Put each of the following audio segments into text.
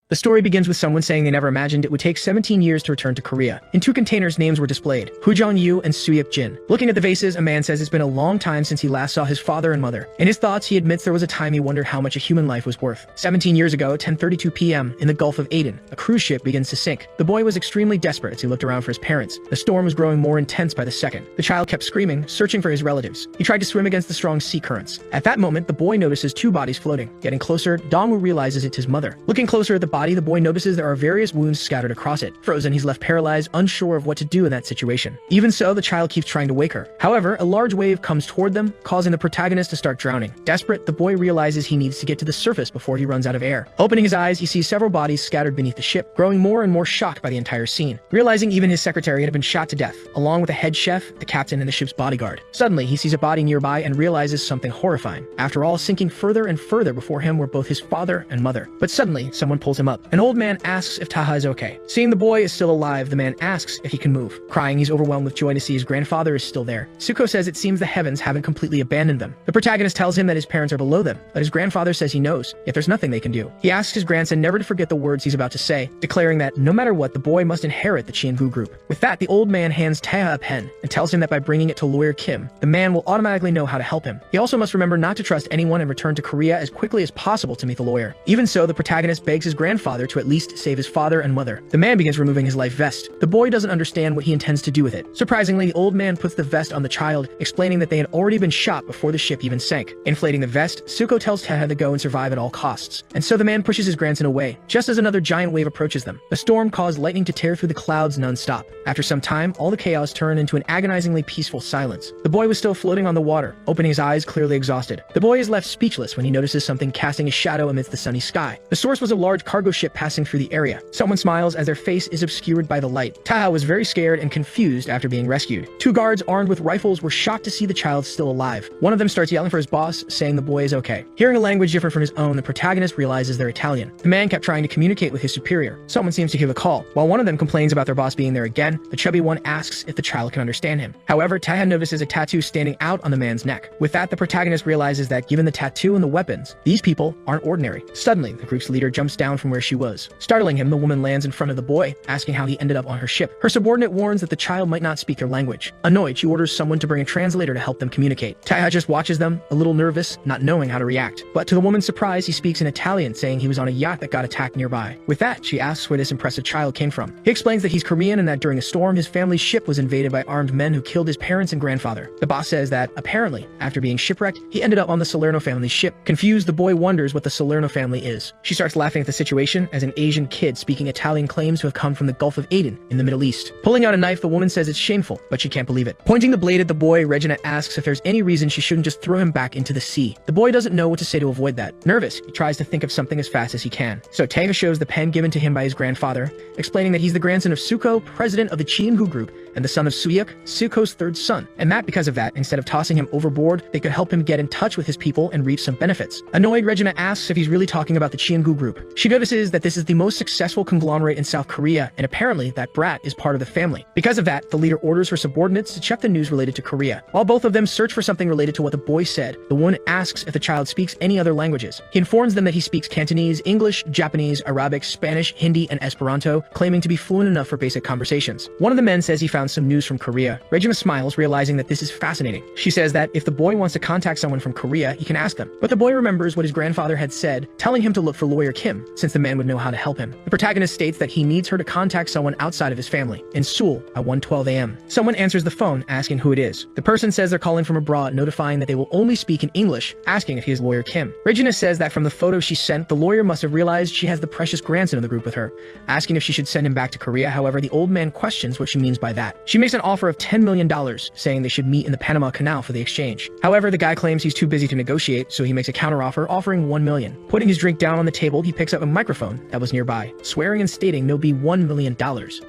The story begins with someone saying they never imagined it would take 17 years to return to Korea. In 2 containers, names were displayed: Hoo-jong-yu and Soo-yuk-jin. Looking at the vases, a man says it's been a long time since he last saw his father and mother. In his thoughts, he admits there was a time he wondered how much a human life was worth. 17 years ago, 10:32 p.m., in the Gulf of Aden, a cruise ship begins to sink. The boy was extremely desperate as he looked around for his parents. The storm was growing more intense by the second. The child kept screaming, searching for his relatives. He tried to swim against the strong sea currents. At that moment, the boy notices 2 bodies floating. Getting closer, Dongwoo realizes it's his mother. Looking closer at the body, the boy notices there are various wounds scattered across it. Frozen, he's left paralyzed, unsure of what to do in that situation. Even so, the child keeps trying to wake her. However, a large wave comes toward them, causing the protagonist to start drowning. Desperate, the boy realizes he needs to get to the surface before he runs out of air. Opening his eyes, he sees several bodies scattered beneath the ship, growing more and more shocked by the entire scene. Realizing even his secretary had been shot to death, along with the head chef, the captain, and the ship's bodyguard. Suddenly, he sees a body nearby and realizes something horrifying. After all, sinking further and further before him were both his father and mother. But suddenly, someone pulls him up. An old man asks if Taha is okay. Seeing the boy is still alive, the man asks if he can move. Crying, he's overwhelmed with joy to see his grandfather is still there. Suko says it seems the heavens haven't completely abandoned them. The protagonist tells him that his parents are below them, but his grandfather says he knows, yet there's nothing they can do. He asks his grandson never to forget the words he's about to say, declaring that no matter what, the boy must inherit the Chiengu group. With that, the old man hands Taeha a pen and tells him that by bringing it to lawyer Kim, the man will automatically know how to help him. He also must remember not to trust anyone and return to Korea as quickly as possible to meet the lawyer. Even so, the protagonist begs his grandfather to at least save his father and mother. The man begins removing his life vest. The boy doesn't understand what he intends to do with it. Surprisingly, the old man puts the vest on the child, explaining that they had already been shot before the ship even sank. Inflating the vest, Suko tells Taeha to go and survive at all costs. And so the man pushes his grandson away, just as another giant wave approaches them. The storm caused lightning to tear through the clouds non-stop. After some time, all the chaos turned into an agonizingly peaceful silence. The boy was still floating on the water, opening his eyes clearly exhausted. The boy is left speechless when he notices something casting a shadow amidst the sunny sky. The source was a large cargo ship passing through the area. Someone smiles as their face is obscured by the light. Taha was very scared and confused after being rescued. 2 guards armed with rifles were shocked to see the child still alive. One of them starts yelling for his boss, saying the boy is okay. Hearing a language different from his own, the protagonist realizes they're Italian. The man kept trying to communicate with his superior. Someone seems to hear the call. While one of them complains about their boss being there again, the chubby one asks if the child can understand him. However, Taha notices a tattoo standing out on the man's neck. With that, the protagonist realizes that given the tattoo and the weapons, these people aren't ordinary. Suddenly, the group's leader jumps down from where she was. Startling him, the woman lands in front of the boy, asking how he ended up on her ship. Her subordinate warns that the child might not speak their language. Annoyed, she orders someone to bring a translator to help them communicate. Taeha just watches them, a little nervous, not knowing how to react. But to the woman's surprise, he speaks in Italian, saying he was on a yacht that got attacked nearby. With that, she asks where this impressive child came from. He explains that he's Korean and that during a storm, his family's ship was invaded by armed men who killed his parents and grandfather. The boss says that, apparently, after being shipwrecked, he ended up on the Salerno family's ship. Confused, the boy wonders what the Salerno family is. She starts laughing at the situation as an Asian kid speaking Italian claims to have come from the Gulf of Aden in the Middle East. Pulling out a knife, the woman says it's shameful, but she can't believe it. Pointing the blade at the boy, Regina asks if there's any reason she shouldn't just throw him back into the sea. The boy doesn't know what to say to avoid that. Nervous, he tries to think of something as fast as he can. So Taeha shows the pen given to him by his grandfather, explaining that he's the grandson of Suko, president of the Chiengu group, and the son of Soo-yuk, Suko's 3rd son. And that because of that, instead of tossing him overboard, they could help him get in touch with his people and reap some benefits. Annoyed, Regina asks if he's really talking about the Chiengu group. She notices that this is the most successful conglomerate in South Korea, and apparently that brat is part of the family. Because of that, the leader orders her subordinates to check the news related to Korea. While both of them search for something related to what the boy said, the woman asks if the child speaks any other languages. He informs them that he speaks Cantonese, English, Japanese, Arabic, Spanish, Hindi, and Esperanto, claiming to be fluent enough for basic conversations. One of the men says he found some news from Korea. Regina smiles, realizing that this is fascinating. She says that if the boy wants to contact someone from Korea, he can ask them. But the boy remembers what his grandfather had said, telling him to look for lawyer Kim, since the man would know how to help him. The protagonist states that he needs her to contact someone outside of his family, in Seoul, at 1:12 a.m. Someone answers the phone, asking who it is. The person says they're calling from abroad, notifying that they will only speak in English, asking if he is lawyer Kim. Regina says that from the photo she sent, the lawyer must have realized she has the precious grandson of the group with her, asking if she should send him back to Korea. However, the old man questions what she means by that. She makes an offer of $10 million, saying they should meet in the Panama Canal for the exchange. However, the guy claims he's too busy to negotiate, so he makes a counteroffer, offering $1 million. Putting his drink down on the table, he picks up a microphone that was nearby, swearing and stating there'll be $1 million.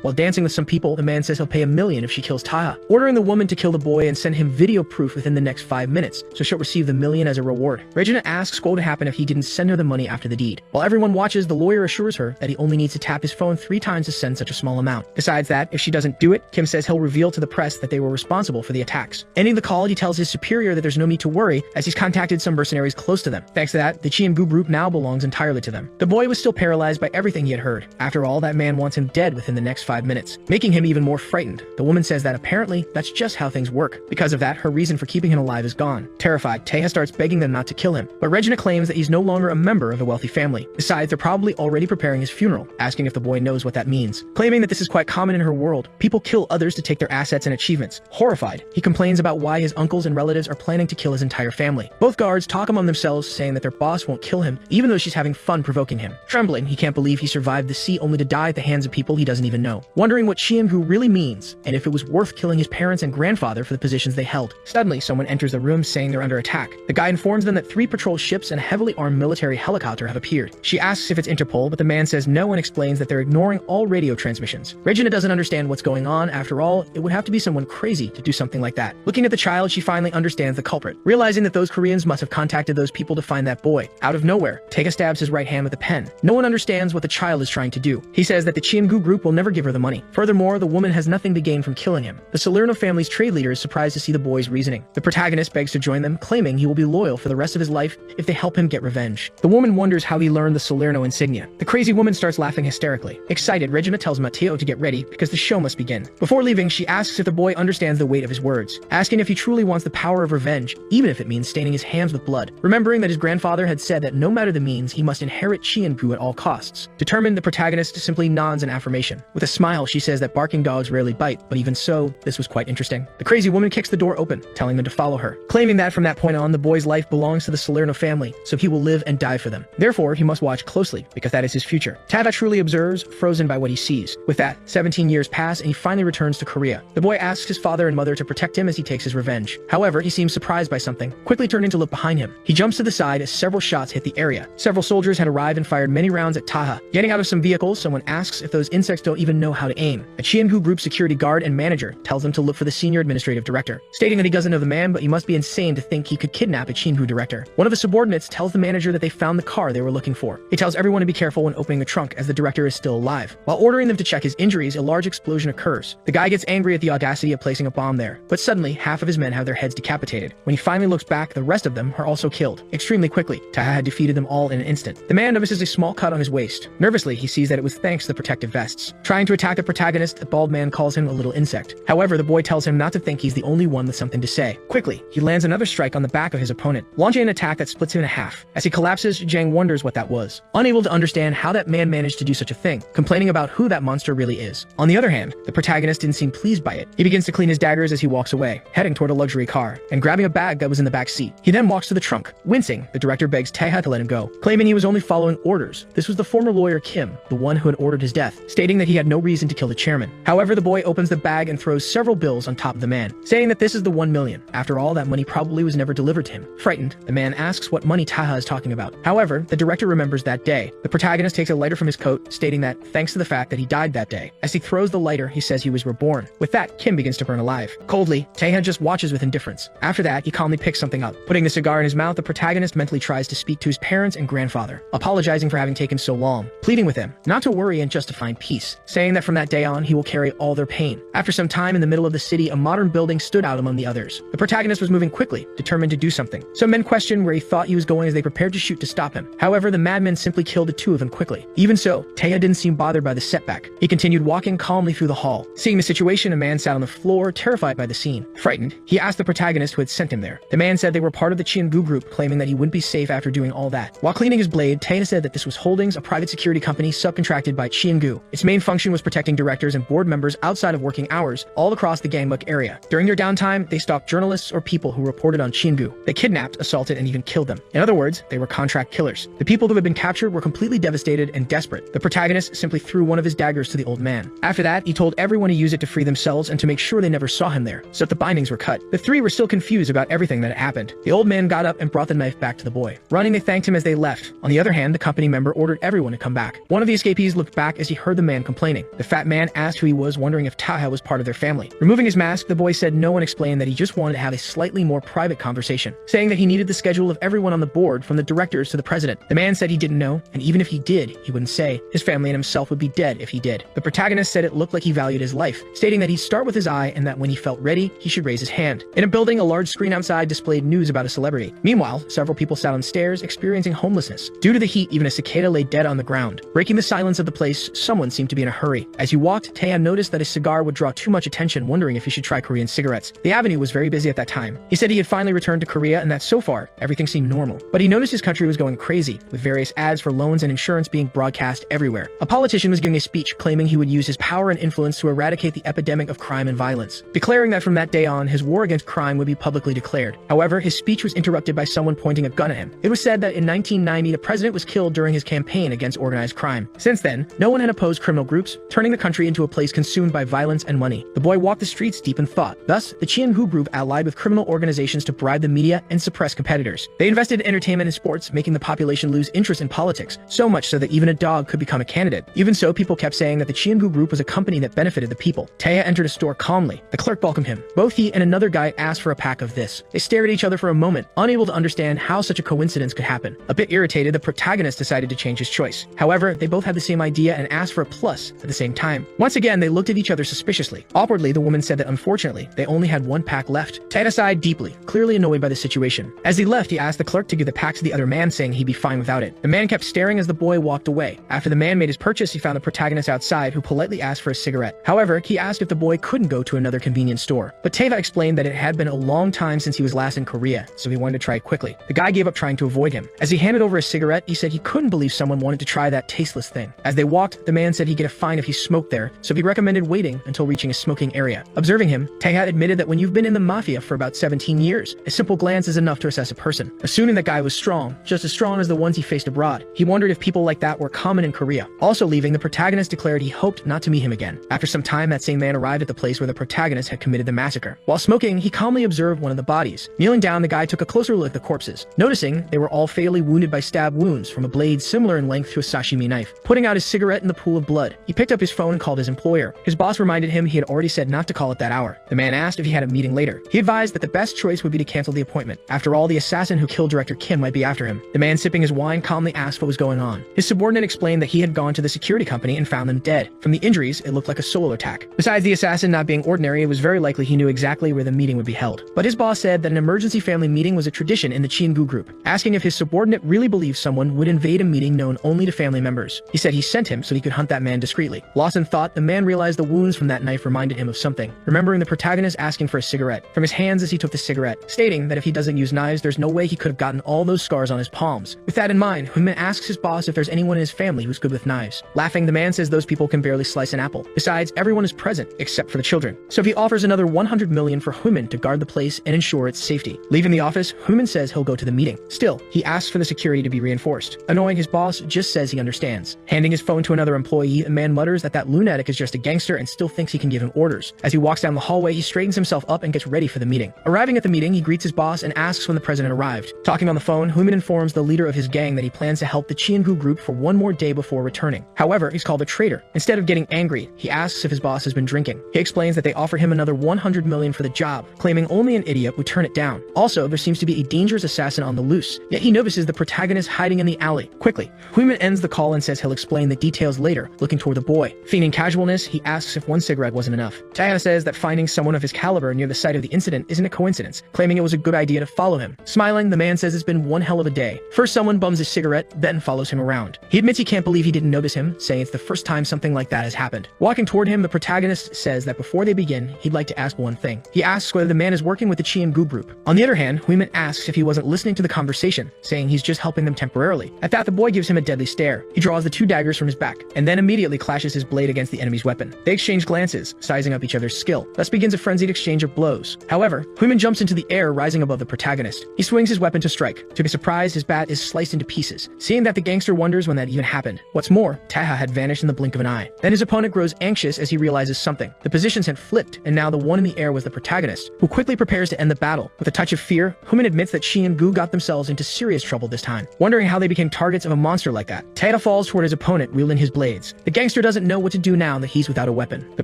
While dancing with some people, the man says he'll pay $1 million if she kills Taha, ordering the woman to kill the boy and send him video proof within the next 5 minutes, so she'll receive the $1 million as a reward. Regina asks what would happen if he didn't send her the money after the deed. While everyone watches, the lawyer assures her that he only needs to tap his phone 3 times to send such a small amount. Besides that, if she doesn't do it, Kim says says he'll reveal to the press that they were responsible for the attacks. Ending the call, he tells his superior that there's no need to worry as he's contacted some mercenaries close to them. Thanks to that, the Chiengu group now belongs entirely to them. The boy was still paralyzed by everything he had heard. After all, that man wants him dead within the next 5 minutes, making him even more frightened. The woman says that apparently that's just how things work. Because of that, her reason for keeping him alive is gone. Terrified, Taeha starts begging them not to kill him, but Regina claims that he's no longer a member of a wealthy family. Besides, they're probably already preparing his funeral, asking if the boy knows what that means. Claiming that this is quite common in her world, people kill others to take their assets and achievements. Horrified, he complains about why his uncles and relatives are planning to kill his entire family. Both guards talk among themselves, saying that their boss won't kill him, even though she's having fun provoking him. Trembling, he can't believe he survived the sea only to die at the hands of people he doesn't even know. Wondering what Chiengu really means, and if it was worth killing his parents and grandfather for the positions they held. Suddenly, someone enters the room saying they're under attack. The guy informs them that 3 patrol ships and a heavily armed military helicopter have appeared. She asks if it's Interpol, but the man says no and explains that they're ignoring all radio transmissions. Regina doesn't understand what's going on. After all, it would have to be someone crazy to do something like that. Looking at the child, she finally understands the culprit, realizing that those Koreans must have contacted those people to find that boy. Out of nowhere, Taeha stabs his right hand with a pen. No one understands what the child is trying to do. He says that the Chiengu group will never give her the money. Furthermore, the woman has nothing to gain from killing him. The Salerno family's trade leader is surprised to see the boy's reasoning. The protagonist begs to join them, claiming he will be loyal for the rest of his life if they help him get revenge. The woman wonders how he learned the Salerno insignia. The crazy woman starts laughing hysterically. Excited, Regina tells Mateo to get ready because the show must begin. Before leaving, she asks if the boy understands the weight of his words, asking if he truly wants the power of revenge, even if it means staining his hands with blood. Remembering that his grandfather had said that no matter the means, he must inherit Chiengu at all costs. Determined, the protagonist simply nods in affirmation. With a smile, she says that barking dogs rarely bite, but even so, this was quite interesting. The crazy woman kicks the door open, telling them to follow her, claiming that from that point on, the boy's life belongs to the Salerno family, so he will live and die for them. Therefore, he must watch closely, because that is his future. Tava truly observes, frozen by what he sees. With that, 17 years pass and he finally returns to Korea. The boy asks his father and mother to protect him as he takes his revenge. However, he seems surprised by something, quickly turning to look behind him. He jumps to the side as several shots hit the area. Several soldiers had arrived and fired many rounds at Taha. Getting out of some vehicles, someone asks if those insects don't even know how to aim. A Chiengu group security guard and manager tells them to look for the senior administrative director, stating that he doesn't know the man, but he must be insane to think he could kidnap a Chiengu director. One of the subordinates tells the manager that they found the car they were looking for. He tells everyone to be careful when opening the trunk as the director is still alive. While ordering them to check his injuries, a large explosion occurs. The guy gets angry at the audacity of placing a bomb there, but suddenly half of his men have their heads decapitated. When he finally looks back, the rest of them are also killed. Extremely quickly, Taha had defeated them all in an instant. The man notices a small cut on his waist. Nervously, he sees that it was thanks to the protective vests. Trying to attack the protagonist, the bald man calls him a little insect. However, the boy tells him not to think he's the only one with something to say. Quickly, he lands another strike on the back of his opponent, launching an attack that splits him in half. As he collapses, Jang wonders what that was, unable to understand how that man managed to do such a thing, complaining about who that monster really is. On the other hand, the protagonist didn't seem pleased by it. He begins to clean his daggers as he walks away, heading toward a luxury car, and grabbing a bag that was in the back seat. He then walks to the trunk. Wincing, the director begs Taeha to let him go, claiming he was only following orders. This was the former lawyer Kim, the one who had ordered his death, stating that he had no reason to kill the chairman. However, the boy opens the bag and throws several bills on top of the man, saying that this is the 1 million. After all, that money probably was never delivered to him. Frightened, the man asks what money Taha is talking about. However, the director remembers that day. The protagonist takes a lighter from his coat, stating that thanks to the fact that he died that day. As he throws the lighter, he says he was reborn. With that, Kim begins to burn alive. Coldly, Taeha just watches with indifference. After that, he calmly picks something up. Putting the cigar in his mouth, the protagonist mentally tries to speak to his parents and grandfather, apologizing for having taken so long, pleading with them not to worry and just to find peace, saying that from that day on, he will carry all their pain. After some time in the middle of the city, a modern building stood out among the others. The protagonist was moving quickly, determined to do something. Some men questioned where he thought he was going as they prepared to shoot to stop him. However, the madmen simply killed the 2 of them quickly. Even so, Taeha didn't seem bothered by the setback. He continued walking calmly through the hall. Seeing the situation, a man sat on the floor, terrified by the scene. Frightened, he asked the protagonist who had sent him there. The man said they were part of the Chiengu group, claiming that he wouldn't be safe after doing all that. While cleaning his blade, Taeha said that this was Holdings, a private security company subcontracted by Chiengu. Its main function was protecting directors and board members outside of working hours, all across the Gangbuk area. During their downtime, they stalked journalists or people who reported on Chiengu. They kidnapped, assaulted, and even killed them. In other words, they were contract killers. The people who had been captured were completely devastated and desperate. The protagonist simply threw one of his daggers to the old man. After that, he told everyone to use it to free themselves and to make sure they never saw him there, so that the bindings were cut. The 3 were still confused about everything that had happened. The old man got up and brought the knife back to the boy. Running, they thanked him as they left. On the other hand, the company member ordered everyone to come back. One of the escapees looked back as he heard the man complaining. The fat man asked who he was, wondering if Taha was part of their family. Removing his mask, the boy said no and explained that he just wanted to have a slightly more private conversation, saying that he needed the schedule of everyone on the board, from the directors to the president. The man said he didn't know, and even if he did, he wouldn't say. His family and himself would be dead if he did. The protagonist said it looked like he valued his life, knife, stating that he'd start with his eye and that when he felt ready, he should raise his hand. In a building, a large screen outside displayed news about a celebrity. Meanwhile, several people sat on stairs experiencing homelessness. Due to the heat, even a cicada lay dead on the ground. Breaking the silence of the place, someone seemed to be in a hurry. As he walked, Taeha noticed that his cigar would draw too much attention, wondering if he should try Korean cigarettes. The avenue was very busy at that time. He said he had finally returned to Korea and that so far, everything seemed normal. But he noticed his country was going crazy, with various ads for loans and insurance being broadcast everywhere. A politician was giving a speech claiming he would use his power and influence to eradicate the epidemic of crime and violence, declaring that from that day on, his war against crime would be publicly declared. However, his speech was interrupted by someone pointing a gun at him. It was said that in 1990, the president was killed during his campaign against organized crime. Since then, no one had opposed criminal groups, turning the country into a place consumed by violence and money. The boy walked the streets deep in thought. Thus, the Chienhu group allied with criminal organizations to bribe the media and suppress competitors. They invested in entertainment and sports, making the population lose interest in politics, so much so that even a dog could become a candidate. Even so, people kept saying that the Chienhu group was a company that benefited the people. Taeha entered a store calmly. The clerk welcomed him. Both he and another guy asked for a pack of this. They stared at each other for a moment, unable to understand how such a coincidence could happen. A bit irritated, the protagonist decided to change his choice. However, they both had the same idea and asked for a plus at the same time. Once again, they looked at each other suspiciously. Awkwardly, the woman said that unfortunately, they only had one pack left. Taeha sighed deeply, clearly annoyed by the situation. As he left, he asked the clerk to give the pack to the other man, saying he'd be fine without it. The man kept staring as the boy walked away. After the man made his purchase, he found the protagonist outside, who politely asked for a cigarette. However, he asked if the boy couldn't go to another convenience store. But Taeha explained that it had been a long time since he was last in Korea, so he wanted to try it quickly. The guy gave up trying to avoid him. As he handed over a cigarette, he said he couldn't believe someone wanted to try that tasteless thing. As they walked, the man said he'd get a fine if he smoked there, so he recommended waiting until reaching a smoking area. Observing him, Taeha admitted that when you've been in the mafia for about 17 years, a simple glance is enough to assess a person. Assuming that guy was strong, just as strong as the ones he faced abroad, he wondered if people like that were common in Korea. Also leaving, the protagonist declared he hoped not to meet him again. After some time, that same man arrived at the place where the protagonist had committed the massacre. While smoking, he calmly observed one of the bodies. Kneeling down, the guy took a closer look at the corpses, noticing they were all fatally wounded by stab wounds from a blade similar in length to a sashimi knife. Putting out his cigarette in the pool of blood, he picked up his phone and called his employer. His boss reminded him he had already said not to call at that hour. The man asked if he had a meeting later. He advised that the best choice would be to cancel the appointment. After all, the assassin who killed director Kim might be after him. The man sipping his wine calmly asked what was going on. His subordinate explained that he had gone to the security company and found them dead. From the injuries, it looked like a solo attack. Besides the assassin not being ordinary, it was very likely he knew exactly where the meeting would be held. But his boss said that an emergency family meeting was a tradition in the Chiengu group, asking if his subordinate really believed someone would invade a meeting known only to family members. He said he sent him so he could hunt that man discreetly. Lost in thought, the man realized the wounds from that knife reminded him of something, remembering the protagonist asking for a cigarette from his hands as he took the cigarette, stating that if he doesn't use knives, there's no way he could have gotten all those scars on his palms. With that in mind, Hunmin asks his boss if there's anyone in his family who's good with knives. Laughing, the man says those people can barely slice an apple. Besides, everyone is present, except for the children. So he offers another 100 million for Hunmin to guard the place and ensure its safety. Leaving the office, Hunmin says he'll go to the meeting. Still, he asks for the security to be reinforced. Annoying, his boss just says he understands. Handing his phone to another employee, the man mutters that that lunatic is just a gangster and still thinks he can give him orders. As he walks down the hallway, he straightens himself up and gets ready for the meeting. Arriving at the meeting, he greets his boss and asks when the president arrived. Talking on the phone, Hunmin informs the leader of his gang that he plans to help the Chiengu group for one more day before returning. However, he's called a traitor. Instead of getting angry, he asks if his boss has been drinking. He explains that they offer him another 100 million for the job, claiming only an idiot would turn it down. Also, there seems to be a dangerous assassin on the loose, yet he notices the protagonist hiding in the alley. Quickly, Hunmin ends the call and says he'll explain the details later, looking toward the boy. Feigning casualness, he asks if one cigarette wasn't enough. Taeha says that finding someone of his caliber near the site of the incident isn't a coincidence, claiming it was a good idea to follow him. Smiling, the man says it's been one hell of a day. First someone bums his cigarette, then follows him around. He admits he can't believe he didn't notice him, saying it's the first time something like that has happened. Walking toward him, the protagonist says that before they begin, he'd like to ask one thing. He asks whether the man is working with the Chiengu group. On the other hand, Hunmin asks if he wasn't listening to the conversation, saying he's just helping them temporarily. At that, the boy gives him a deadly stare. He draws the two daggers from his back, and then immediately clashes his blade against the enemy's weapon. They exchange glances, sizing up each other's skill. Thus begins a frenzied exchange of blows. However, Hunmin jumps into the air, rising above the protagonist. He swings his weapon to strike. To his surprise, his bat is sliced into pieces. Seeing that, the gangster wonders when that even happened. What's more, Taeha had vanished in the blink of an eye. Then his opponent grows anxious as he realizes something. The positions had flipped, and now the one in the air was the protagonist, who quickly prepares to end the battle. With a touch of fear, Hunmin admits that she and Gu got themselves into serious trouble this time, wondering how they became targets of a monster like that. Taeha falls toward his opponent, wielding his blades. The gangster doesn't know what to do now that he's without a weapon. The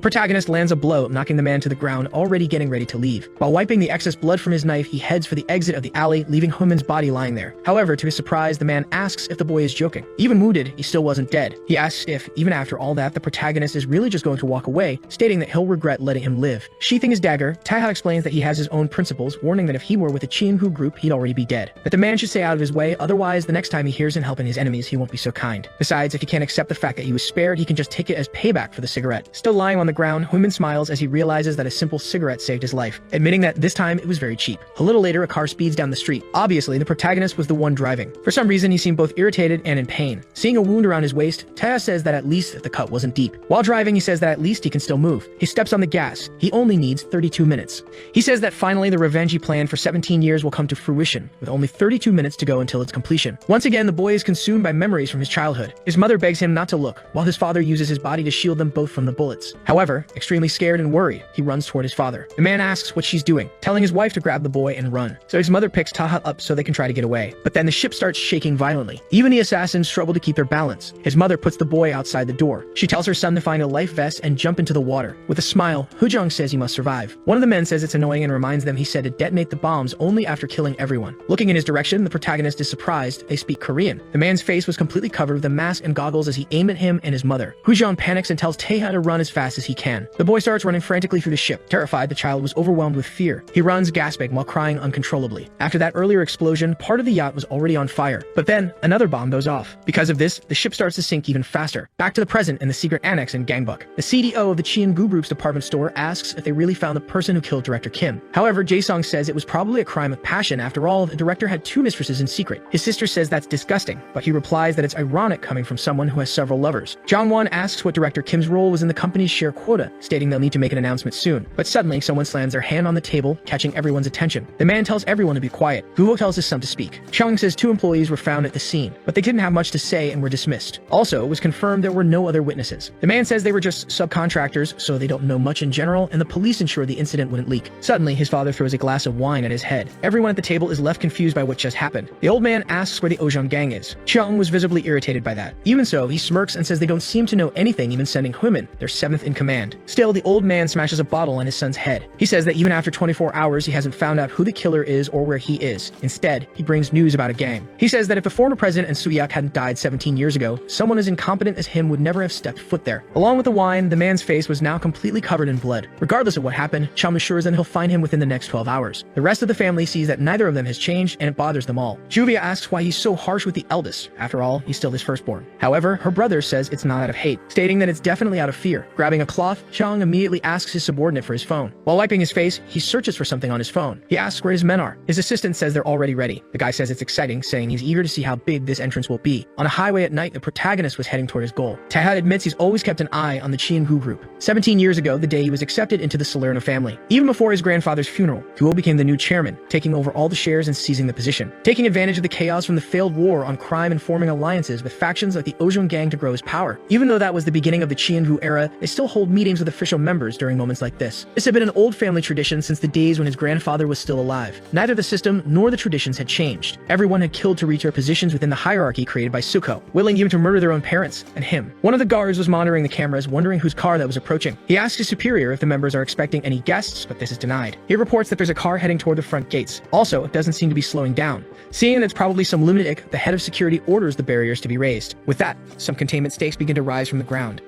protagonist lands a blow, knocking the man to the ground, already getting ready to leave. While wiping the excess blood from his knife, he heads for the exit of the alley, leaving Hunmin's body lying there. However, to his surprise, the man asks if the boy is joking. Even wounded, he still wasn't dead. He asks if, even after all that, the protagonist is really just going to walk away away, stating that he'll regret letting him live. Sheathing his dagger, Taeha explains that he has his own principles, warning that if he were with the Chiengu group, he'd already be dead. But the man should stay out of his way, otherwise the next time he hears him helping his enemies, he won't be so kind. Besides, if he can't accept the fact that he was spared, he can just take it as payback for the cigarette. Still lying on the ground, Huimin smiles as he realizes that a simple cigarette saved his life, admitting that this time it was very cheap. A little later, a car speeds down the street. Obviously, the protagonist was the one driving. For some reason, he seemed both irritated and in pain. Seeing a wound around his waist, Taeha says that at least the cut wasn't deep. While driving, he says that at least he can still move. He steps on the gas. He only needs 32 minutes. He says that finally the revenge he planned for 17 years will come to fruition, with only 32 minutes to go until its completion. Once again, the boy is consumed by memories from his childhood. His mother begs him not to look, while his father uses his body to shield them both from the bullets. However, extremely scared and worried, he runs toward his father. The man asks what she's doing, telling his wife to grab the boy and run. So his mother picks Taha up so they can try to get away. But then the ship starts shaking violently. Even the assassins struggle to keep their balance. His mother puts the boy outside the door. She tells her son to find a life vest and jump into the water. With a smile, Hujong says he must survive. One of the men says it's annoying and reminds them he said to detonate the bombs only after killing everyone. Looking in his direction, the protagonist is surprised they speak Korean. The man's face was completely covered with a mask and goggles as he aimed at him and his mother. Hujong panics and tells Taeha to run as fast as he can. The boy starts running frantically through the ship. Terrified, the child was overwhelmed with fear. He runs, gasping while crying uncontrollably. After that earlier explosion, part of the yacht was already on fire. But then, another bomb goes off. Because of this, the ship starts to sink even faster. Back to the present in the secret annex in Gangbuk. The CDO of the Chiengu Group's department store asks if they really found the person who killed Director Kim. However, Jae-sung says it was probably a crime of passion. After all, the director had 2 mistresses in secret. His sister says that's disgusting, but he replies that it's ironic coming from someone who has several lovers. Jong-won asks what Director Kim's role was in the company's share quota, stating they'll need to make an announcement soon. But suddenly, someone slams their hand on the table, catching everyone's attention. The man tells everyone to be quiet. Guo tells his son to speak. Chung says 2 employees were found at the scene, but they didn't have much to say and were dismissed. Also, it was confirmed there were no other witnesses. The man says they were just subcontractors, so they don't know much in general, and the police ensure the incident wouldn't leak. Suddenly, his father throws a glass of wine at his head. Everyone at the table is left confused by what just happened. The old man asks where the Ojong gang is. Chung was visibly irritated by that. Even so, he smirks and says they don't seem to know anything, even sending Huimin, their 7th in command. Still, the old man smashes a bottle on his son's head. He says that even after 24 hours, he hasn't found out who the killer is or where he is. Instead, he brings news about a gang. He says that if the former president and Suyak hadn't died 17 years ago, someone as incompetent as him would never have stepped foot there. Along with the wine, the man's face was now completely covered in blood. Regardless of what happened, Chum assures them he'll find him within the next 12 hours. The rest of the family sees that neither of them has changed, and it bothers them all. Juvia asks why he's so harsh with the eldest. After all, he's still his firstborn. However, her brother says it's not out of hate, stating that it's definitely out of fear. Grabbing a cloth, Chung immediately asks his subordinate for his phone. While wiping his face, he searches for something on his phone. He asks where his men are. His assistant says they're already ready. The guy says it's exciting, saying he's eager to see how big this entrance will be. On a highway at night, the protagonist was heading toward his goal. Taeha admits he's always kept an eye on the Chiengu group. 17 years ago, the day he was accepted into the Salerno family. Even before his grandfather's funeral, Guo became the new chairman, taking over all the shares and seizing the position. Taking advantage of the chaos from the failed war on crime and forming alliances with factions like the Ojong gang to grow his power. Even though that was the beginning of the Chiengu era, they still hold meetings with official members during moments like this. This had been an old family tradition since the days when his grandfather was still alive. Neither the system nor the traditions had changed. Everyone had killed to reach their positions within the hierarchy created by Suko, willing even to murder their own parents and him. One of the guards was monitoring the cameras, wondering whose car that was approaching. He asks his superior if the members are expecting any guests, but this is denied. He reports that there's a car heading toward the front gates. Also, it doesn't seem to be slowing down. Seeing that it's probably some lunatic, the head of security orders the barriers to be raised. With that, some containment stakes begin to rise from the ground.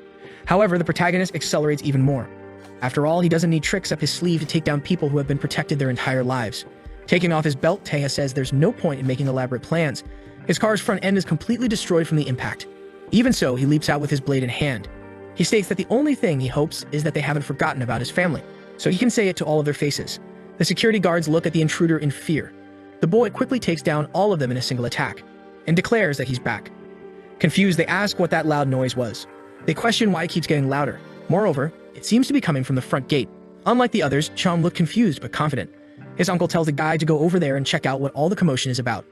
However, the protagonist accelerates even more. After all, he doesn't need tricks up his sleeve to take down people who have been protected their entire lives. Taking off his belt, Taeha says there's no point in making elaborate plans. His car's front end is completely destroyed from the impact. Even so, he leaps out with his blade in hand. He states that the only thing he hopes is that they haven't forgotten about his family, so he can say it to all of their faces. The security guards look at the intruder in fear. The boy quickly takes down all of them in a single attack, and declares that he's back. Confused, they ask what that loud noise was. They question why it keeps getting louder. Moreover, it seems to be coming from the front gate. Unlike the others, Chom looked confused but confident. His uncle tells the guy to go over there and check out what all the commotion is about.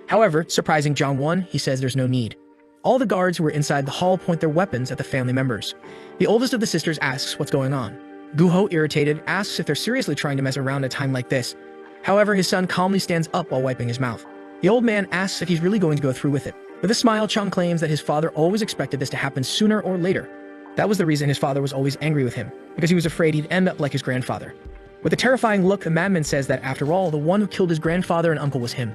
However, surprising Jong-won, he says there's no need. All the guards who were inside the hall point their weapons at the family members. The oldest of the sisters asks what's going on. Guho, irritated, asks if they're seriously trying to mess around at a time like this. However, his son calmly stands up while wiping his mouth. The old man asks if he's really going to go through with it. With a smile, Chong claims that his father always expected this to happen sooner or later. That was the reason his father was always angry with him, because he was afraid he'd end up like his grandfather. With a terrifying look, the madman says that after all, the one who killed his grandfather and uncle was him.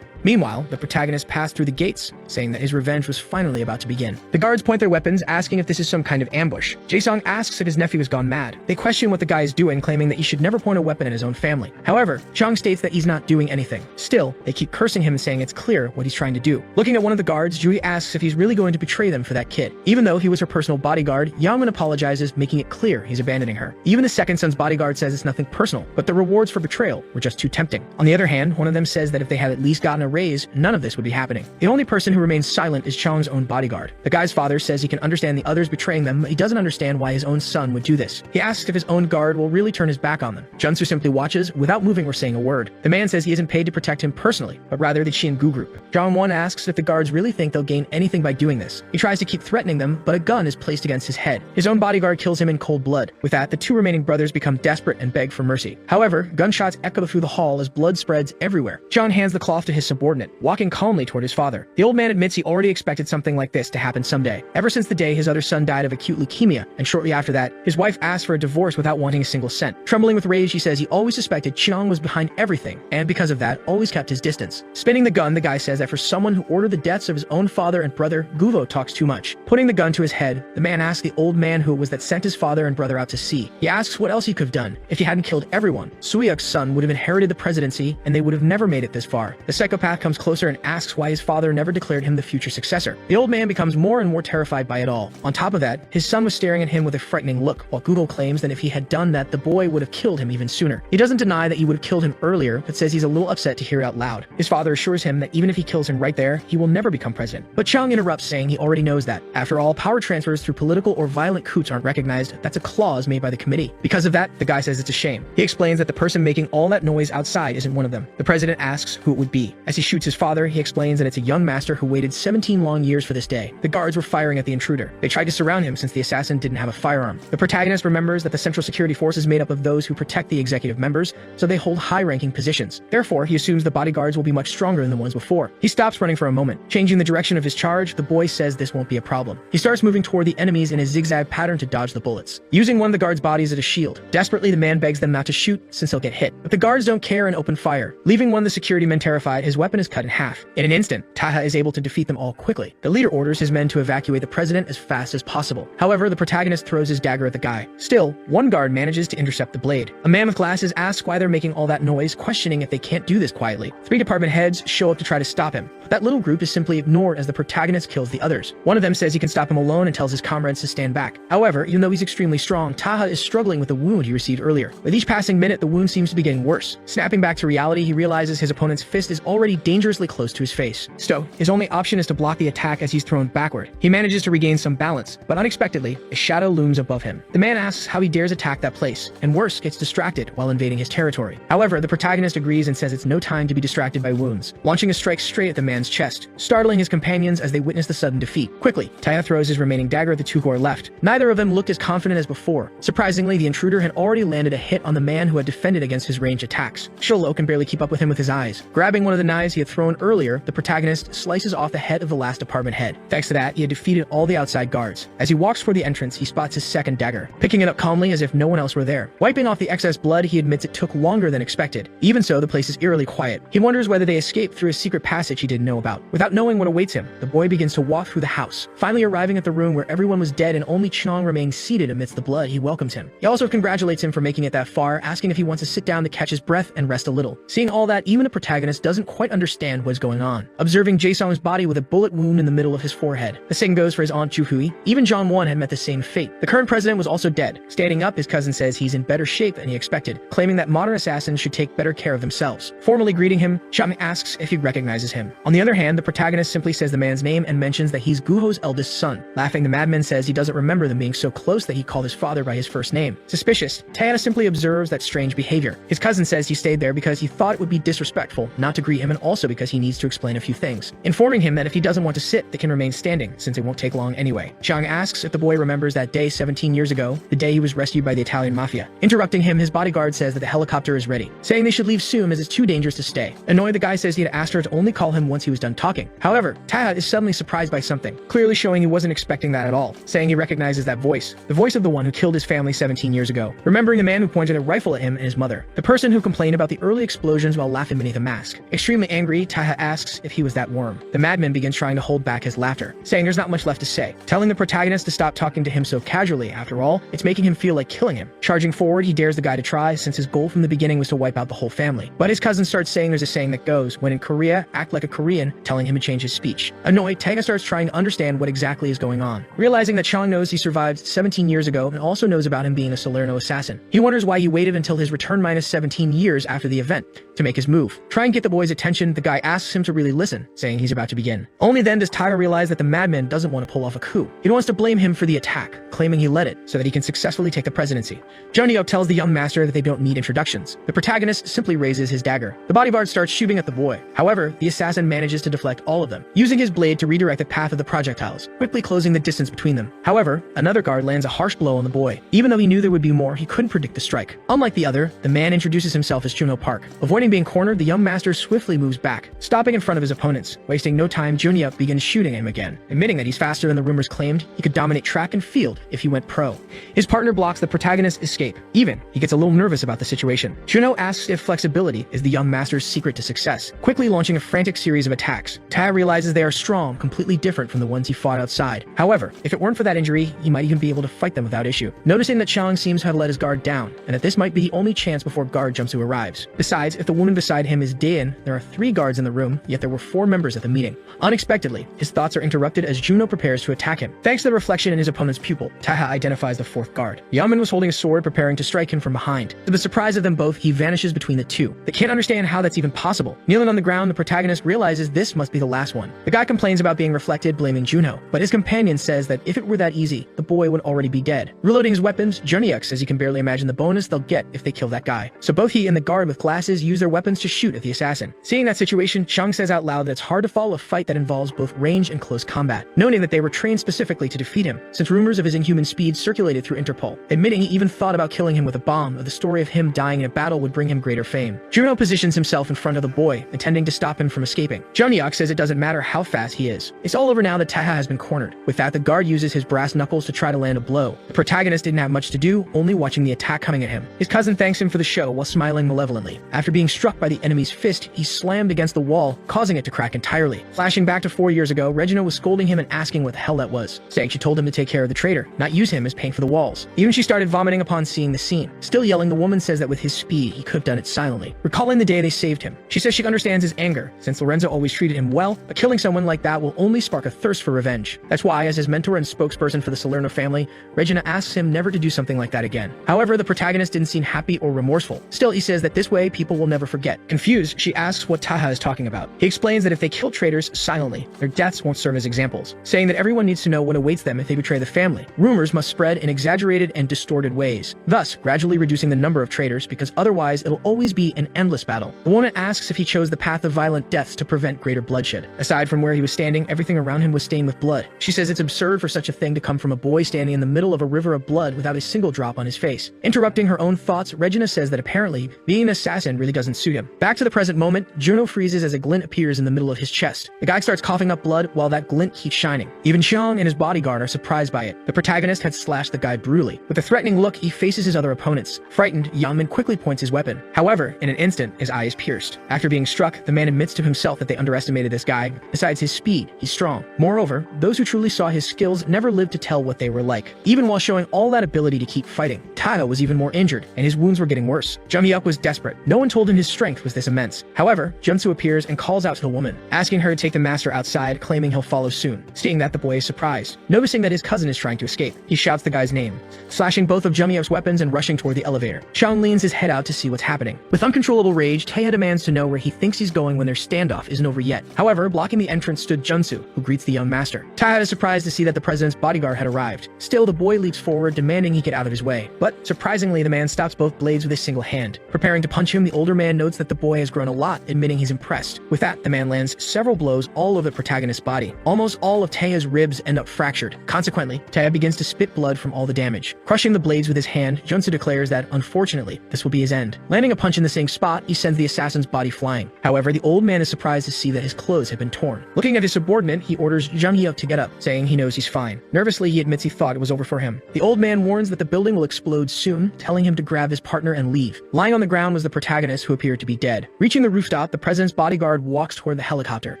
Meanwhile, the protagonist passed through the gates, saying that his revenge was finally about to begin. The guards point their weapons, asking if this is some kind of ambush. Jae-sung asks if his nephew has gone mad. They question what the guy is doing, claiming that he should never point a weapon at his own family. However, Chung states that he's not doing anything. Still, they keep cursing him and saying it's clear what he's trying to do. Looking at one of the guards, Jui asks if he's really going to betray them for that kid. Even though he was her personal bodyguard, Yangwon apologizes, making it clear he's abandoning her. Even the second son's bodyguard says it's nothing personal, but the rewards for betrayal were just too tempting. On the other hand, one of them says that if they had at least gotten a raise, none of this would be happening. The only person who remains silent is Chong's own bodyguard. The guy's father says he can understand the others betraying them, but he doesn't understand why his own son would do this. He asks if his own guard will really turn his back on them. Junsu simply watches without moving or saying a word. The man says he isn't paid to protect him personally, but rather the Shin-gu group. Jong-won asks if the guards really think they'll gain anything by doing this. He tries to keep threatening them, but a gun is placed against his head. His own bodyguard kills him in cold blood. With that, the two remaining brothers become desperate and beg for mercy. However, gunshots echo through the hall as blood spreads everywhere. Jong hands the cloth to his subordinate, walking calmly toward his father. The old man admits he already expected something like this to happen someday, ever since the day his other son died of acute leukemia, and shortly after that, his wife asked for a divorce without wanting a single cent. Trembling with rage, he says he always suspected Chong was behind everything, and because of that, always kept his distance. Spinning the gun, the guy says that for someone who ordered the deaths of his own father and brother, Guvo talks too much. Putting the gun to his head, the man asks the old man who it was that sent his father and brother out to sea. He asks what else he could have done. If he hadn't killed everyone, Suyuk's son would have inherited the presidency, and they would have never made it this far. The psychopath comes closer and asks why his father never declared him the future successor. The old man becomes more and more terrified by it all. On top of that, his son was staring at him with a frightening look, while Guvo claims that if he had done that, the boy would have killed him even sooner. He doesn't deny that he would have killed him earlier, but says he's a little upset to hear it out loud. His father assures him that even if he kills him right there, he will never become president. But Chung interrupts, saying he already knows that. After all, power transfers through political or violent coups aren't recognized. That's a clause made by the committee. Because of that, the guy says it's a shame. He explains that the person making all that noise outside isn't one of them. The president asks who it would be. As he shoots his father, he explains that it's a young master who waited 17 long years for this day. The guards were firing at the intruder. They tried to surround him since the assassin didn't have a firearm. The protagonist remembers that the Central Security Force is made up of those who protect the executive members, so they hold high-ranking positions. Therefore, he assumes the bodyguards will be much stronger than the ones before. He stops running for a moment. Changing the direction of his charge, the boy says this won't be a problem. He starts moving toward the enemies in a zigzag pattern to dodge the bullets. Using one of the guards' bodies as a shield, desperately the man begs them not to shoot since he'll get hit. But the guards don't care and open fire. Leaving one of the security men terrified, his weapon is cut in half. In an instant, Taha is able to defeat them all quickly. The leader orders his men to evacuate the president as fast as possible. However, the protagonist throws his dagger at the guy. Still, one guard manages to intercept the blade. A man with glasses asks why they're making all that noise, questioning if they can't do this quietly. 3 department heads show up to try to stop him. That little group is simply ignored as the protagonist kills the others. One of them says he can stop him alone and tells his comrades to stand back. However, even though he's extremely strong, Taha is struggling with the wound he received earlier. With each passing minute, the wound seems to be getting worse. Snapping back to reality, he realizes his opponent's fist is already dangerously close to his face. So, his only option is to block the attack as he's thrown backward. He manages to regain some balance, but unexpectedly, a shadow looms above him. The man asks how he dares attack that place, and worse, gets distracted while invading his territory. However, the protagonist agrees and says it's no time to be distracted by wounds, launching a strike straight at the man's chest, startling his companions as they witness the sudden defeat. Quickly, Taya throws his remaining dagger at the two who are left. Neither of them looked as confident as before. Surprisingly, the intruder had already landed a hit on the man who had defended against his ranged attacks. Sholo can barely keep up with him with his eyes. Grabbing one of the knives he had thrown earlier, the protagonist slices off the head of the last department head. Thanks to that, he had defeated all the outside guards. As he walks toward the entrance, he spots his second dagger, picking it up calmly as if no one else were there. Wiping off the excess blood, he admits it took longer than expected. Even so, the place is eerily quiet. He wonders whether they escaped through a secret passage he didn't know about. Without knowing what awaits him, the boy begins to walk through the house. Finally arriving at the room where everyone was dead and only Chong remained seated amidst the blood, he welcomes him. He also congratulates him for making it that far, asking if he wants to sit down to catch his breath and rest a little. Seeing all that, even a protagonist doesn't quite understand what's going on. Observing Jae-sung's body with a bullet wound in the middle of his forehead. The same goes for his aunt Ju-hui. Even Jong-won had met the same fate. The current president was also dead. Standing up, his cousin says he's in better shape than he expected, claiming that modern assassins should take better care of themselves. Formally greeting him, Chang asks if he recognizes him. On the other hand, the protagonist simply says the man's name and mentions that he's Guho's eldest son. Laughing, the madman says he doesn't remember them being so close that he called his father by his first name. Suspicious, Tayana simply observes that strange behavior. His cousin says he stayed there because he thought it would be disrespectful not to greet him, and also because he needs to explain a few things, informing him that if he doesn't want to sit, they can remain standing, since it won't take long anyway. Chang asks if the boy remembers that day 17 years ago, the day he was rescued by the Italian mafia. Interrupting him, his bodyguard says that the helicopter is ready, saying they should leave soon as it's too dangerous to stay. Annoyed, the guy says he had asked her to only call him once he was done talking. However, Taya is suddenly surprised by something, clearly showing he wasn't expecting that at all, saying he recognizes that voice, the voice of the one who killed his family 17 years ago, remembering the man who pointed a rifle at him and his mother, the person who complained about the early explosions while laughing beneath a mask. Extremely angry, Taha asks if he was that worm. The madman begins trying to hold back his laughter, saying there's not much left to say, telling the protagonist to stop talking to him so casually. After all, it's making him feel like killing him. Charging forward, he dares the guy to try, since his goal from the beginning was to wipe out the whole family. But his cousin starts saying there's a saying that goes, when in Korea, act like a Korean, telling him to change his speech. Annoyed, Taha starts trying to understand what exactly is going on, realizing that Chang knows he survived 17 years ago and also knows about him being a Salerno assassin. He wonders why he waited until his return minus 17 years after the event to make his move. Trying to get the boy's attention, the guy asks him to really listen, saying he's about to begin. Only then does Taha realize that the madman doesn't want to pull off a coup. He wants to blame him for the attack, claiming he led it so that he can successfully take the presidency. Jeonhyuk tells the young master that they don't need introductions. The protagonist simply raises his dagger. The bodyguard starts shooting at the boy. However, the assassin manages to deflect all of them, using his blade to redirect the path of the projectiles, quickly closing the distance between them. However, another guard lands a harsh blow on the boy. Even though he knew there would be more, he couldn't predict the strike. Unlike the other, the man introduces himself as Juno Park. Avoiding being cornered, the young master swiftly moves back, stopping in front of his opponents. Wasting no time, Jeonhyuk begins shooting him again. Admitting that he's faster than the rumors claimed, he could dominate track and field if he went pro. His partner blocks the protagonist's escape. Even, he gets a little nervous about the situation. Juno asks if flexibility is the young master's secret to success, quickly launching a frantic series of attacks. Taha realizes they are strong, completely different from the ones he fought outside. However, if it weren't for that injury, he might even be able to fight them without issue. Noticing that Chang seems to have let his guard down, and that this might be the only chance before guard Jumpsuit arrives. Besides, if the woman beside him is Daein, there are 3 guards in the room, yet there were 4 members at the meeting. Unexpectedly, his thoughts are interrupted as Juno prepares to attack him. Thanks to the reflection in his opponent's pupil, Taha identifies the 4th guard. Yaman was holding a sword, preparing to strike him from behind. To the surprise of them both, he vanishes between the two. They can't understand how that's even possible. Kneeling on the ground, the protagonist realizes this must be the last one. The guy complains about being reflected, blaming Juno, but his companion says that if it were that easy, the boy would already be dead. Reloading his weapons, Jeonhyuk says he can barely imagine the bonus they'll get if they kill that guy. So both he and the guard with glasses use their weapons to shoot at the assassin. Seeing that situation, Chang says out loud that it's hard to follow a fight that involves both range and close combat, noting that they were trained specifically to defeat him, since rumors of his inhuman speed circulated through Interpol. Admitting he even thought about killing him with a bomb, or the story of him dying in a battle would bring him greater fame. Juno positions himself in front of the boy, intending to stop him from escaping. Jeonhyuk says it doesn't matter how fast he is. It's all over now that Taha has been cornered. With that, the guard uses his brass knuckles to try to land a blow. The protagonist didn't have much to do, only watching the attack coming at him. His cousin thanks him for the show while smiling malevolently. After being struck by the enemy's fist, he slammed against the wall, causing it to crack entirely. Flashing back to 4 years ago, Regina was scolding him and asking what the hell that was, saying she told him to take care of the traitor, not use him as paint for the walls. Even she started vomiting upon seeing the scene. Still yelling, the woman says that with his speed, he could have done it silently, recalling the day they saved him. She says she understands his anger, since Lorenzo always treated him well, but killing someone like that will only spark a thirst for revenge. That's why, as his mentor and spokesperson for the Salerno family, Regina asks him never to do something like that again. However, the protagonist didn't seem happy or remorseful. Still, he says that this way people will never forget. Confused, she asks what Taha is talking about. He explains that if they kill traitors silently, their deaths won't serve as examples, saying that everyone needs to know what awaits them if they betray the family. Rumors must spread in exaggerated and distorted ways, thus gradually reducing the number of traitors, because otherwise it'll always be an endless battle. The woman asks if he chose the path of violent deaths to prevent greater bloodshed. Aside from where he was standing, everything around him was stained with blood. She says it's absurd for such a thing to come from a boy standing in the middle of a river of blood without a single drop on his face. Interrupting her own thoughts, Regina says that apparently being an assassin really doesn't suit him. Back to the present moment, Juno freezes as a glint appears in the middle of his chest. The guy starts coughing up blood while that glint keeps shining. Even Xiang and his bodyguard are surprised by it. The protagonist had slashed the guy brutally. With a threatening look, he faces his other opponents. Frightened, Yaman quickly points his weapon. However, in an instant, his eye is pierced. After being struck, the man admits to himself that they underestimated this guy. Besides his speed, he's strong. Moreover, those who truly saw his skills never lived to tell what they were like. Even while showing all that ability to keep fighting, Taha was even more injured, and his wounds were getting worse. Jeonhyuk was desperate. No one told him his strength was this immense. However, Junsu appears and calls out to the woman, asking her to take the master outside, claiming he'll follow soon. Seeing that, the boy is surprised. Noticing that his cousin is trying to escape, he shouts the guy's name, slashing both of Jeonhyuk's weapons and rushing toward the elevator. Xiang leans his head out to see what's happening. With uncontrollable rage, Taeha demands to know where he thinks he's going when their standoff isn't over yet. However, blocking the entrance stood Junsu, who greets the young master. Taeha is surprised to see that the president's bodyguard had arrived. Still, the boy leaps forward, demanding he get out of his way. But surprisingly, the man stops both blades with a single hand. Preparing to punch him, the older man notes that the boy has grown a lot, admitting he's impressed. With that, the man lands several blows all over the protagonist's body. Almost all of Taeha's ribs end up fractured. Consequently, Taeha begins begins to spit blood from all the damage. Crushing the blades with his hand, Junsu declares that, unfortunately, this will be his end. Landing a punch in the same spot, he sends the assassin's body flying. However, the old man is surprised to see that his clothes have been torn. Looking at his subordinate, he orders Jung Hyuk to get up, saying he knows he's fine. Nervously, he admits he thought it was over for him. The old man warns that the building will explode soon, telling him to grab his partner and leave. Lying on the ground was the protagonist, who appeared to be dead. Reaching the rooftop, the president's bodyguard walks toward the helicopter.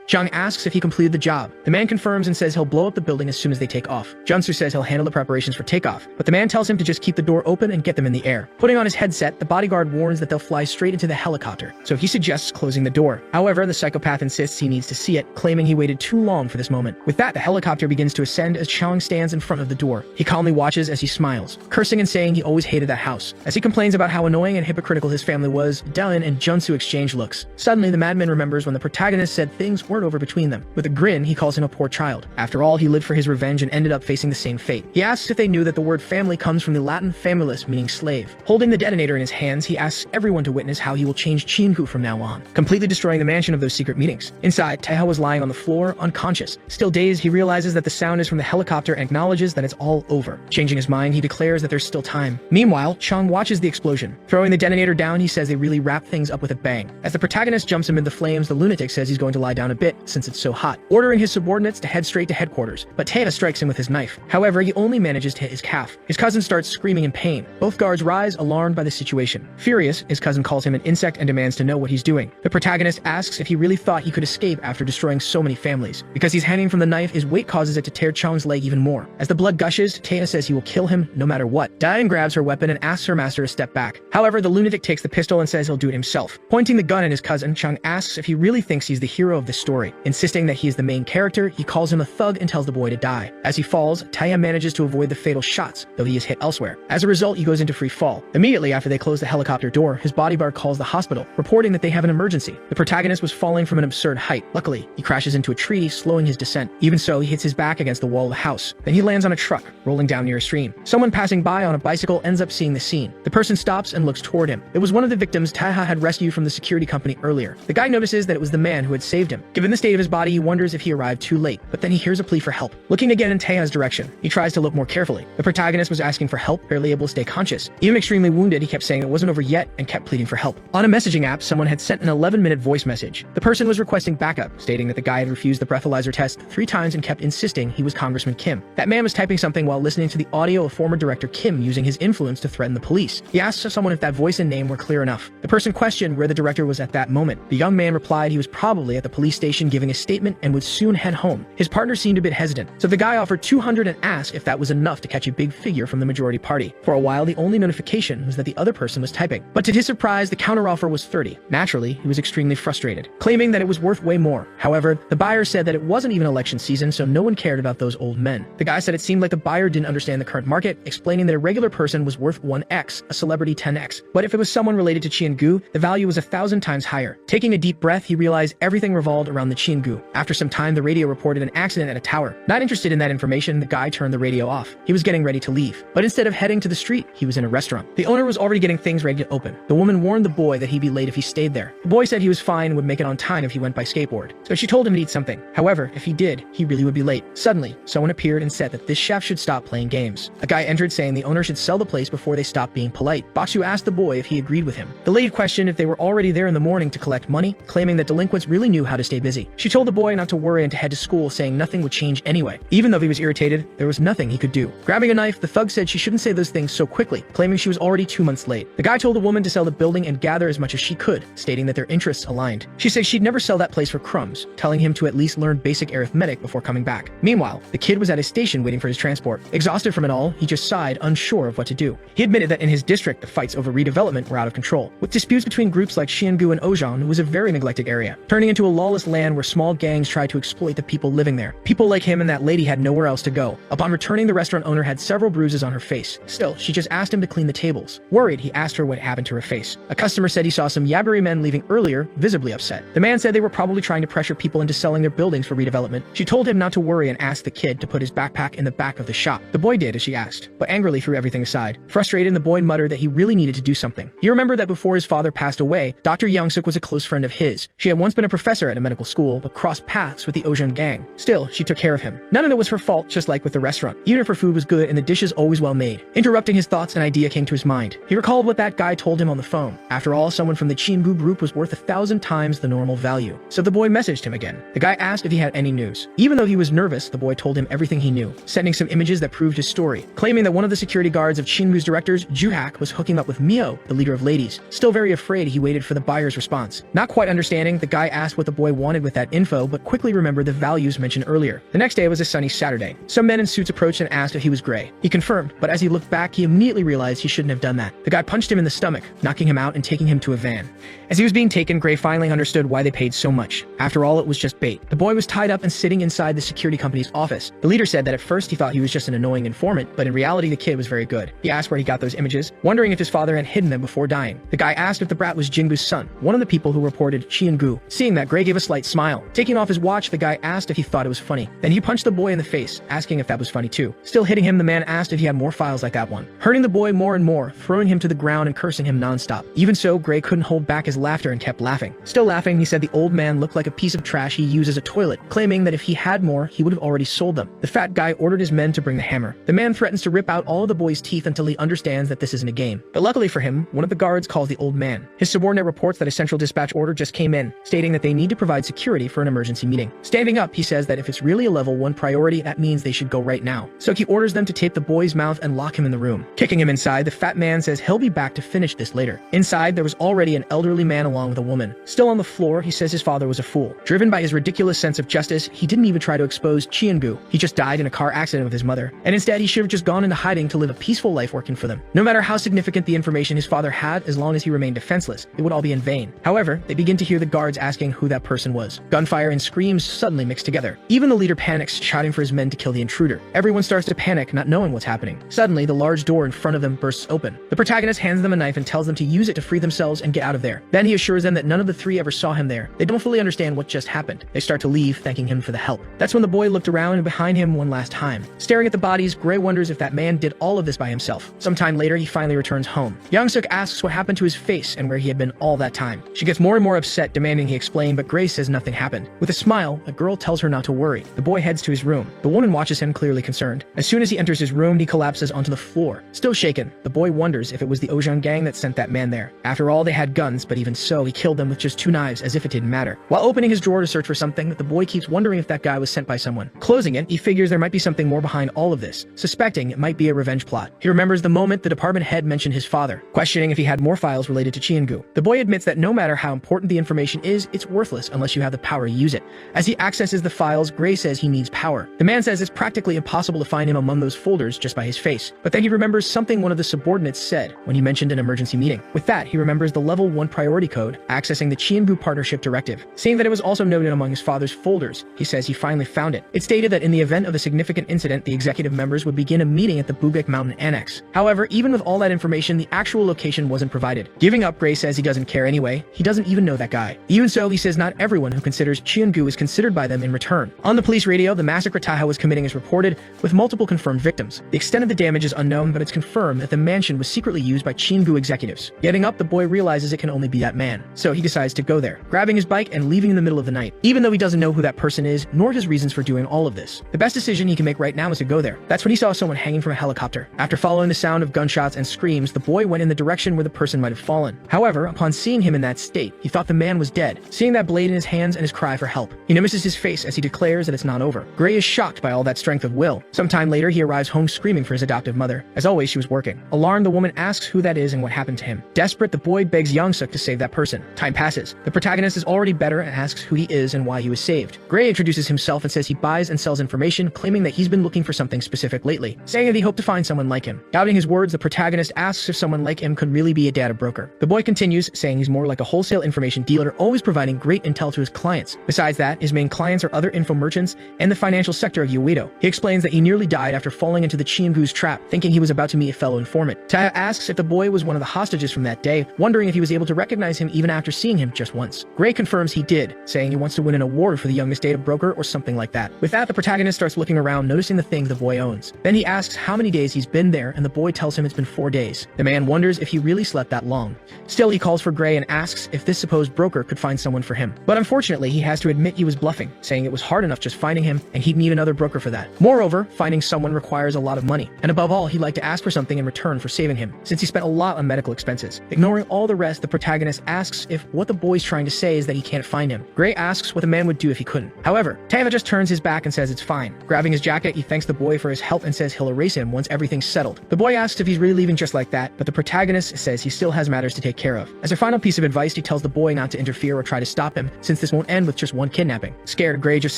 Jung asks if he completed the job. The man confirms and says he'll blow up the building as soon as they take off. Junsu says he'll handle the preparations for takeoff, but the man tells him to just keep the door open and get them in the air. Putting on his headset, the bodyguard warns that they'll fly straight into the helicopter, so he suggests closing the door. However, the psychopath insists he needs to see it, claiming he waited too long for this moment. With that, the helicopter begins to ascend as Chang stands in front of the door. He calmly watches as he smiles, cursing and saying he always hated that house. As he complains about how annoying and hypocritical his family was, Dylan and Junsu exchange looks. Suddenly, the madman remembers when the protagonist said things weren't over between them. With a grin, he calls him a poor child. After all, he lived for his revenge and ended up facing the same fate. He asks if they knew that the word family comes from the Latin famulus, meaning slave. Holding the detonator in his hands, he asks everyone to witness how he will change Chinku from now on, completely destroying the mansion of those secret meetings. Inside, Taeha was lying on the floor, unconscious. Still dazed, he realizes that the sound is from the helicopter and acknowledges that it's all over. Changing his mind, he declares that there's still time. Meanwhile, Chang watches the explosion. Throwing the detonator down, he says they really wrap things up with a bang. As the protagonist jumps amid the flames, the lunatic says he's going to lie down a bit since it's so hot, ordering his subordinates to head straight to headquarters. But Taeha strikes him with his knife. However, he only manages to hit his calf. His cousin starts screaming in pain. Both guards rise, alarmed by the situation. Furious, his cousin calls him an insect and demands to know what he's doing. The protagonist asks if he really thought he could escape after destroying so many families. Because he's hanging from the knife, his weight causes it to tear Chang's leg even more. As the blood gushes, Taeha says he will kill him no matter what. Diane grabs her weapon and asks her master to step back. However, the lunatic takes the pistol and says he'll do it himself. Pointing the gun at his cousin, Chang asks if he really thinks he's the hero of the story. Insisting that he is the main character, he calls him a thug and tells the boy to die. As he falls, Taeha manages to avoid the fatal shots, though he is hit elsewhere. As a result, he goes into free fall. Immediately after they close the helicopter door, his bodyguard calls the hospital, reporting that they have an emergency. The protagonist was falling from an absurd height. Luckily, he crashes into a tree, slowing his descent. Even so, he hits his back against the wall of the house. Then he lands on a truck, rolling down near a stream. Someone passing by on a bicycle ends up seeing the scene. The person stops and looks toward him. It was one of the victims Taeha had rescued from the security company earlier. The guy notices that it was the man who had saved him. Given the state of his body, he wonders if he arrived too late, but then he hears a plea for help. Looking again in Taeha's direction, he tries to look more carefully. The protagonist was asking for help, barely able to stay conscious. Even extremely wounded, he kept saying it wasn't over yet and kept pleading for help. On a messaging app, someone had sent an 11-minute voice message. The person was requesting backup, stating that the guy had refused the breathalyzer test 3 times and kept insisting he was Congressman Kim. That man was typing something while listening to the audio of former director Kim using his influence to threaten the police. He asked someone if that voice and name were clear enough. The person questioned where the director was at that moment. The young man replied he was probably at the police station giving a statement and would soon head home. His partner seemed a bit hesitant, so the guy offered 200 and asked if that was enough to catch a big figure from the majority party. For a while, the only notification was that the other person was typing. But to his surprise, the counteroffer was 30. Naturally, he was extremely frustrated, claiming that it was worth way more. However, the buyer said that it wasn't even election season, so no one cared about those old men. The guy said it seemed like the buyer didn't understand the current market, explaining that a regular person was worth 1x, a celebrity 10x. But if it was someone related to Chian-gu, the value was 1,000 times higher. Taking a deep breath, he realized everything revolved around the Chian-gu. After some time, the radio reported an accident at a tower. Not interested in that information, the guy turned the radio off. He was getting ready to leave. But instead of heading to the street, he was in a restaurant. The owner was already getting things ready to open. The woman warned the boy that he'd be late if he stayed there. The boy said he was fine and would make it on time if he went by skateboard. So she told him to eat something. However, if he did, he really would be late. Suddenly, someone appeared and said that this chef should stop playing games. A guy entered saying the owner should sell the place before they stopped being polite. Baksu asked the boy if he agreed with him. The lady questioned if they were already there in the morning to collect money, claiming that delinquents really knew how to stay busy. She told the boy not to worry and to head to school, saying nothing would change anyway. Even though he was irritated, there was nothing he could do. Grabbing a knife, the thug said she shouldn't say those things so quickly, claiming she was already 2 months late. The guy told the woman to sell the building and gather as much as she could, stating that their interests aligned. She said she'd never sell that place for crumbs, telling him to at least learn basic arithmetic before coming back. Meanwhile, the kid was at his station waiting for his transport. Exhausted from it all, he just sighed, unsure of what to do. He admitted that in his district, the fights over redevelopment were out of control, with disputes between groups like Xiangu and Ozhan. It was a very neglected area, turning into a lawless land where small gangs tried to exploit the people living there. People like him and that lady had nowhere else to go. Upon returning, the restaurant owner had several bruises on her face. Still, she just asked him to clean the tables. Worried, he asked her what happened to her face. A customer said he saw some Yaburi men leaving earlier, visibly upset. The man said they were probably trying to pressure people into selling their buildings for redevelopment. She told him not to worry and asked the kid to put his backpack in the back of the shop. The boy did as she asked, but angrily threw everything aside. Frustrated, the boy muttered that he really needed to do something. He remembered that before his father passed away, Dr. Young-suk was a close friend of his. She had once been a professor at a medical school, but crossed paths with the Ozhan gang. Still, she took care of him. None of it was her fault, just like with the restaurant. even if her food was good and the dishes always well made. Interrupting his thoughts, an idea came to his mind. He recalled what that guy told him on the phone. After all, someone from the Chingu group was worth 1,000 times the normal value. So the boy messaged him again. The guy asked if he had any news. Even though he was nervous, the boy told him everything he knew, sending some images that proved his story, claiming that one of the security guards of Chingu's directors, Juhak, was hooking up with Mio, the leader of ladies. Still very afraid, he waited for the buyer's response. Not quite understanding, the guy asked what the boy wanted with that info, but quickly remembered the values mentioned earlier. The next day was a sunny Saturday. Some men in suits approached and asked if he was gray. He confirmed, but as he looked back, he immediately realized he shouldn't have done that. The guy punched him in the stomach, knocking him out and taking him to a van. As he was being taken, Gray finally understood why they paid so much. After all, it was just bait. The boy was tied up and sitting inside the security company's office. The leader said that at first he thought he was just an annoying informant, but in reality the kid was very good. He asked where he got those images, wondering if his father had hidden them before dying. The guy asked if the brat was Jingu's son, one of the people who reported Chiengu. Seeing that, Gray gave a slight smile. Taking off his watch, the guy asked if he thought it was funny. Then he punched the boy in the face, asking if that was funny too. Still hitting him, the man asked if he had more files like that one, hurting the boy more and more, throwing him to the ground and cursing him non-stop. Even so, Gray couldn't hold back his laughter and kept laughing. Still laughing, he said the old man looked like a piece of trash he used as a toilet, claiming that if he had more, he would have already sold them. The fat guy ordered his men to bring the hammer. The man threatens to rip out all of the boy's teeth until he understands that this isn't a game. But luckily for him, one of the guards calls the old man. His subordinate reports that a central dispatch order just came in, stating that they need to provide security for an emergency meeting. Standing up, he says that if it's really a level 1 priority, that means they should go right now. So he orders them to tape the boy's mouth and lock him in the room. Kicking him inside, the fat man says he'll be back to finish this later. Inside, there was already an elderly man along with a woman. Still on the floor, he says his father was a fool. Driven by his ridiculous sense of justice, he didn't even try to expose Chiengu. He just died in a car accident with his mother, and instead he should have just gone into hiding to live a peaceful life working for them. No matter how significant the information his father had, as long as he remained defenseless, it would all be in vain. However, they begin to hear the guards asking who that person was. Gunfire and screams suddenly mix together. Even the leader panics, shouting for his men to kill the intruder. Everyone starts to panic, not knowing what's happening. Suddenly, the large door in front of them bursts open. The protagonist hands them a knife and tells them to use it to free themselves and get out of there. Then he assures them that none of the three ever saw him there. They don't fully understand what just happened. They start to leave, thanking him for the help. That's when the boy looked around and behind him one last time. Staring at the bodies, Gray wonders if that man did all of this by himself. Sometime later, he finally returns home. Young-suk asks what happened to his face and where he had been all that time. She gets more and more upset, demanding he explain, but Gray says nothing happened. With a smile, a girl tells her not to worry. The boy heads to his room. The woman watches him, clearly concerned. As soon as he enters his room, he collapses onto the floor. Still shaken, the boy wonders if it was the Ojang gang that sent that man there. After all, they had guns, but even so, he killed them with just 2 knives, as if it didn't matter. While opening his drawer to search for something, the boy keeps wondering if that guy was sent by someone. Closing it, he figures there might be something more behind all of this, suspecting it might be a revenge plot. He remembers the moment the department head mentioned his father, questioning if he had more files related to Chiengu. The boy admits that no matter how important the information is, it's worthless unless you have the power to use it. As he accesses the files, Gray says he needs power. The man says it's practically impossible to find him among those folders just by his face. But then he remembers something one of the subordinates said when he mentioned an emergency meeting. With that, he remembers the level 1 priority code, accessing the Chiengu Partnership Directive. Seeing that it was also noted among his father's folders, he says he finally found it. It stated that in the event of a significant incident, the executive members would begin a meeting at the Bugek Mountain Annex. However, even with all that information, the actual location wasn't provided. Giving up, Gray says he doesn't care anyway. He doesn't even know that guy. Even so, he says not everyone who considers Chiengu is considered by them in return. On the police radio, the massacre Taha was committing is reported, with multiple confirmed victims. The extent of the damage is unknown, but it's confirmed that the mansion was secretly used by Chiengu executives. Getting up, the boy realizes it can only be that man. So he decides to go there, grabbing his bike and leaving in the middle of the night, even though he doesn't know who that person is, nor his reasons for doing all of this. The best decision he can make right now is to go there. That's when he saw someone hanging from a helicopter. After following the sound of gunshots and screams, the boy went in the direction where the person might have fallen. However, upon seeing him in that state, he thought the man was dead. Seeing that blade in his hands and his cry for help, he notices his face as he declares that it's not over. Gray is shocked by all that strength of will. Sometime later, he arrives home screaming for his adoptive mother. As always, she was working. Alarmed, the woman asks who that is and what happened to him. Desperate, the boy begs Young-suk to save that person. Time passes. The protagonist is already better and asks who he is and why he was saved. Gray introduces himself and says he buys and sells information, claiming that he's been looking for something specific lately, saying that he hoped to find someone like him. Doubting his words, the protagonist asks if someone like him could really be a data broker. The boy continues, saying he's more like a wholesale information dealer, always providing great intel to his clients. Besides that, his main clients are other info merchants and the financial sector of Uedo. He explains that he nearly died after falling into the Chiengu's trap, thinking he was about to meet a fellow informant. Taha asks if the boy was one of the hostages from that day, wondering if he was able to recognize him even after seeing him just once. Gray confirms he did, saying he wants to win an award for the youngest data broker or something like that. With that, the protagonist starts looking around, noticing the things the boy owns. Then he asks how many days he's been there, and the boy tells him it's been 4 days. The man wonders if he really slept that long. Still, he calls for Gray and asks if this supposed broker could find someone for him. But unfortunately, he has to admit he was bluffing, saying it was hard enough just finding him, and he'd need another broker for that. Moreover, finding someone requires a lot of money. And above all, he'd like to ask for something in return for saving him, since he spent a lot on medical expenses. Ignoring all the rest, the protagonist asks if what the boy's trying to say is that he can't find him. Gray asks what the man would do if he couldn't. However, Taeha just turns his back and says it's fine. Grabbing his jacket, he thanks the boy for his help and says he'll erase him once everything's settled. The boy asks if he's really leaving just like that, but the protagonist says he still has matters to take care of. As a final piece of advice, he tells the boy not to interfere or try to stop him, since this won't end with just one kidnapping. Scared, Gray just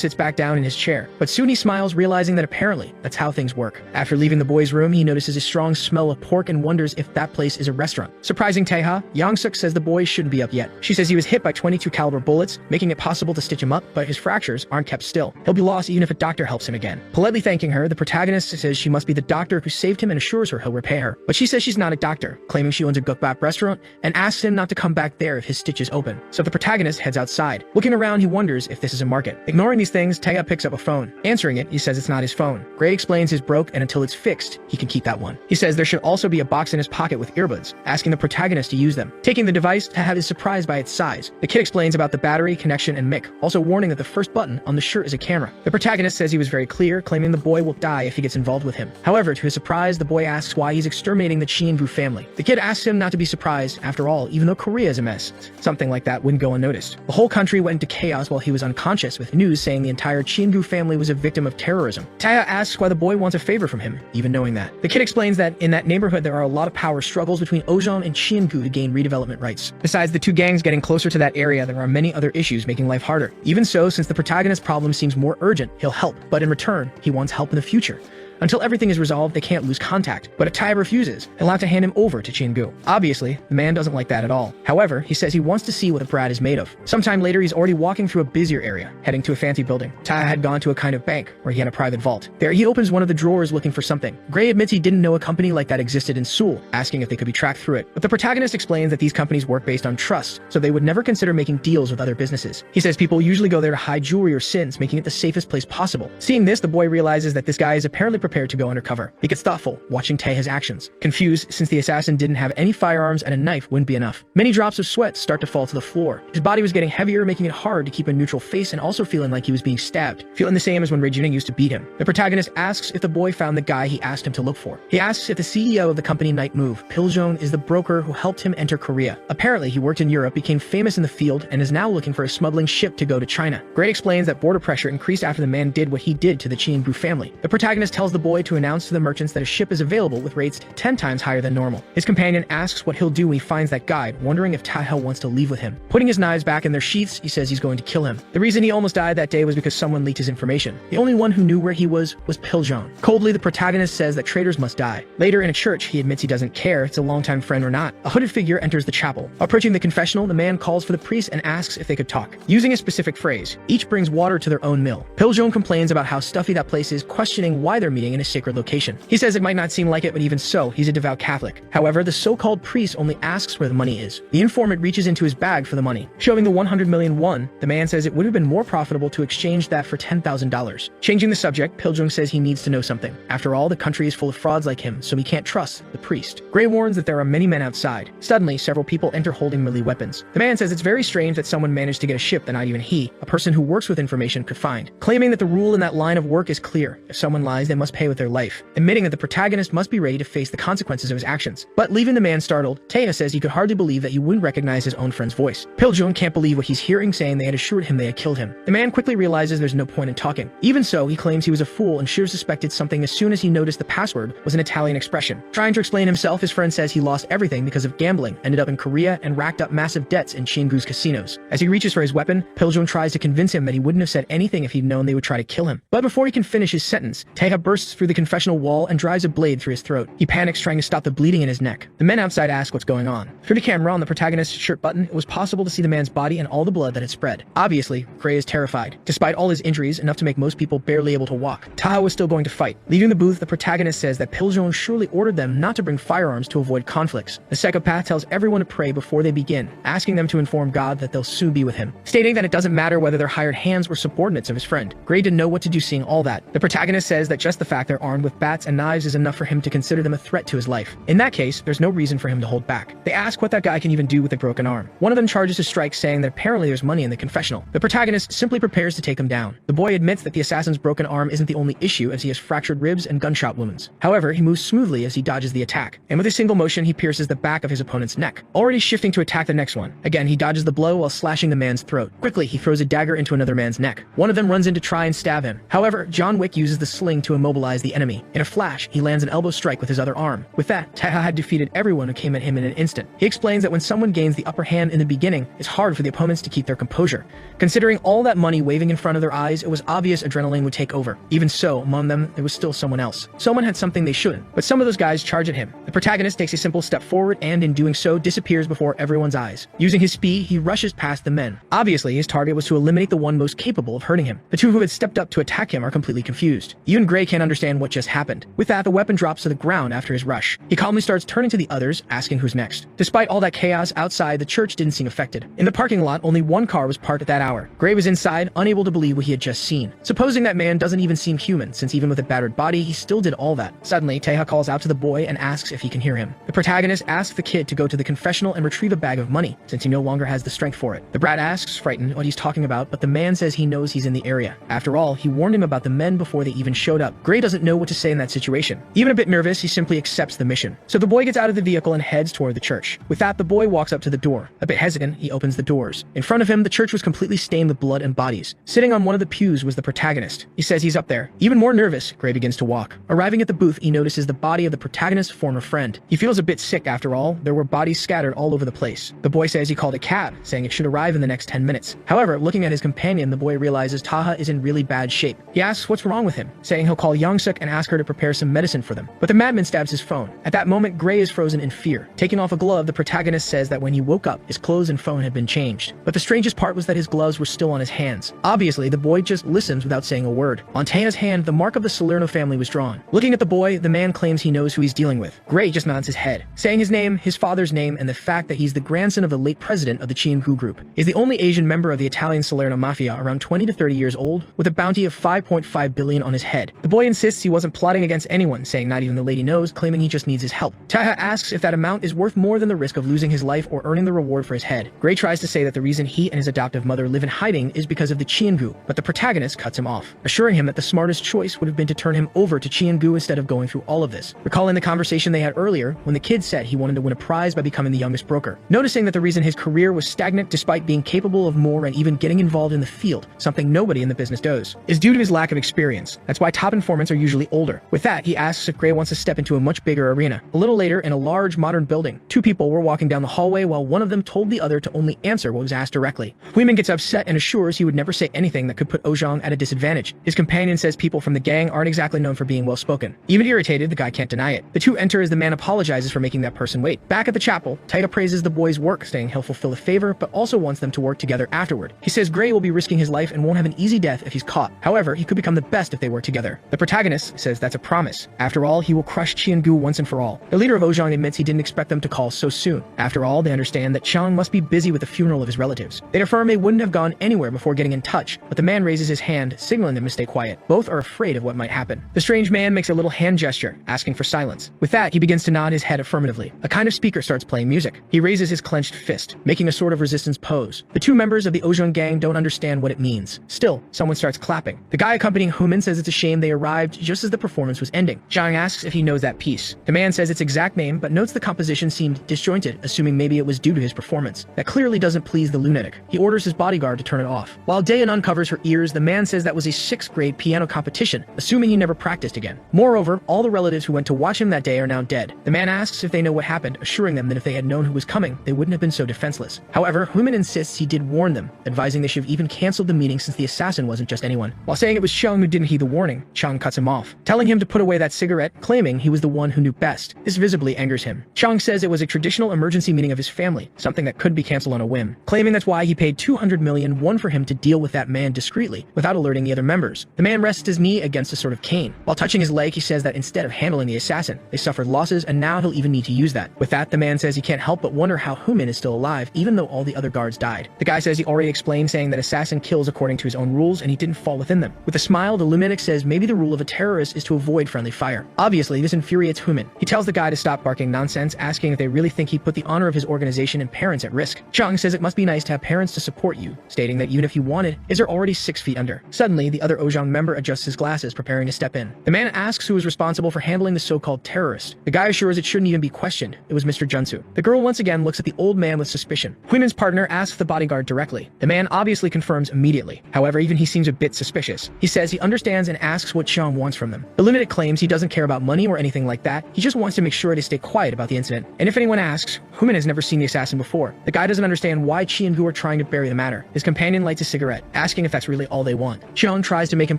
sits back down in his chair, but soon he smiles, realizing that apparently that's how things work. After leaving the boy's room, he notices a strong smell of pork and wonders if that place is a restaurant. Surprising Taeha, Yongsuk says the boy shouldn't be up yet. She says he was hit by 22 caliber bullets, making it possible to stitch him up, but his fractures aren't kept still. He'll be lost even if a doctor helps him again. Politely thanking her, the protagonist says she must be the doctor who saved him and assures her he'll repay her. But she says she's not a doctor, claiming she owns a gukbap restaurant, and asks him not to come back there if his stitch is open. So the protagonist heads outside. Looking around, he wonders if this is a market. Ignoring these things, Taeha picks up a phone. Answering it, he says it's not his phone. Gray explains his broke, and until it's fixed, he can keep that one. He says there should also be a box in his pocket with earbuds, asking the protagonist to use them. Taking the device, Taeha is surprised by its size. The kid explains about the battery, connection, and mic, also warning that the first button on the shirt is a camera. The protagonist says he was very clear, claiming the boy will die if he gets involved with him. However, to his surprise, the boy asks why he's exterminating the Chienbu family. The kid asks him not to be surprised, after all, even though Korea is a mess, something like that wouldn't go unnoticed. The whole country went into chaos while he was unconscious, with news saying the entire Chienbu family was a victim of terrorism. Taeha asks why the boy wants a favor from him, even knowing that. The kid explains that in that neighborhood there are a lot of power struggles between Ojong and Chiengu to gain redevelopment rights. Besides the two gangs getting closer to that area, there are many other issues making life harder. Even so, since the protagonist's problem seems more urgent, he'll help, but in return, he wants help in the future. Until everything is resolved, they can't lose contact. But Taeha refuses, and will have to hand him over to Chiengu. Obviously, the man doesn't like that at all. However, he says he wants to see what the brat is made of. Sometime later, he's already walking through a busier area, heading to a fancy building. Taeha had gone to a kind of bank, where he had a private vault. There, he opens one of the drawers looking for something. Gray admits he didn't know a company like that existed in Seoul, asking if they could be tracked through it. But the protagonist explains that these companies work based on trust, so they would never consider making deals with other businesses. He says people usually go there to hide jewelry or sins, making it the safest place possible. Seeing this, the boy realizes that this guy is apparently prepared to go undercover. He gets thoughtful, watching Taeha's actions. Confused, since the assassin didn't have any firearms and a knife wouldn't be enough. Many drops of sweat start to fall to the floor. His body was getting heavier, making it hard to keep a neutral face and also feeling like he was being stabbed. Feeling the same as when Rae-Juning used to beat him. The protagonist asks if the boy found the guy he asked him to look for. He asks if the CEO of the company Night Move, Pil-jong, is the broker who helped him enter Korea. Apparently, he worked in Europe, became famous in the field, and is now looking for a smuggling ship to go to China. Gray explains that border pressure increased after the man did what he did to the Chienbu family. The protagonist tells the boy to announce to the merchants that a ship is available with rates 10 times higher than normal. His companion asks what he'll do when he finds that guide, wondering if Taeha wants to leave with him. Putting his knives back in their sheaths, he says he's going to kill him. The reason he almost died that day was because someone leaked his information. The only one who knew where he was Pil-jong. Coldly, the protagonist says that traitors must die. Later, in a church, he admits he doesn't care if it's a longtime friend or not. A hooded figure enters the chapel. Approaching the confessional, the man calls for the priest and asks if they could talk. Using a specific phrase, each brings water to their own mill. Pil-jong complains about how stuffy that place is, questioning why they're meeting in a sacred location. He says it might not seem like it, but even so, he's a devout Catholic. However, the so-called priest only asks where the money is. The informant reaches into his bag for the money. Showing the 100 million won, the man says it would have been more profitable to exchange that for $10,000. Changing the subject, Pil-jong says he needs to know something. After all, the country is full of frauds like him, so he can't trust the priest. Gray warns that there are many men outside. Suddenly, several people enter holding melee weapons. The man says it's very strange that someone managed to get a ship that not even he, a person who works with information, could find. Claiming that the rule in that line of work is clear. If someone lies, they must pay with their life. Admitting that the protagonist must be ready to face the consequences of his actions. But leaving the man startled, Taeha says he could hardly believe that he wouldn't recognize his own friend's voice. Pil-jong can't believe what he's hearing, saying they had assured him they had killed him. The man quickly realizes there's no point in talking. Even so, he claims he was a fool and should have suspected something as soon as he noticed the password was an Italian expression. Trying to explain himself, his friend says he lost everything because of gambling, ended up in Korea, and racked up massive debts in Chiengu's casinos. As he reaches for his weapon, Pil-jong tries to convince him that he wouldn't have said anything if he'd known they would try to kill him. But before he can finish his sentence, Taeha bursts through the confessional wall and drives a blade through his throat. He panics, trying to stop the bleeding in his neck. The men outside ask what's going on. Through the camera on the protagonist's shirt button, it was possible to see the man's body and all the blood that had spread. Obviously, Gray is terrified. Despite all his injuries, enough to make most people barely able to walk, Taeha was still going to fight. Leaving the booth, the protagonist says that Pil-jong surely ordered them not to bring firearms to avoid conflicts. The psychopath tells everyone to pray before they begin, asking them to inform God that they'll soon be with him, stating that it doesn't matter whether they're hired hands or subordinates of his friend. Gray didn't know what to do seeing all that. The protagonist says that just the fact they're armed with bats and knives is enough for him to consider them a threat to his life. In that case, there's no reason for him to hold back. They ask what that guy can even do with a broken arm. One of them charges to strike, saying that apparently there's money in the confessional. The protagonist simply prepares to take him down. The boy admits that the assassin's broken arm isn't the only issue, as he has fractured ribs and gunshot wounds. However, he moves smoothly as he dodges the attack, and with a single motion he pierces the back of his opponent's neck, already shifting to attack the next one. Again, he dodges the blow while slashing the man's throat. Quickly, he throws a dagger into another man's neck. One of them runs in to try and stab him. However, John Wick uses the sling to immobilize the enemy. In a flash, he lands an elbow strike with his other arm. With that, Taeha had defeated everyone who came at him in an instant. He explains that when someone gains the upper hand in the beginning, it's hard for the opponents to keep their composure. Considering all that money waving in front of their eyes, it was obvious adrenaline would take over. Even so, among them, there was still someone else. Someone had something they shouldn't, but some of those guys charge at him. The protagonist takes a simple step forward and, in doing so, disappears before everyone's eyes. Using his speed, he rushes past the men. Obviously, his target was to eliminate the one most capable of hurting him. The two who had stepped up to attack him are completely confused. Even Gray can't understand what just happened. With that, the weapon drops to the ground after his rush. He calmly starts turning to the others, asking who's next. Despite all that chaos outside, the church didn't seem affected. In the parking lot, only one car was parked at that hour. Gray was inside, unable to believe what he had just seen. Supposing that man doesn't even seem human, since even with a battered body, he still did all that. Suddenly, Taeha calls out to the boy and asks if he can hear him. The protagonist asks the kid to go to the confessional and retrieve a bag of money, since he no longer has the strength for it. The brat asks, frightened, what he's talking about, but the man says he knows he's in the area. After all, he warned him about the men before they even showed up. Gray doesn't know what to say in that situation. Even a bit nervous, he simply accepts the mission. So the boy gets out of the vehicle and heads toward the church. With that, the boy walks up to the door. A bit hesitant, he opens the doors. In front of him, the church was completely stained with blood and bodies. Sitting on one of the pews was the protagonist. He says he's up there. Even more nervous, Gray begins to walk. Arriving at the booth, he notices the body of the protagonist's former friend. He feels a bit sick after all. There were bodies scattered all over the place. The boy says he called a cab, saying it should arrive in the next 10 minutes. However, looking at his companion, the boy realizes Taha is in really bad shape. He asks what's wrong with him, saying he'll call Yongsuk and ask her to prepare some medicine for them. But the madman stabs his phone. At that moment, Gray is frozen in fear. Taking off a glove, the protagonist says that when he woke up, his clothes and phone had been changed. But the strangest part was that his gloves were still on his hands. Obviously, the boy just listens without saying a word. On Taeha's hand, the mark of the Salerno family was drawn. Looking at the boy, the man claims he knows who he's dealing with. Gray just nods his head, saying his name, his father's name, and the fact that he's the grandson of the late president of the Chiengu group. He's the only Asian member of the Italian Salerno mafia, around 20 to 30 years old, with a bounty of 5.5 billion on his head. The boy insists he wasn't plotting against anyone, saying not even the lady knows, claiming he just needs his help. Taeha asks if that amount is worth more than the risk of losing his life or earning the reward for his head. Gray tries to say that the reason he and his adoptive mother live in hiding is because of the Chiengu, but the protagonist cuts him off, assuring him that the smartest choice would have been to turn him over to Chiengu instead of going through all of this. Recalling the conversation they had earlier, when the kid said he wanted to win a prize by becoming the youngest broker. Noticing that the reason his career was stagnant despite being capable of more and even getting involved in the field, something nobody in the business does, is due to his lack of experience. That's why top informants are usually older. With that, he asks if Gray wants to step into a much bigger arena. A little later, in a large modern building, two people were walking down the hallway while one of them told the other to only answer what was asked directly. Huimin gets upset and assures he would never say anything that could put Ojong at a disadvantage. His companion says people from the gang aren't exactly known for being well-spoken. Even irritated, the guy can't deny it. The two enter as the man apologizes for making that person wait. Back at the chapel, Taika praises the boy's work, saying he'll fulfill the favor, but also wants them to work together afterward. He says Gray will be risking his life and won't have an easy death if he's caught. However, he could become the best if they work together. The protagonist says that's a promise. After all, he will crush Chiengu once and for all. The leader of Ojong admits he didn't expect them to call so soon. After all, they understand that Chang must be busy with the funeral of his relatives. They affirm they wouldn't have gone anywhere before getting in touch, but the man raises his hand, signaling them to stay quiet. Both are afraid of what might happen. The strange man makes a little hand gesture, asking for silence. With that, he begins to nod his head affirmatively. A kind of speaker starts playing music. He raises his clenched fist, making a sort of resistance pose. The two members of the Ojong gang don't understand what it means. Still, someone starts clapping. The guy accompanying Human says it's a shame they arrived just as the performance was ending. Zhang asks if he knows that piece. The man says its exact name, but notes the composition seemed disjointed, assuming maybe it was due to his performance. That clearly doesn't please the lunatic. He orders his bodyguard to turn it off. While Dayan uncovers her ears, the man says that was a 6th grade piano competition, assuming he never practiced again. Moreover, all the relatives who went to watch him that day are now dead. The man asks if they know what happened, assuring them that if they had known who was coming, they wouldn't have been so defenseless. However, Human insists he did warn them, advising they should have even canceled the meeting since the assassin wasn't just anyone. While saying it was Chung who didn't heed the warning, Chung cuts him off, telling him to put away that cigarette, claiming he was the one who knew best. This visibly angers him. Chung says it was a traditional emergency meeting of his family, something that could be canceled on a whim, claiming that's why he paid 200 million won for him to deal with that man discreetly, without alerting the other members. The man rests his knee against a sort of cane. While touching his leg, he says that instead of handling the assassin, they suffered losses and now he'll even need to use that. With that, the man says he can't help but wonder how Human is still alive, even though all the other guards died. The guy says he already explained, saying that assassin kills according to his own rules and he didn't fall within them. With a smile, the lunatic says maybe the rule of the terrorists is to avoid friendly fire. Obviously, this infuriates Human. He tells the guy to stop barking nonsense, asking if they really think he put the honor of his organization and parents at risk. Chung says it must be nice to have parents to support you, stating that even if he wanted, is are already 6 feet under. Suddenly, the other Ojong member adjusts his glasses, preparing to step in. The man asks who is responsible for handling the so-called terrorist. The guy assures it shouldn't even be questioned. It was Mr. Junsu. The girl once again looks at the old man with suspicion. Huimin's partner asks the bodyguard directly. The man obviously confirms immediately. However, even he seems a bit suspicious. He says he understands and asks what Chung wants from them. The lunatic claims he doesn't care about money or anything like that. He just wants to make sure to stay quiet about the incident. And if anyone asks, Huimin has never seen the assassin before. The guy doesn't understand why Chi and Gu are trying to bury the matter. His companion lights a cigarette, asking if that's really all they want. Chung tries to make him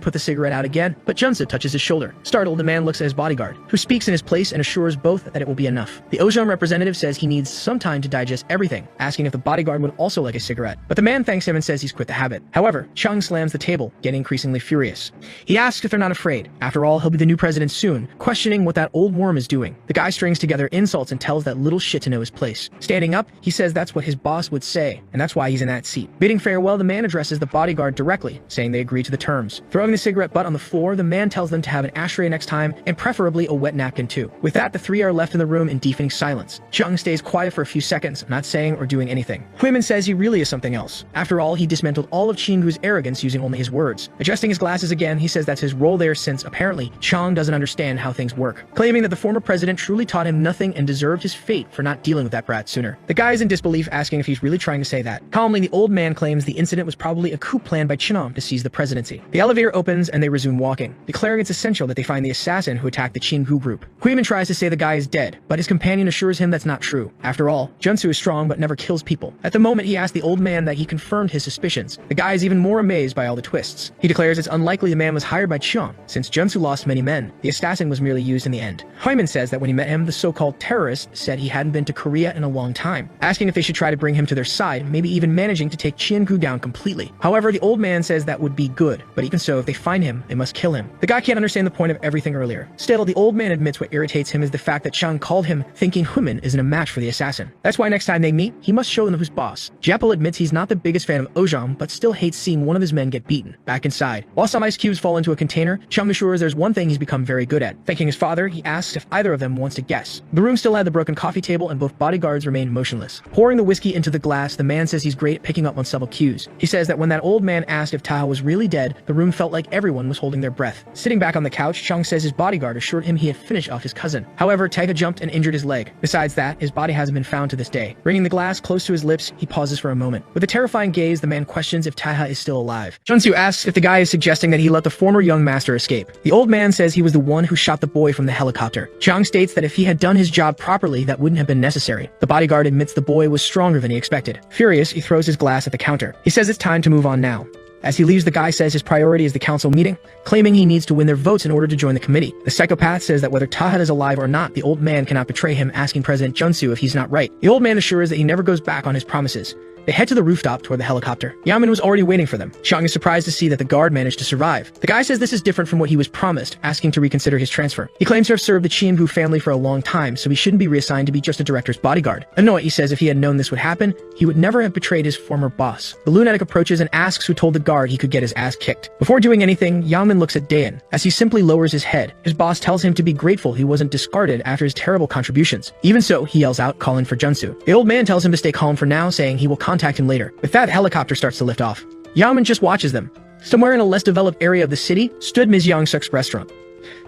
put the cigarette out again, but Junsu touches his shoulder. Startled, the man looks at his bodyguard, who speaks in his place and assures both that it will be enough. The Ojong representative says he needs some time to digest everything, asking if the bodyguard would also like a cigarette. But the man thanks him and says he's quit the habit. However, Chung slams the table, getting increasingly furious. He asks if they're not afraid. After all, he'll be the new president soon, questioning what that old worm is doing. The guy strings together insults and tells that little shit to know his place. Standing up, he says that's what his boss would say, and that's why he's in that seat. Bidding farewell, the man addresses the bodyguard directly, saying they agree to the terms. Throwing the cigarette butt on the floor, the man tells them to have an ashtray next time, and preferably a wet napkin too. With that, the three are left in the room in deafening silence. Chung stays quiet for a few seconds, not saying or doing anything. Huimin says he really is something else. After all, he dismantled all of Chingu's arrogance using only his words. Adjusting his glasses again, he says that's his role there since, apparently, Chung doesn't understand how things work, claiming that the former president truly taught him nothing and deserved his fate for not dealing with that brat sooner. The guy is in disbelief, asking if he's really trying to say that. Calmly, the old man claims the incident was probably a coup planned by Chinom to seize the presidency. The elevator opens and they resume walking, declaring it's essential that they find the assassin who attacked the Chingu group. Huimin tries to say the guy is dead, but his companion assures him that's not true. After all, Junsu is strong but never kills people. At the moment, he asks the old man that he confirmed his suspicions. The guy is even more amazed by all the twists. He declares it's unlikely the man was hired by Chinom, since Junsu lost many men. The assassin was merely used in the end. Huimin says that when he met him, the so-called terrorist said he hadn't been to Korea in a long time, asking if they should try to bring him to their side, maybe even managing to take Chingu down completely. However, the old man says that would be good, but even so, if they find him, they must kill him. The guy can't understand the point of everything earlier. Still, the old man admits what irritates him is the fact that Chung called him thinking Huimin isn't a match for the assassin. That's why next time they meet, he must show them who's boss. Jeppel admits he's not the biggest fan of Ojong, but still hates seeing one of his men get beaten. Back inside, while some ice cubes fall into a container, Chung assures there's one thing he's become very good at. Thanking his father, he asks if either of them wants to guess. The room still had the broken coffee table and both bodyguards remained motionless. Pouring the whiskey into the glass, the man says he's great at picking up on subtle cues. He says that when that old man asked if Taha was really dead, the room felt like everyone was holding their breath. Sitting back on the couch, Chung says his bodyguard assured him he had finished off his cousin. However, Taha jumped and injured his leg. Besides that, his body hasn't been found to this day. Bringing the glass close to his lips, he pauses for a moment. With a terrifying gaze, the man questions if Taha is still alive. Junsu asks if the guy is suggesting that he let the former young master escape. The old man says he was the one who shot the boy from the helicopter. Chung states that if he had done his job properly, that wouldn't have been necessary. The bodyguard admits the boy was stronger than he expected. Furious, he throws his glass at the counter. He says it's time to move on now. As he leaves, the guy says his priority is the council meeting, claiming he needs to win their votes in order to join the committee. The psychopath says that whether Taha is alive or not, the old man cannot betray him, asking President Junsu if he's not right. The old man assures that he never goes back on his promises. They head to the rooftop toward the helicopter. Yaman was already waiting for them. Chung is surprised to see that the guard managed to survive. The guy says this is different from what he was promised, asking to reconsider his transfer. He claims to have served the Chiengu family for a long time, so he shouldn't be reassigned to be just a director's bodyguard. Annoyed, he says if he had known this would happen, he would never have betrayed his former boss. The lunatic approaches and asks who told the guard he could get his ass kicked. Before doing anything, Yaman looks at Dayan. As he simply lowers his head, his boss tells him to be grateful he wasn't discarded after his terrible contributions. Even so, he yells out, calling for Junsu. The old man tells him to stay calm for now, saying he will contact him later. With that, helicopter starts to lift off. Yaman just watches them. Somewhere in a less developed area of the city stood Ms. Young-suk's restaurant.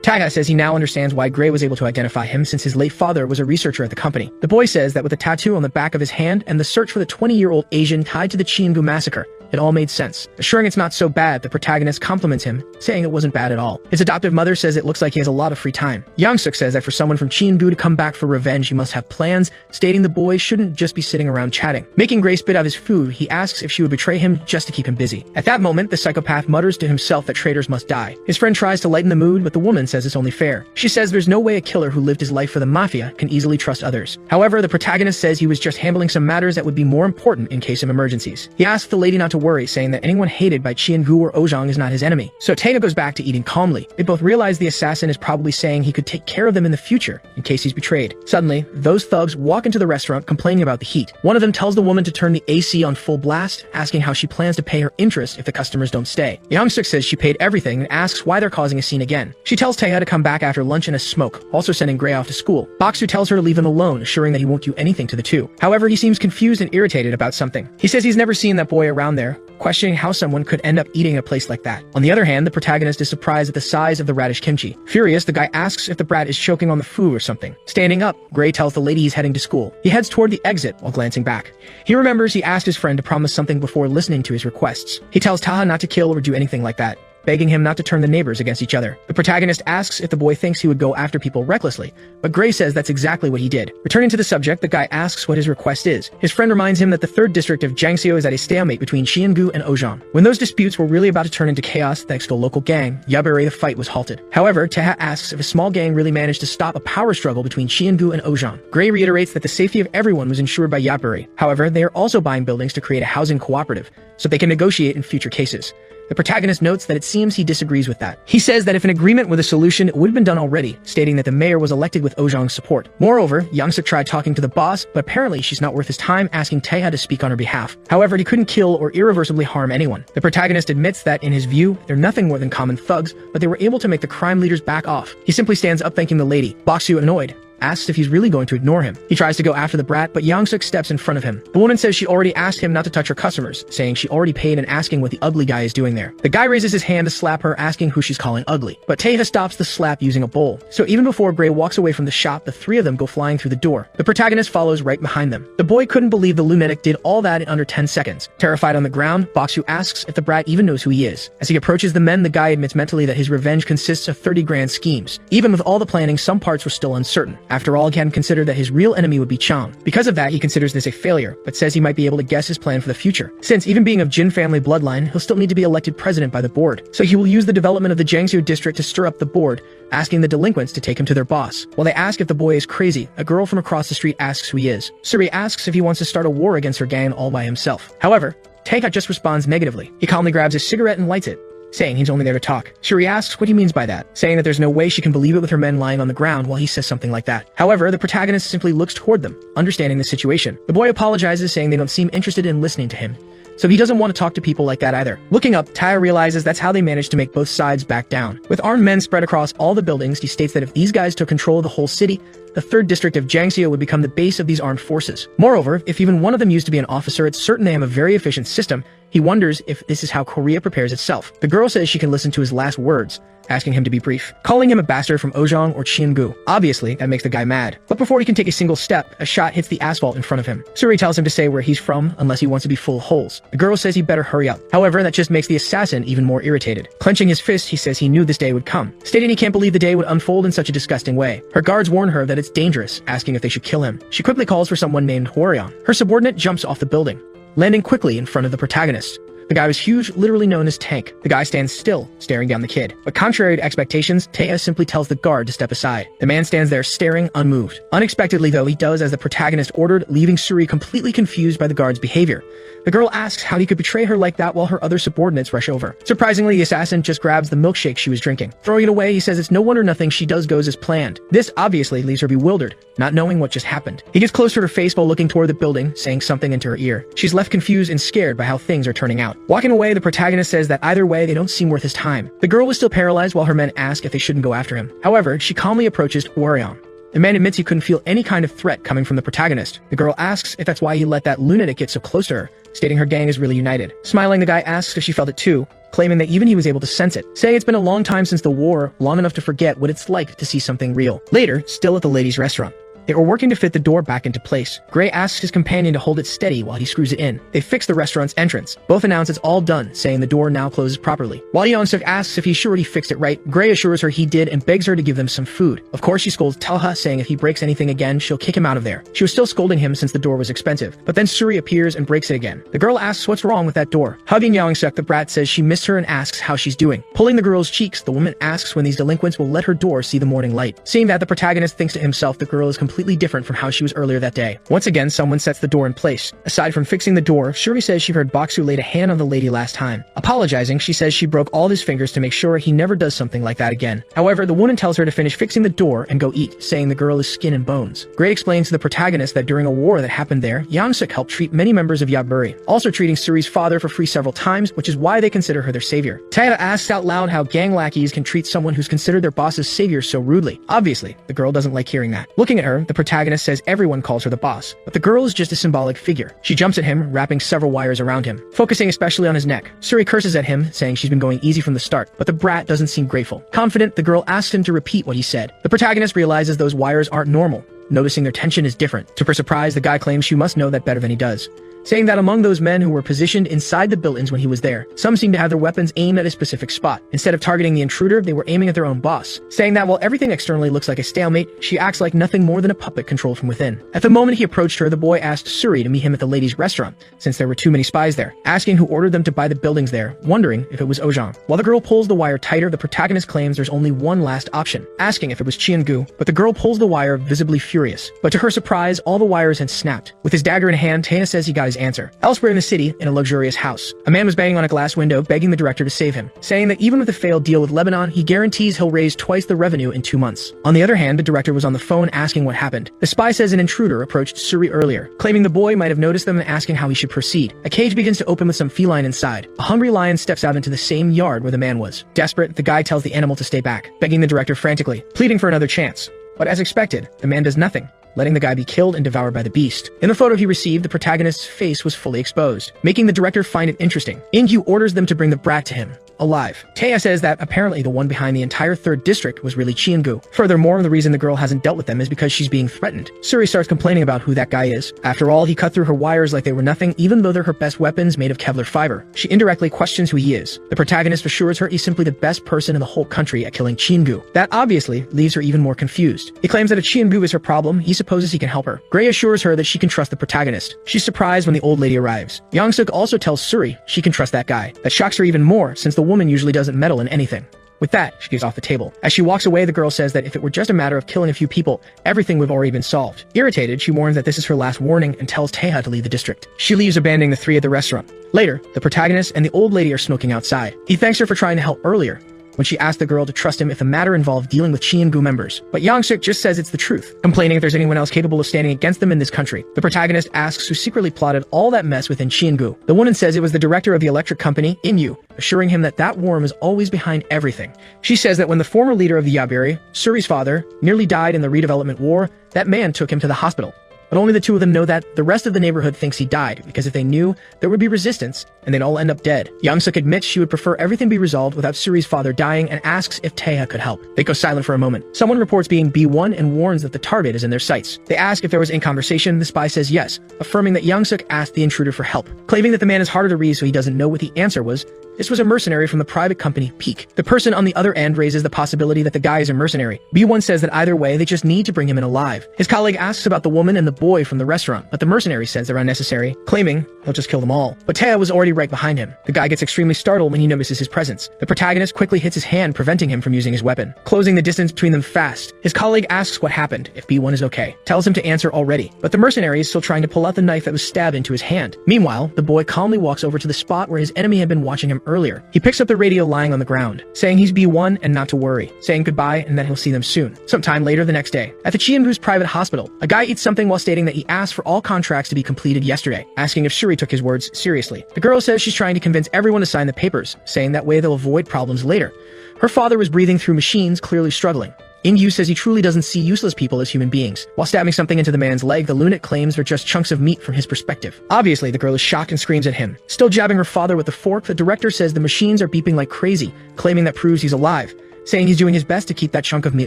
Taga says he now understands why Gray was able to identify him since his late father was a researcher at the company. The boy says that with the tattoo on the back of his hand and the search for the 20-year-old Asian tied to the Chiengu massacre, it all made sense. Assuring it's not so bad, the protagonist compliments him, saying it wasn't bad at all. His adoptive mother says it looks like he has a lot of free time. Young-suk says that for someone from Chiengu to come back for revenge, he must have plans, stating the boy shouldn't just be sitting around chatting. Making Gray spit out his food, he asks if she would betray him just to keep him busy. At that moment, the psychopath mutters to himself that traitors must die. His friend tries to lighten the mood, but the woman says it's only fair. She says there's no way a killer who lived his life for the mafia can easily trust others. However, the protagonist says he was just handling some matters that would be more important in case of emergencies. He asks the lady not to to worry, saying that anyone hated by Qiangu or Ojang is not his enemy. So Taeha goes back to eating calmly. They both realize the assassin is probably saying he could take care of them in the future, in case he's betrayed. Suddenly, those thugs walk into the restaurant complaining about the heat. One of them tells the woman to turn the AC on full blast, asking how she plans to pay her interest if the customers don't stay. Youngsuk says she paid everything and asks why they're causing a scene again. She tells Taeha to come back after lunch in a smoke, also sending Gray off to school. Baksu tells her to leave him alone, assuring that he won't do anything to the two. However, he seems confused and irritated about something. He says he's never seen that boy around there, questioning how someone could end up eating in a place like that. On the other hand, the protagonist is surprised at the size of the radish kimchi. Furious, the guy asks if the brat is choking on the food or something. Standing up, Gray tells the lady he's heading to school. He heads toward the exit while glancing back. He remembers he asked his friend to promise something before listening to his requests. He tells Taha not to kill or do anything like that, begging him not to turn the neighbors against each other. The protagonist asks if the boy thinks he would go after people recklessly, but Gray says that's exactly what he did. Returning to the subject, the guy asks what his request is. His friend reminds him that the 3rd district of Jiangxio is at a stalemate between Xiangu and Ojang. When those disputes were really about to turn into chaos thanks to a local gang, Yaburi, the fight was halted. However, Taeha asks if a small gang really managed to stop a power struggle between Xiangu and Ojang. Gray reiterates that the safety of everyone was ensured by Yaburi. However, they are also buying buildings to create a housing cooperative, so they can negotiate in future cases. The protagonist notes that it seems he disagrees with that. He says that if an agreement with a solution, it would have been done already, stating that the mayor was elected with Ojang's support. Moreover, Youngsuk tried talking to the boss, but apparently she's not worth his time, asking Taeha to speak on her behalf. However, he couldn't kill or irreversibly harm anyone. The protagonist admits that, in his view, they're nothing more than common thugs, but they were able to make the crime leaders back off. He simply stands up thanking the lady. Baksu, annoyed, asks if he's really going to ignore him. He tries to go after the brat, but Youngsuk steps in front of him. The woman says she already asked him not to touch her customers, saying she already paid and asking what the ugly guy is doing there. The guy raises his hand to slap her, asking who she's calling ugly. But Taeha stops the slap using a bowl. So even before Gray walks away from the shop, the three of them go flying through the door. The protagonist follows right behind them. The boy couldn't believe the lunatic did all that in under 10 seconds. Terrified on the ground, Baksu asks if the brat even knows who he is. As he approaches the men, the guy admits mentally that his revenge consists of 30 grand schemes. Even with all the planning, some parts were still uncertain. After all, he hadn't considered that his real enemy would be Chang. Because of that, he considers this a failure, but says he might be able to guess his plan for the future. Since even being of Jin family bloodline, he'll still need to be elected president by the board. So he will use the development of the Jiangsu district to stir up the board, asking the delinquents to take him to their boss. While they ask if the boy is crazy, a girl from across the street asks who he is. Suri asks if he wants to start a war against her gang all by himself. However, Taeha just responds negatively. He calmly grabs his cigarette and lights it, saying he's only there to talk. Shuri asks what he means by that, saying that there's no way she can believe it with her men lying on the ground while he says something like that. However, the protagonist simply looks toward them, understanding the situation. The boy apologizes, saying they don't seem interested in listening to him, so he doesn't want to talk to people like that either. Looking up, Taeha realizes that's how they managed to make both sides back down. With armed men spread across all the buildings, he states that if these guys took control of the whole city, the 3rd district of Jiangxio would become the base of these armed forces. Moreover, if even one of them used to be an officer, it's certain they have a very efficient system. He wonders if this is how Korea prepares itself. The girl says she can listen to his last words, asking him to be brief, calling him a bastard from Ojang or Qiangu. Obviously, that makes the guy mad. But before he can take a single step, a shot hits the asphalt in front of him. Suri tells him to say where he's from, unless he wants to be full of holes. The girl says he better hurry up. However, that just makes the assassin even more irritated. Clenching his fist, he says he knew this day would come, stating he can't believe the day would unfold in such a disgusting way. Her guards warn her that it's dangerous, asking if they should kill him. She quickly calls for someone named Hwarion. Her subordinate jumps off the building, landing quickly in front of the protagonist. The guy was huge, literally known as Tank. The guy stands still, staring down the kid. But contrary to expectations, Taeha simply tells the guard to step aside. The man stands there staring, unmoved. Unexpectedly though, he does as the protagonist ordered, leaving Suri completely confused by the guard's behavior. The girl asks how he could betray her like that while her other subordinates rush over. Surprisingly, the assassin just grabs the milkshake she was drinking. Throwing it away, he says it's no wonder nothing she does goes as planned. This obviously leaves her bewildered, not knowing what just happened. He gets close to her face while looking toward the building, saying something into her ear. She's left confused and scared by how things are turning out. Walking away, the protagonist says that either way, they don't seem worth his time. The girl was still paralyzed while her men ask if they shouldn't go after him. However, she calmly approaches Hwarion. The man admits he couldn't feel any kind of threat coming from the protagonist. The girl asks if that's why he let that lunatic get so close to her, stating her gang is really united. Smiling, the guy asks if she felt it too, claiming that even he was able to sense it, saying it's been a long time since the war, long enough to forget what it's like to see something real. Later, still at the ladies' restaurant, they were working to fit the door back into place. Gray asks his companion to hold it steady while he screws it in. They fix the restaurant's entrance. Both announce it's all done, saying the door now closes properly. While Yeonsuk asks if he's sure he fixed it right, Gray assures her he did and begs her to give them some food. Of course, she scolds Taeha, saying if he breaks anything again, she'll kick him out of there. She was still scolding him since the door was expensive, but then Suri appears and breaks it again. The girl asks what's wrong with that door. Hugging Yeonsuk, the brat says she missed her and asks how she's doing. Pulling the girl's cheeks, the woman asks when these delinquents will let her door see the morning light. Seeing that, the protagonist thinks to himself the girl is completely completely different from how she was earlier that day. Once again, someone sets the door in place. Aside from fixing the door, Suri says she heard Baksu laid a hand on the lady last time. Apologizing, she says she broke all his fingers to make sure he never does something like that again. However, the woman tells her to finish fixing the door and go eat, saying the girl is skin and bones. Gray explains to the protagonist that during a war that happened there, Yang-suk helped treat many members of Yaburi, also treating Suri's father for free several times, which is why they consider her their savior. Taya asks out loud how gang lackeys can treat someone who's considered their boss's savior so rudely. Obviously, the girl doesn't like hearing that. Looking at her, the protagonist says everyone calls her the boss, but the girl is just a symbolic figure. She jumps at him, wrapping several wires around him, focusing especially on his neck. Suri curses at him, saying she's been going easy from the start, but the brat doesn't seem grateful. Confident, the girl asks him to repeat what he said. The protagonist realizes those wires aren't normal. Noticing their tension is different. To her surprise, the guy claims she must know that better than he does, saying that among those men who were positioned inside the buildings when he was there, some seemed to have their weapons aimed at a specific spot. Instead of targeting the intruder, they were aiming at their own boss, saying that while everything externally looks like a stalemate, she acts like nothing more than a puppet controlled from within. At the moment he approached her, the boy asked Suri to meet him at the ladies' restaurant, since there were too many spies there, asking who ordered them to buy the buildings there, wondering if it was Ojang. While the girl pulls the wire tighter, the protagonist claims there's only one last option, asking if it was Chian-gu, but the girl pulls the wire, visibly furious. But to her surprise, all the wires had snapped. With his dagger in hand, Taya says he got his answer. Elsewhere in the city, in a luxurious house, a man was banging on a glass window, begging the director to save him, saying that even with a failed deal with Lebanon, he guarantees he'll raise twice the revenue in 2 months. On the other hand, the director was on the phone asking what happened. The spy says an intruder approached Suri earlier, claiming the boy might have noticed them and asking how he should proceed. A cage begins to open with some feline inside. A hungry lion steps out into the same yard where the man was. Desperate, the guy tells the animal to stay back, begging the director frantically, pleading for another chance. But as expected, the man does nothing, letting the guy be killed and devoured by the beast. In the photo he received, the protagonist's face was fully exposed, making the director find it interesting. In-Q orders them to bring the brat to him, alive. Taya says that apparently the one behind the entire 3rd district was really Chian-gu. Furthermore, the reason the girl hasn't dealt with them is because she's being threatened. Suri starts complaining about who that guy is. After all, he cut through her wires like they were nothing, even though they're her best weapons made of Kevlar fiber. She indirectly questions who he is. The protagonist assures her he's simply the best person in the whole country at killing Chian-gu. That obviously leaves her even more confused. He claims that if Chian-gu is her problem, he supposes he can help her. Gray assures her that she can trust the protagonist. She's surprised when the old lady arrives. Yang-suk also tells Suri she can trust that guy. That shocks her even more, since the woman usually doesn't meddle in anything. With that, she gets off the table. As she walks away, the girl says that if it were just a matter of killing a few people, everything would have already been solved. Irritated, she warns that this is her last warning and tells Taeha to leave the district. She leaves, abandoning the 3 at the restaurant. Later, the protagonist and the old lady are smoking outside. He thanks her for trying to help earlier, when she asked the girl to trust him if the matter involved dealing with Chian-gu members. But Yang-suk just says it's the truth, complaining if there's anyone else capable of standing against them in this country. The protagonist asks who secretly plotted all that mess within Chian-gu. The woman says it was the director of the electric company, Inyu, assuring him that that worm is always behind everything. She says that when the former leader of the Yaburi, Suri's father, nearly died in the redevelopment war, that man took him to the hospital. But only the two of them know that. The rest of the neighborhood thinks he died, because if they knew, there would be resistance, and they'd all end up dead. Yang-suk admits she would prefer everything be resolved without Suri's father dying and asks if Taeha could help. They go silent for a moment. Someone reports being B1 and warns that the target is in their sights. They ask if there was in conversation. The spy says yes, affirming that Yang-suk asked the intruder for help, claiming that the man is harder to read so he doesn't know what the answer was. This was a mercenary from the private company Peak. The person on the other end raises the possibility that the guy is a mercenary. B1 says that either way, they just need to bring him in alive. His colleague asks about the woman and the boy from the restaurant, but the mercenary says they're unnecessary, claiming he'll just kill them all. But Taeha was already right behind him. The guy gets extremely startled when he notices his presence. The protagonist quickly hits his hand, preventing him from using his weapon, closing the distance between them fast. His colleague asks what happened, if B1 is okay, tells him to answer already, but the mercenary is still trying to pull out the knife that was stabbed into his hand. Meanwhile, the boy calmly walks over to the spot where his enemy had been watching him earlier. He picks up the radio lying on the ground, saying he's B1 and not to worry, saying goodbye and that he'll see them soon. Sometime later the next day, at the Chian-gu's private hospital, a guy eats something while stating that he asked for all contracts to be completed yesterday, asking if Suri took his words seriously. The girl says she's trying to convince everyone to sign the papers, saying that way they'll avoid problems later. Her father was breathing through machines, clearly struggling. In-Yu says he truly doesn't see useless people as human beings. While stabbing something into the man's leg, the lunatic claims they're just chunks of meat from his perspective. Obviously, the girl is shocked and screams at him. Still jabbing her father with the fork, the director says the machines are beeping like crazy, claiming that proves he's alive, saying he's doing his best to keep that chunk of meat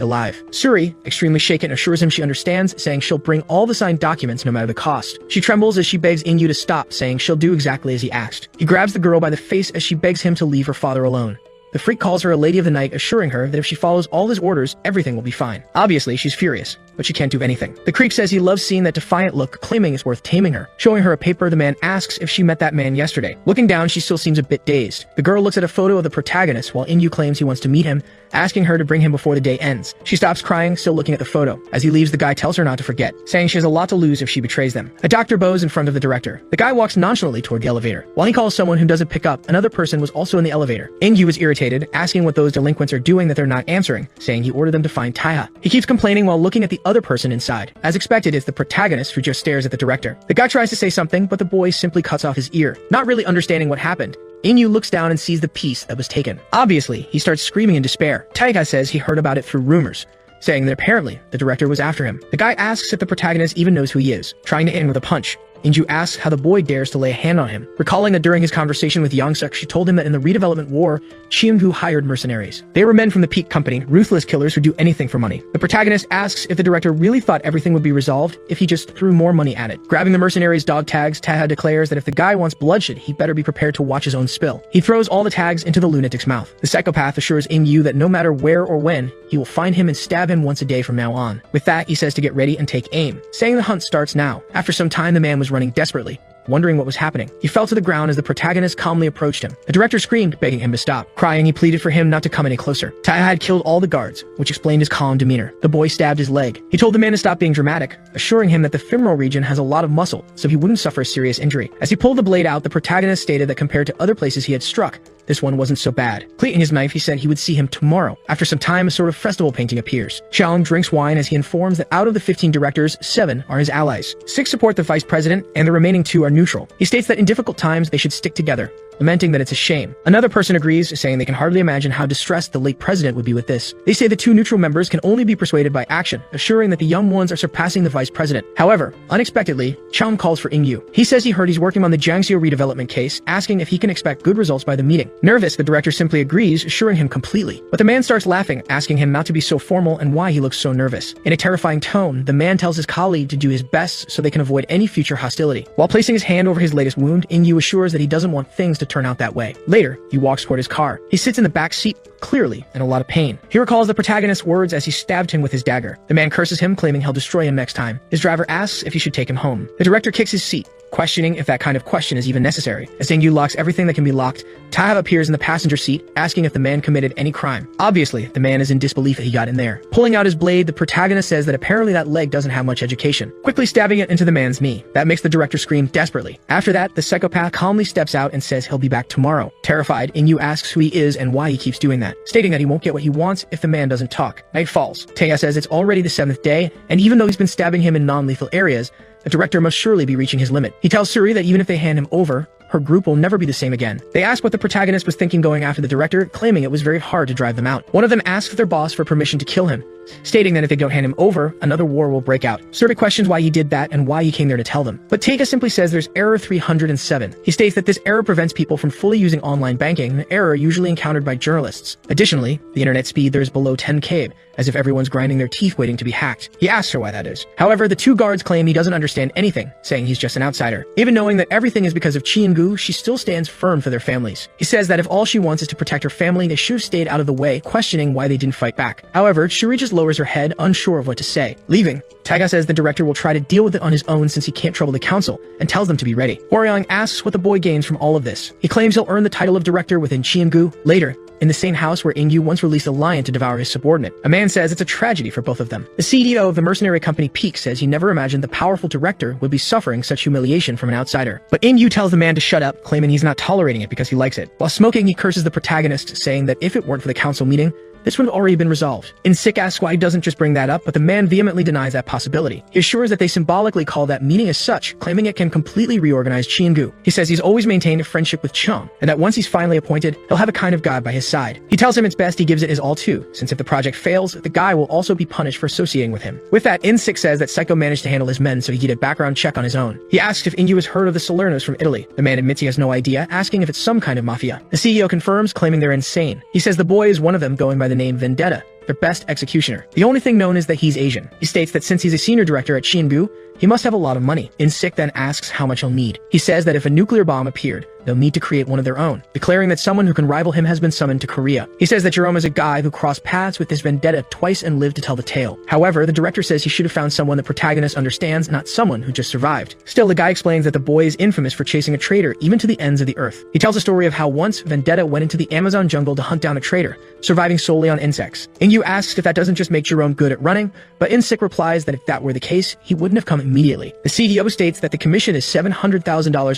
alive. Suri, extremely shaken, assures him she understands, saying she'll bring all the signed documents no matter the cost. She trembles as she begs In-Yu to stop, saying she'll do exactly as he asked. He grabs the girl by the face as she begs him to leave her father alone. The freak calls her a lady of the night, assuring her that if she follows all his orders, everything will be fine. Obviously, she's furious. but she can't do anything. The creep says he loves seeing that defiant look, claiming it's worth taming her. Showing her a paper, the man asks if she met that man yesterday. Looking down, she still seems a bit dazed. The girl looks at a photo of the protagonist while In-yu claims he wants to meet him, asking her to bring him before the day ends. She stops crying, still looking at the photo. As he leaves, the guy tells her not to forget, saying she has a lot to lose if she betrays them. A doctor bows in front of the director. The guy walks nonchalantly toward the elevator. While he calls someone who doesn't pick up, another person was also in the elevator. In-yu is irritated, asking what those delinquents are doing that they're not answering, saying he ordered them to find Taiha. He keeps complaining while looking at the other person inside. As expected, it's the protagonist who just stares at the director. The guy tries to say something, but the boy simply cuts off his ear. Not really understanding what happened, In-yu looks down and sees the piece that was taken. Obviously, he starts screaming in despair. Taiga says he heard about it through rumors, saying that apparently the director was after him. The guy asks if the protagonist even knows who he is, trying to end with a punch. In-yu asks how the boy dares to lay a hand on him, recalling that during his conversation with Yongsuk, she told him that in the redevelopment war, Cheung-gu hired mercenaries. They were men from the Peak Company, ruthless killers who do anything for money. The protagonist asks if the director really thought everything would be resolved if he just threw more money at it. Grabbing the mercenaries' dog tags, Taha declares that if the guy wants bloodshed, he better be prepared to watch his own spill. He throws all the tags into the lunatic's mouth. The psychopath assures In-yu that no matter where or when, he will find him and stab him once a day from now on. With that, he says to get ready and take aim, saying the hunt starts now. After some time, the man was running desperately, wondering what was happening. He fell to the ground as the protagonist calmly approached him. The director screamed, begging him to stop. Crying, he pleaded for him not to come any closer. Taiha had killed all the guards, which explained his calm demeanor. The boy stabbed his leg. He told the man to stop being dramatic, assuring him that the femoral region has a lot of muscle, so he wouldn't suffer a serious injury. As he pulled the blade out, the protagonist stated that compared to other places he had struck, this one wasn't so bad. Cleaning his knife, he said he would see him tomorrow. After some time, a sort of festival painting appears. Xiaolong drinks wine as he informs that out of the 15 directors, 7 are his allies. 6 support the vice president, and the remaining 2 are neutral. He states that in difficult times, they should stick together, lamenting that it's a shame. Another person agrees, saying they can hardly imagine how distressed the late president would be with this. They say the 2 neutral members can only be persuaded by action, assuring that the young ones are surpassing the vice president. However, unexpectedly, Chang calls for In-yu. He says he heard he's working on the Jiangxiu redevelopment case, asking if he can expect good results by the meeting. Nervous, the director simply agrees, assuring him completely. But the man starts laughing, asking him not to be so formal and why he looks so nervous. In a terrifying tone, the man tells his colleague to do his best so they can avoid any future hostility. While placing his hand over his latest wound, In-yu assures that he doesn't want things to turn out that way. Later, he walks toward his car. He sits in the back seat, clearly in a lot of pain. He recalls the protagonist's words as he stabbed him with his dagger. The man curses him, claiming he'll destroy him next time. His driver asks if he should take him home. The director kicks his seat, questioning if that kind of question is even necessary. As In-yu locks everything that can be locked, Taha appears in the passenger seat, asking if the man committed any crime. Obviously, the man is in disbelief that he got in there. Pulling out his blade, the protagonist says that apparently that leg doesn't have much education, quickly stabbing it into the man's knee. That makes the director scream desperately. After that, the psychopath calmly steps out and says he'll be back tomorrow. Terrified, In-yu asks who he is and why he keeps doing that, stating that he won't get what he wants if the man doesn't talk. Night falls. Taeya says it's already the 7th day, and even though he's been stabbing him in non-lethal areas, the director must surely be reaching his limit. He tells Suri that even if they hand him over, her group will never be the same again. They ask what the protagonist was thinking going after the director, claiming it was very hard to drive them out. One of them asks their boss for permission to kill him, stating that if they don't hand him over, another war will break out. Suri questions why he did that and why he came there to tell them. But Taika simply says there's error 307. He states that this error prevents people from fully using online banking, an error usually encountered by journalists. Additionally, the internet speed there is below 10 kb, as if everyone's grinding their teeth waiting to be hacked. He asks her why that is. However, the 2 guards claim he doesn't understand anything, saying he's just an outsider. Even knowing that everything is because of Chi and Gu, she still stands firm for their families. He says that if all she wants is to protect her family, they should have stayed out of the way, questioning why they didn't fight back. However, Shuri just lowers her head, unsure of what to say. Leaving, Taiga says the director will try to deal with it on his own since he can't trouble the council, and tells them to be ready. Hworyong asks what the boy gains from all of this. He claims he'll earn the title of director within Chi and Gu. Later, in the same house where In-yu once released a lion to devour his subordinate, a man says it's a tragedy for both of them. The CEO of the mercenary company Peak says he never imagined the powerful director would be suffering such humiliation from an outsider. But In-yu tells the man to shut up, claiming he's not tolerating it because he likes it. While smoking, he curses the protagonist, saying that if it weren't for the council meeting, this would have already been resolved. In Sick asks why he doesn't just bring that up, but the man vehemently denies that possibility. He assures that they symbolically call that meeting as such, claiming it can completely reorganize Chi and Gu. He says he's always maintained a friendship with Chong, and that once he's finally appointed, he'll have a kind of god by his side. He tells him it's best he gives it his all too, since if the project fails, the guy will also be punished for associating with him. With that, In Sick says that Psycho managed to handle his men so he did a background check on his own. He asks if In-yu has heard of the Salernos from Italy. The man admits he has no idea, asking if it's some kind of mafia. The CEO confirms, claiming they're insane. He says the boy is one of them, going by the name Vendetta, their best executioner. The only thing known is that he's Asian. He states that since he's a senior director at Chi and Gu, He must have a lot of money. In-sik then asks how much he'll need. He says that if a nuclear bomb appeared, they'll need to create one of their own, declaring that someone who can rival him has been summoned to Korea. He says that Jerome is a guy who crossed paths with this vendetta twice and lived to tell the tale. However, the director says he should have found someone the protagonist understands, not someone who just survived. Still, the guy explains that the boy is infamous for chasing a traitor even to the ends of the earth. He tells a story of how once Vendetta went into the Amazon jungle to hunt down a traitor, surviving solely on insects. Ingyu asks if that doesn't just make Jerome good at running, but In-sik replies that if that were the case, he wouldn't have come immediately. The CEO states that the commission is $700,000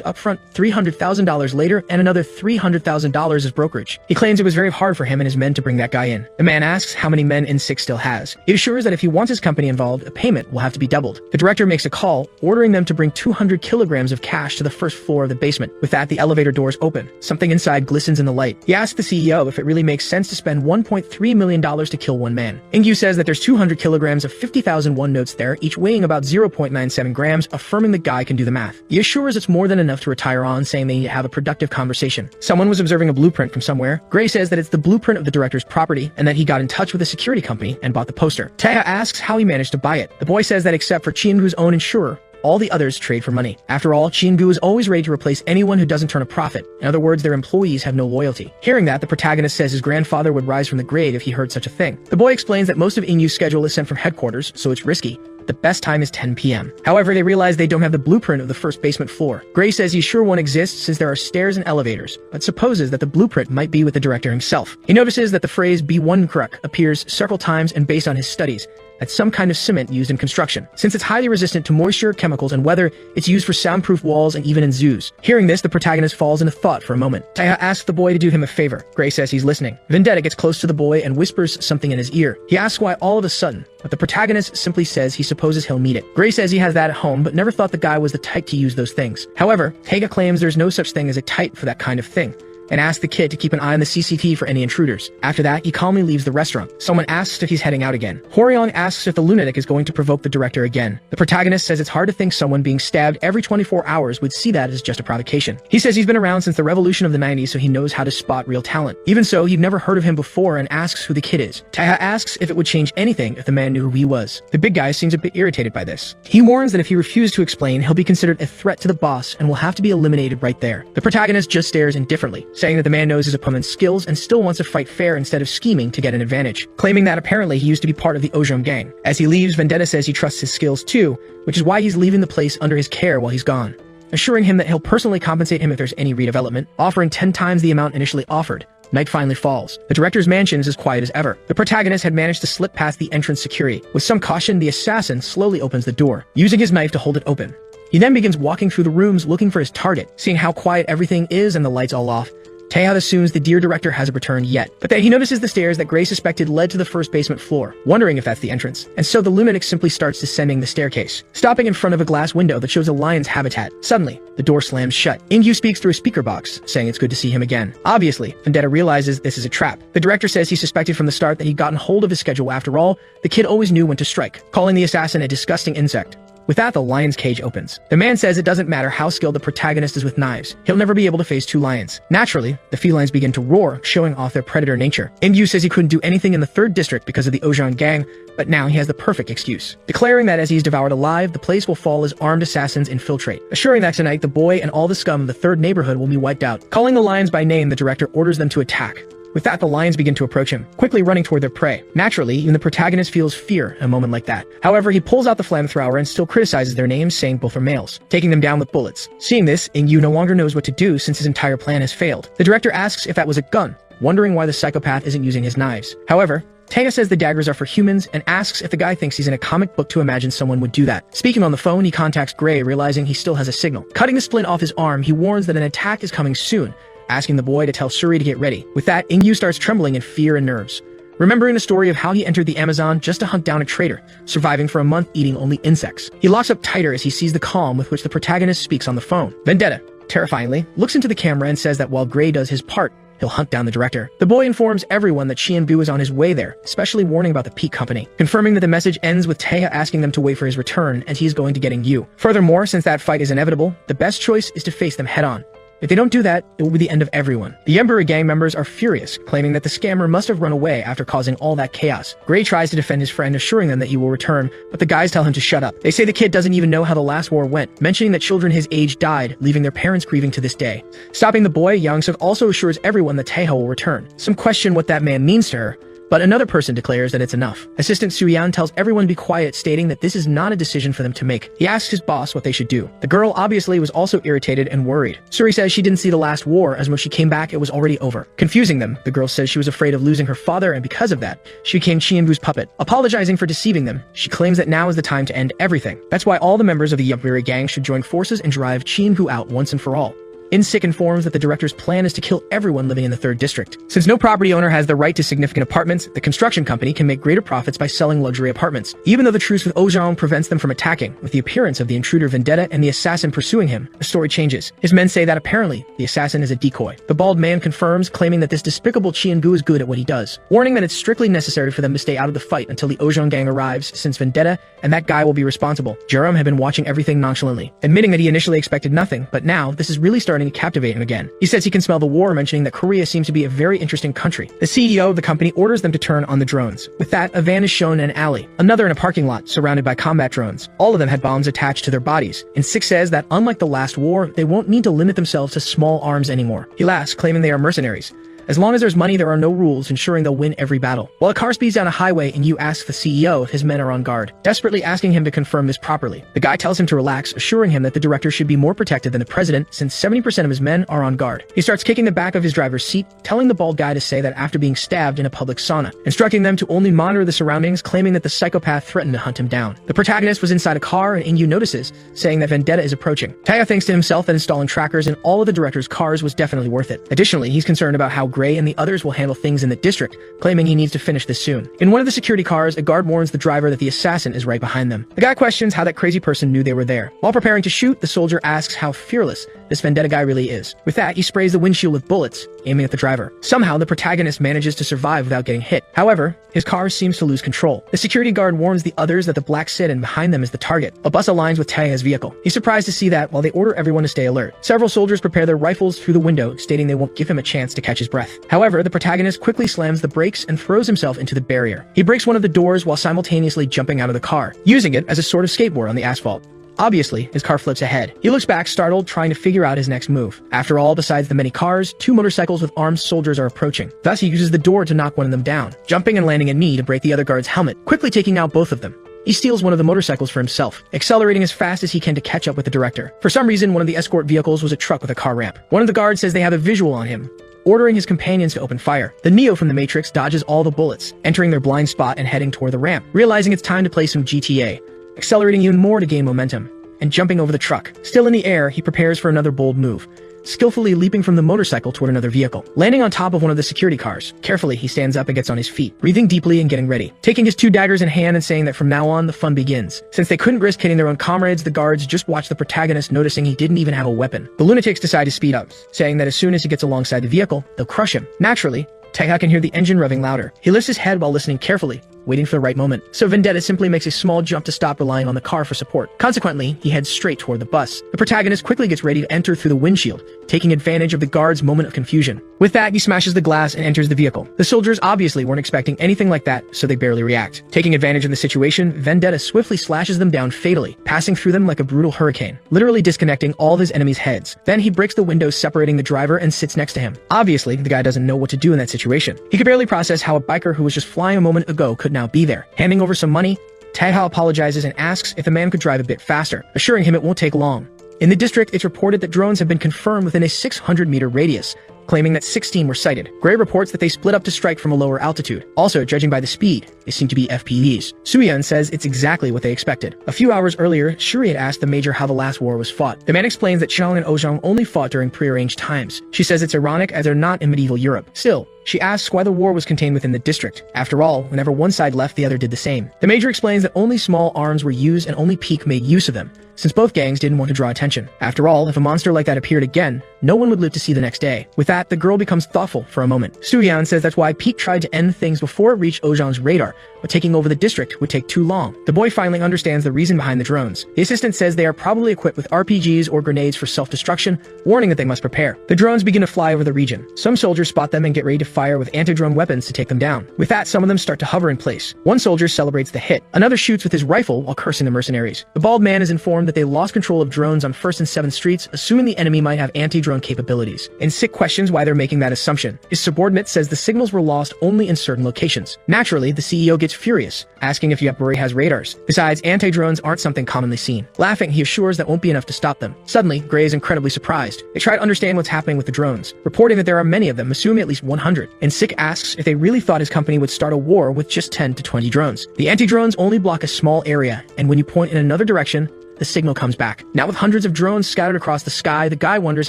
upfront, $300,000 later, and another $300,000 as brokerage. He claims it was very hard for him and his men to bring that guy in. The man asks how many men In-sik still has. He assures that if he wants his company involved, a payment will have to be doubled. The director makes a call, ordering them to bring 200 kilograms of cash to the first floor of the basement. With that, the elevator doors open. Something inside glistens in the light. He asks the CEO if it really makes sense to spend $1.3 million to kill one man. Ingyu says that there's 200 kilograms of 50,001 notes there, each weighing about 0.97 grams, affirming the guy can do the math. He assures it's more than enough to retire on, saying they need to have a productive conversation. Someone was observing a blueprint from somewhere. Gray says that it's the blueprint of the director's property, and that he got in touch with a security company and bought the poster. Taeha asks how he managed to buy it. The boy says that except for Chiengu's own insurer, all the others trade for money. After all, Chiengu is always ready to replace anyone who doesn't turn a profit. In other words, their employees have no loyalty. Hearing that, the protagonist says his grandfather would rise from the grave if he heard such a thing. The boy explains that most of Inyu's schedule is sent from headquarters, so it's risky. The best time is 10 p.m. However, they realize they don't have the blueprint of the first basement floor. Gray says he's sure one exists since there are stairs and elevators, but supposes that the blueprint might be with the director himself. He notices that the phrase "B1 kruk" appears several times and based on his studies. That's some kind of cement used in construction. Since it's highly resistant to moisture, chemicals, and weather, it's used for soundproof walls and even in zoos. Hearing this, the protagonist falls into thought for a moment. Taeha asks the boy to do him a favor. Gray says he's listening. Vendetta gets close to the boy and whispers something in his ear. He asks why all of a sudden, but the protagonist simply says he supposes he'll need it. Gray says he has that at home, but never thought the guy was the type to use those things. However, Taeha claims there's no such thing as a type for that kind of thing, and asks the kid to keep an eye on the CCTV for any intruders. After that, he calmly leaves the restaurant. Someone asks if he's heading out again. Horion asks if the lunatic is going to provoke the director again. The protagonist says it's hard to think someone being stabbed every 24 hours would see that as just a provocation. He says he's been around since the revolution of the 90s, so he knows how to spot real talent. Even so, he'd never heard of him before and asks who the kid is. Taeha asks if it would change anything if the man knew who he was. The big guy seems a bit irritated by this. He warns that if he refuses to explain, he'll be considered a threat to the boss and will have to be eliminated right there. The protagonist just stares indifferently, saying that the man knows his opponent's skills and still wants to fight fair instead of scheming to get an advantage, claiming that apparently he used to be part of the Ojom gang. As he leaves, Vendetta says he trusts his skills too, which is why he's leaving the place under his care while he's gone, assuring him that he'll personally compensate him if there's any redevelopment, offering 10 times the amount initially offered. Night finally falls. The director's mansion is as quiet as ever. The protagonist had managed to slip past the entrance security. With some caution, the assassin slowly opens the door, using his knife to hold it open. He then begins walking through the rooms looking for his target. Seeing how quiet everything is and the lights all off, Taeha assumes the dear director hasn't returned yet, but then he notices the stairs that Gray suspected led to the first basement floor, wondering if that's the entrance, and so the lunatic simply starts descending the staircase, stopping in front of a glass window that shows a lion's habitat. Suddenly, the door slams shut. Ingyu speaks through a speaker box, saying it's good to see him again. Obviously, Vendetta realizes this is a trap. The director says he suspected from the start that he'd gotten hold of his schedule. After all, the kid always knew when to strike, calling the assassin a disgusting insect. With that, the lion's cage opens. The man says it doesn't matter how skilled the protagonist is with knives, he'll never be able to face two lions. Naturally, the felines begin to roar, showing off their predator nature. Ingyu says he couldn't do anything in the 3rd district because of the Ojong gang, but now he has the perfect excuse, declaring that as he's devoured alive, the place will fall as armed assassins infiltrate, assuring that tonight the boy and all the scum of the 3rd neighborhood will be wiped out. Calling the lions by name, the director orders them to attack. With that, the lions begin to approach him, quickly running toward their prey. Naturally, even the protagonist feels fear in a moment like that. However, he pulls out the flamethrower and still criticizes their names, saying both are males, taking them down with bullets. Seeing this, Ingyu no longer knows what to do since his entire plan has failed. The director asks if that was a gun, wondering why the psychopath isn't using his knives. However, Taeha says the daggers are for humans and asks if the guy thinks he's in a comic book to imagine someone would do that. Speaking on the phone, he contacts Gray, realizing he still has a signal. Cutting the splint off his arm, he warns that an attack is coming soon, asking the boy to tell Suri to get ready. With that, Ingyu starts trembling in fear and nerves, remembering the story of how he entered the Amazon just to hunt down a traitor, surviving for a month eating only insects. He locks up tighter as he sees the calm with which the protagonist speaks on the phone. Vendetta, terrifyingly, looks into the camera and says that while Gray does his part, he'll hunt down the director. The boy informs everyone that Chienbu is on his way there, especially warning about the Peak Company, confirming that the message ends with Taeha asking them to wait for his return as he's going to get Ingyu. Furthermore, since that fight is inevitable, the best choice is to face them head-on. If they don't do that, it will be the end of everyone. The Yembura gang members are furious, claiming that the scammer must have run away after causing all that chaos. Gray tries to defend his friend, assuring them that he will return, but the guys tell him to shut up. They say the kid doesn't even know how the last war went, mentioning that children his age died, leaving their parents grieving to this day. Stopping the boy, Yang-suk also assures everyone that Taeha will return. Some question what that man means to her, but another person declares that it's enough. Assistant Suyan tells everyone to be quiet, stating that this is not a decision for them to make. He asks his boss what they should do. The girl obviously was also irritated and worried. Suri says she didn't see the last war, as when she came back it was already over. Confusing them, the girl says she was afraid of losing her father, and because of that, she became Chienbu's puppet. Apologizing for deceiving them, she claims that now is the time to end everything. That's why all the members of the Yubiri gang should join forces and drive Chienbu out once and for all. In-Sik informs that the director's plan is to kill everyone living in the 3rd district. Since no property owner has the right to significant apartments, the construction company can make greater profits by selling luxury apartments. Even though the truce with Ojong prevents them from attacking, with the appearance of the intruder Vendetta and the assassin pursuing him, the story changes. His men say that apparently, the assassin is a decoy. The bald man confirms, claiming that this despicable Chienbu is good at what he does, warning that it's strictly necessary for them to stay out of the fight until the Ojong gang arrives, since Vendetta and that guy will be responsible. Jerome had been watching everything nonchalantly, admitting that he initially expected nothing, but now, this is really starting to captivate him again. He says he can smell the war, mentioning that Korea seems to be a very interesting country. The CEO of the company orders them to turn on the drones. With that, a van is shown in an alley, another in a parking lot, surrounded by combat drones. All of them had bombs attached to their bodies. And Sik says that unlike the last war, they won't need to limit themselves to small arms anymore. He laughs, claiming they are mercenaries. As long as there's money, there are no rules, ensuring they'll win every battle. While a car speeds down a highway and Yu asks the CEO if his men are on guard, desperately asking him to confirm this properly. The guy tells him to relax, assuring him that the director should be more protected than the president, since 70% of his men are on guard. He starts kicking the back of his driver's seat, telling the bald guy to say that after being stabbed in a public sauna, instructing them to only monitor the surroundings, claiming that the psychopath threatened to hunt him down. The protagonist was inside a car, and Inyu notices, saying that Vendetta is approaching. Taya thinks to himself that installing trackers in all of the director's cars was definitely worth it. Additionally, he's concerned about how Gray and the others will handle things in the district, claiming he needs to finish this soon. In one of the security cars, a guard warns the driver that the assassin is right behind them. The guy questions how that crazy person knew they were there. While preparing to shoot, the soldier asks how fearless this Vendetta guy really is. With that, he sprays the windshield with bullets, aiming at the driver. Somehow, the protagonist manages to survive without getting hit. However, his car seems to lose control. The security guard warns the others that the black sit-in behind them is the target. A bus aligns with Taeha's vehicle. He's surprised to see that while they order everyone to stay alert. Several soldiers prepare their rifles through the window, stating they won't give him a chance to catch his breath. However, the protagonist quickly slams the brakes and throws himself into the barrier. He breaks one of the doors while simultaneously jumping out of the car, using it as a sort of skateboard on the asphalt. Obviously, his car flips ahead. He looks back, startled, trying to figure out his next move. After all, besides the many cars, 2 motorcycles with armed soldiers are approaching. Thus, he uses the door to knock one of them down, jumping and landing a knee to break the other guard's helmet, quickly taking out both of them. He steals one of the motorcycles for himself, accelerating as fast as he can to catch up with the director. For some reason, one of the escort vehicles was a truck with a car ramp. One of the guards says they have a visual on him, ordering his companions to open fire. The Neo from the Matrix dodges all the bullets, entering their blind spot and heading toward the ramp, realizing it's time to play some GTA, accelerating even more to gain momentum, and jumping over the truck. Still in the air, he prepares for another bold move, skillfully leaping from the motorcycle toward another vehicle, landing on top of one of the security cars. Carefully, he stands up and gets on his feet, breathing deeply and getting ready, taking his 2 daggers in hand and saying that from now on, the fun begins. Since they couldn't risk hitting their own comrades, the guards just watched the protagonist, noticing he didn't even have a weapon. The lunatics decide to speed up, saying that as soon as he gets alongside the vehicle, they'll crush him. Naturally, Taeha can hear the engine revving louder. He lifts his head while listening carefully, waiting for the right moment. So Vendetta simply makes a small jump to stop relying on the car for support. Consequently, he heads straight toward the bus. The protagonist quickly gets ready to enter through the windshield, taking advantage of the guard's moment of confusion. With that, he smashes the glass and enters the vehicle. The soldiers obviously weren't expecting anything like that, so they barely react. Taking advantage of the situation, Vendetta swiftly slashes them down fatally, passing through them like a brutal hurricane, literally disconnecting all of his enemies' heads. Then he breaks the window separating the driver and sits next to him. Obviously, the guy doesn't know what to do in that situation. He could barely process how a biker who was just flying a moment ago could now be there. Handing over some money, Taeha apologizes and asks if the man could drive a bit faster, assuring him it won't take long. In the district, it's reported that drones have been confirmed within a 600-meter radius, claiming that 16 were sighted. Gray reports that they split up to strike from a lower altitude. Also, judging by the speed, they seem to be FPVs. Suyeon says it's exactly what they expected. A few hours earlier, Shuri had asked the Major how the last war was fought. The man explains that Cheong and Ojong only fought during prearranged times. She says it's ironic as they're not in medieval Europe. Still, she asks why the war was contained within the district. After all, whenever one side left, the other did the same. The Major explains that only small arms were used and only Peak made use of them, since both gangs didn't want to draw attention. After all, if a monster like that appeared again, no one would live to see the next day. With that, the girl becomes thoughtful for a moment. Suyeon says that's why Peak tried to end things before it reached Ojong's radar, anymore, but taking over the district would take too long. The boy finally understands the reason behind the drones. The assistant says they are probably equipped with RPGs or grenades for self-destruction, warning that they must prepare. The drones begin to fly over the region. Some soldiers spot them and get ready to fire with anti-drone weapons to take them down. With that, some of them start to hover in place. One soldier celebrates the hit. Another shoots with his rifle while cursing the mercenaries. The bald man is informed that they lost control of drones on 1st and 7th Streets, assuming the enemy might have anti-drone capabilities. And Sick questions why they're making that assumption. His subordinate says the signals were lost only in certain locations. Naturally, the CEO gets furious, asking if Yepbury has radars. Besides, anti-drones aren't something commonly seen. Laughing, he assures that won't be enough to stop them. Suddenly, Gray is incredibly surprised. They try to understand what's happening with the drones, reporting that there are many of them, assuming at least 100. And Sick asks if they really thought his company would start a war with just 10 to 20 drones. The anti-drones only block a small area, and when you point in another direction, the signal comes back. Now with hundreds of drones scattered across the sky, the guy wonders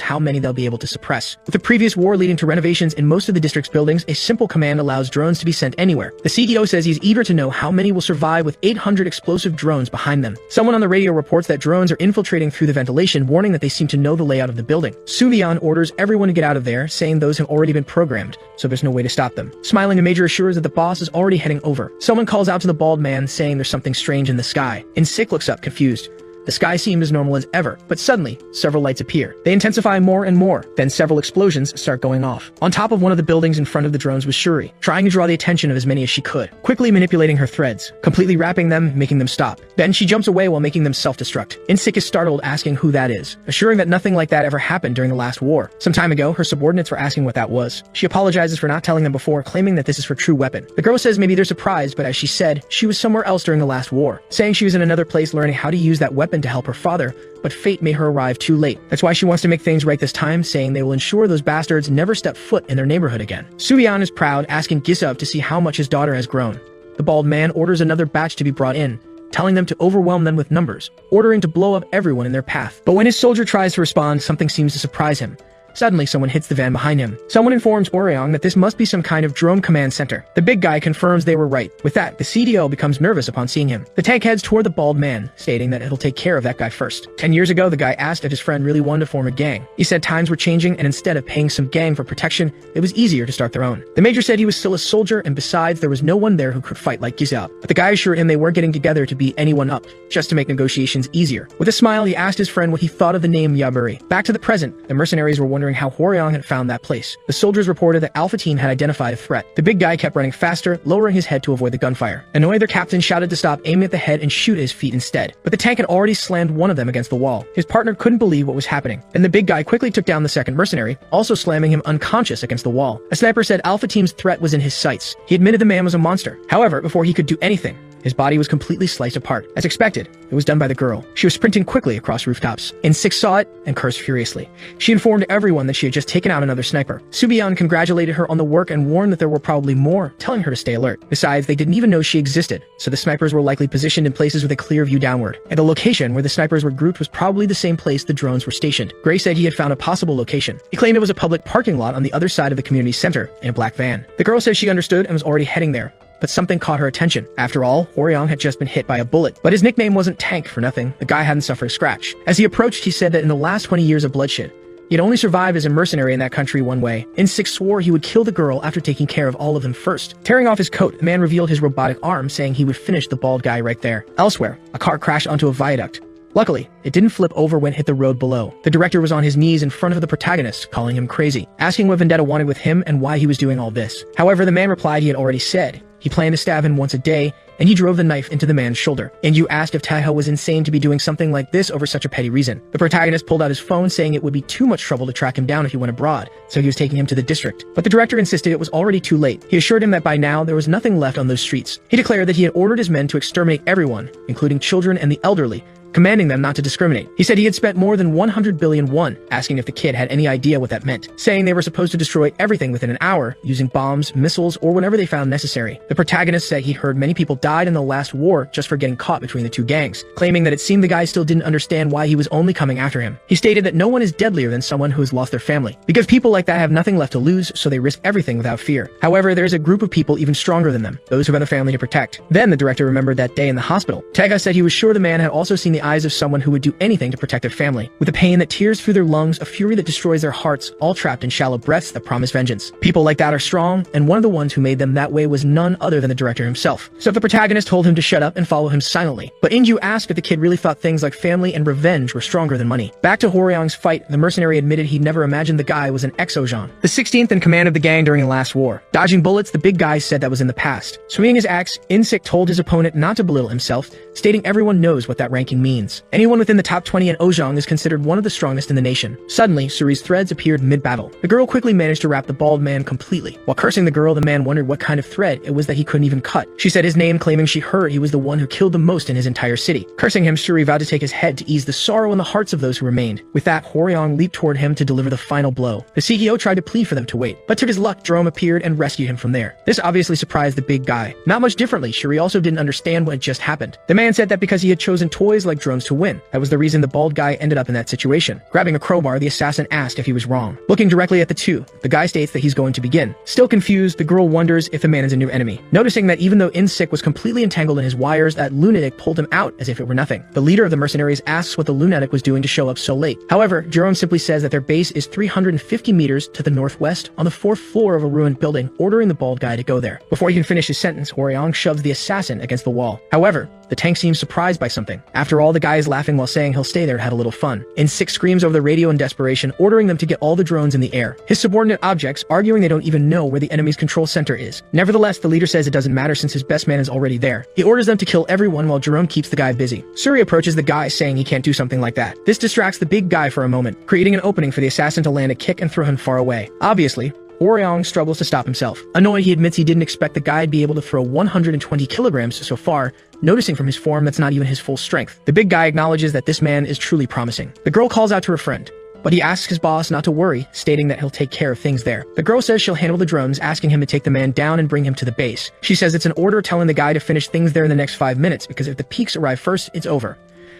how many they'll be able to suppress. With the previous war leading to renovations in most of the district's buildings, a simple command allows drones to be sent anywhere. The CEO says he's eager to know how many will survive with 800 explosive drones behind them. Someone on the radio reports that drones are infiltrating through the ventilation, warning that they seem to know the layout of the building. Suvian orders everyone to get out of there, saying those have already been programmed, so there's no way to stop them. Smiling, the major assures that the boss is already heading over. Someone calls out to the bald man, saying there's something strange in the sky. And Sick looks up, confused. The sky seemed as normal as ever, but suddenly, several lights appear. They intensify more and more, then several explosions start going off. On top of one of the buildings in front of the drones was Shuri, trying to draw the attention of as many as she could, quickly manipulating her threads, completely wrapping them, making them stop. Then she jumps away while making them self-destruct. Insik is startled, asking who that is, assuring that nothing like that ever happened during the last war. Some time ago, her subordinates were asking what that was. She apologizes for not telling them before, claiming that this is her true weapon. The girl says maybe they're surprised, but as she said, she was somewhere else during the last war, saying she was in another place learning how to use that weapon to help her father, but fate made her arrive too late. That's why she wants to make things right this time, saying they will ensure those bastards never step foot in their neighborhood again. Suvian is proud, asking Gisav to see how much his daughter has grown. The bald man orders another batch to be brought in, telling them to overwhelm them with numbers, ordering to blow up everyone in their path. But when his soldier tries to respond, something seems to surprise him. Suddenly, someone hits the van behind him. Someone informs Oriong that this must be some kind of drone command center. The big guy confirms they were right. With that, the CDO becomes nervous upon seeing him. The tank heads toward the bald man, stating that it'll take care of that guy first. 10 years ago, the guy asked if his friend really wanted to form a gang. He said times were changing, and instead of paying some gang for protection, it was easier to start their own. The major said he was still a soldier, and besides, there was no one there who could fight like Gizab. But the guy assured him they weren't getting together to beat anyone up, just to make negotiations easier. With a smile, he asked his friend what he thought of the name Yaburi. Back to the present, the mercenaries were wondering how Horiong had found that place. The soldiers reported that Alpha Team had identified a threat. The big guy kept running faster, lowering his head to avoid the gunfire. Annoyed, their captain shouted to stop, aiming at the head and shoot at his feet instead. But the tank had already slammed one of them against the wall. His partner couldn't believe what was happening. Then the big guy quickly took down the second mercenary, also slamming him unconscious against the wall. A sniper said Alpha Team's threat was in his sights. He admitted the man was a monster. However, before he could do anything, his body was completely sliced apart. As expected, it was done by the girl. She was sprinting quickly across rooftops. Insik saw it and cursed furiously. She informed everyone that she had just taken out another sniper. Subian congratulated her on the work and warned that there were probably more, telling her to stay alert. Besides, they didn't even know she existed, so the snipers were likely positioned in places with a clear view downward. And the location where the snipers were grouped was probably the same place the drones were stationed. Gray said he had found a possible location. He claimed it was a public parking lot on the other side of the community center in a black van. The girl said she understood and was already heading there. But something caught her attention. After all, Oriong had just been hit by a bullet. But his nickname wasn't Tank for nothing. The guy hadn't suffered a scratch. As he approached, he said that in the last 20 years of bloodshed, he had only survived as a mercenary in that country one way. Insik swore he would kill the girl after taking care of all of them first. Tearing off his coat, the man revealed his robotic arm, saying he would finish the bald guy right there. Elsewhere, a car crashed onto a viaduct. Luckily, it didn't flip over when it hit the road below. The director was on his knees in front of the protagonist, calling him crazy, asking what Vendetta wanted with him and why he was doing all this. However, the man replied he had already said he planned to stab him once a day, and he drove the knife into the man's shoulder. And you asked if Taiho was insane to be doing something like this over such a petty reason. The protagonist pulled out his phone, saying it would be too much trouble to track him down if he went abroad, so he was taking him to the district. But the director insisted it was already too late. He assured him that by now there was nothing left on those streets. He declared that he had ordered his men to exterminate everyone, including children and the elderly, commanding them not to discriminate. He said he had spent more than 100 billion won, asking if the kid had any idea what that meant, saying they were supposed to destroy everything within an hour, using bombs, missiles, or whatever they found necessary. The protagonist said he heard many people died in the last war just for getting caught between the two gangs, claiming that it seemed the guy still didn't understand why he was only coming after him. He stated that no one is deadlier than someone who has lost their family, because people like that have nothing left to lose, so they risk everything without fear. However, there's a group of people even stronger than them, those who have a family to protect. Then the director remembered that day in the hospital. Tega said he was sure the man had also seen the eyes of someone who would do anything to protect their family, with a pain that tears through their lungs, a fury that destroys their hearts, all trapped in shallow breaths that promise vengeance. People like that are strong, and one of the ones who made them that way was none other than the director himself. So if the protagonist told him to shut up and follow him silently. But Inju asked if the kid really thought things like family and revenge were stronger than money. Back to Hworyong's fight, the mercenary admitted he'd never imagined the guy was an ex-Ojong, the 16th in command of the gang during the last war. Dodging bullets, the big guy said that was in the past. Swinging his axe, Insik told his opponent not to belittle himself, stating everyone knows what that ranking means. Anyone within the top 20 in Ojong is considered one of the strongest in the nation. Suddenly, Suri's threads appeared mid-battle. The girl quickly managed to wrap the bald man completely. While cursing the girl, the man wondered what kind of thread it was that he couldn't even cut. She said his name, claiming she heard he was the one who killed the most in his entire city. Cursing him, Suri vowed to take his head to ease the sorrow in the hearts of those who remained. With that, Hworyong leaped toward him to deliver the final blow. The CEO tried to plead for them to wait, but to his luck, Jerome appeared and rescued him from there. This obviously surprised the big guy. Not much differently, Shuri also didn't understand what had just happened. The man said that because he had chosen toys like drones to win, that was the reason the bald guy ended up in that situation. Grabbing a crowbar, the assassin asked if he was wrong. Looking directly at the two, the guy states that he's going to begin. Still confused, the girl wonders if the man is a new enemy. Noticing that even though Insik was completely entangled in his wires, that lunatic pulled him out as if it were nothing. The leader of the mercenaries asks what the lunatic was doing to show up so late. However, Jerome simply says that their base is 350 meters to the northwest on the 4th floor of a ruined building, ordering the bald guy to go there. Before he can finish his sentence, Hworyong shoves the assassin against the wall. However, the tank seems surprised by something. After all, the guy is laughing while saying he'll stay there and had a little fun. Insik screams over the radio in desperation, ordering them to get all the drones in the air. His subordinate objects, arguing they don't even know where the enemy's control center is. Nevertheless, the leader says it doesn't matter since his best man is already there. He orders them to kill everyone while Jerome keeps the guy busy. Suri approaches the guy saying he can't do something like that. This distracts the big guy for a moment, creating an opening for the assassin to land a kick and throw him far away. Obviously, Hworyong struggles to stop himself. Annoyed, he admits he didn't expect the guy to be able to throw 120 kilograms so far, noticing from his form that's not even his full strength. The big guy acknowledges that this man is truly promising. The girl calls out to her friend, but he asks his boss not to worry, stating that he'll take care of things there. The girl says she'll handle the drones, asking him to take the man down and bring him to the base. She says it's an order telling the guy to finish things there in the next 5 minutes, because if the peaks arrive first, it's over.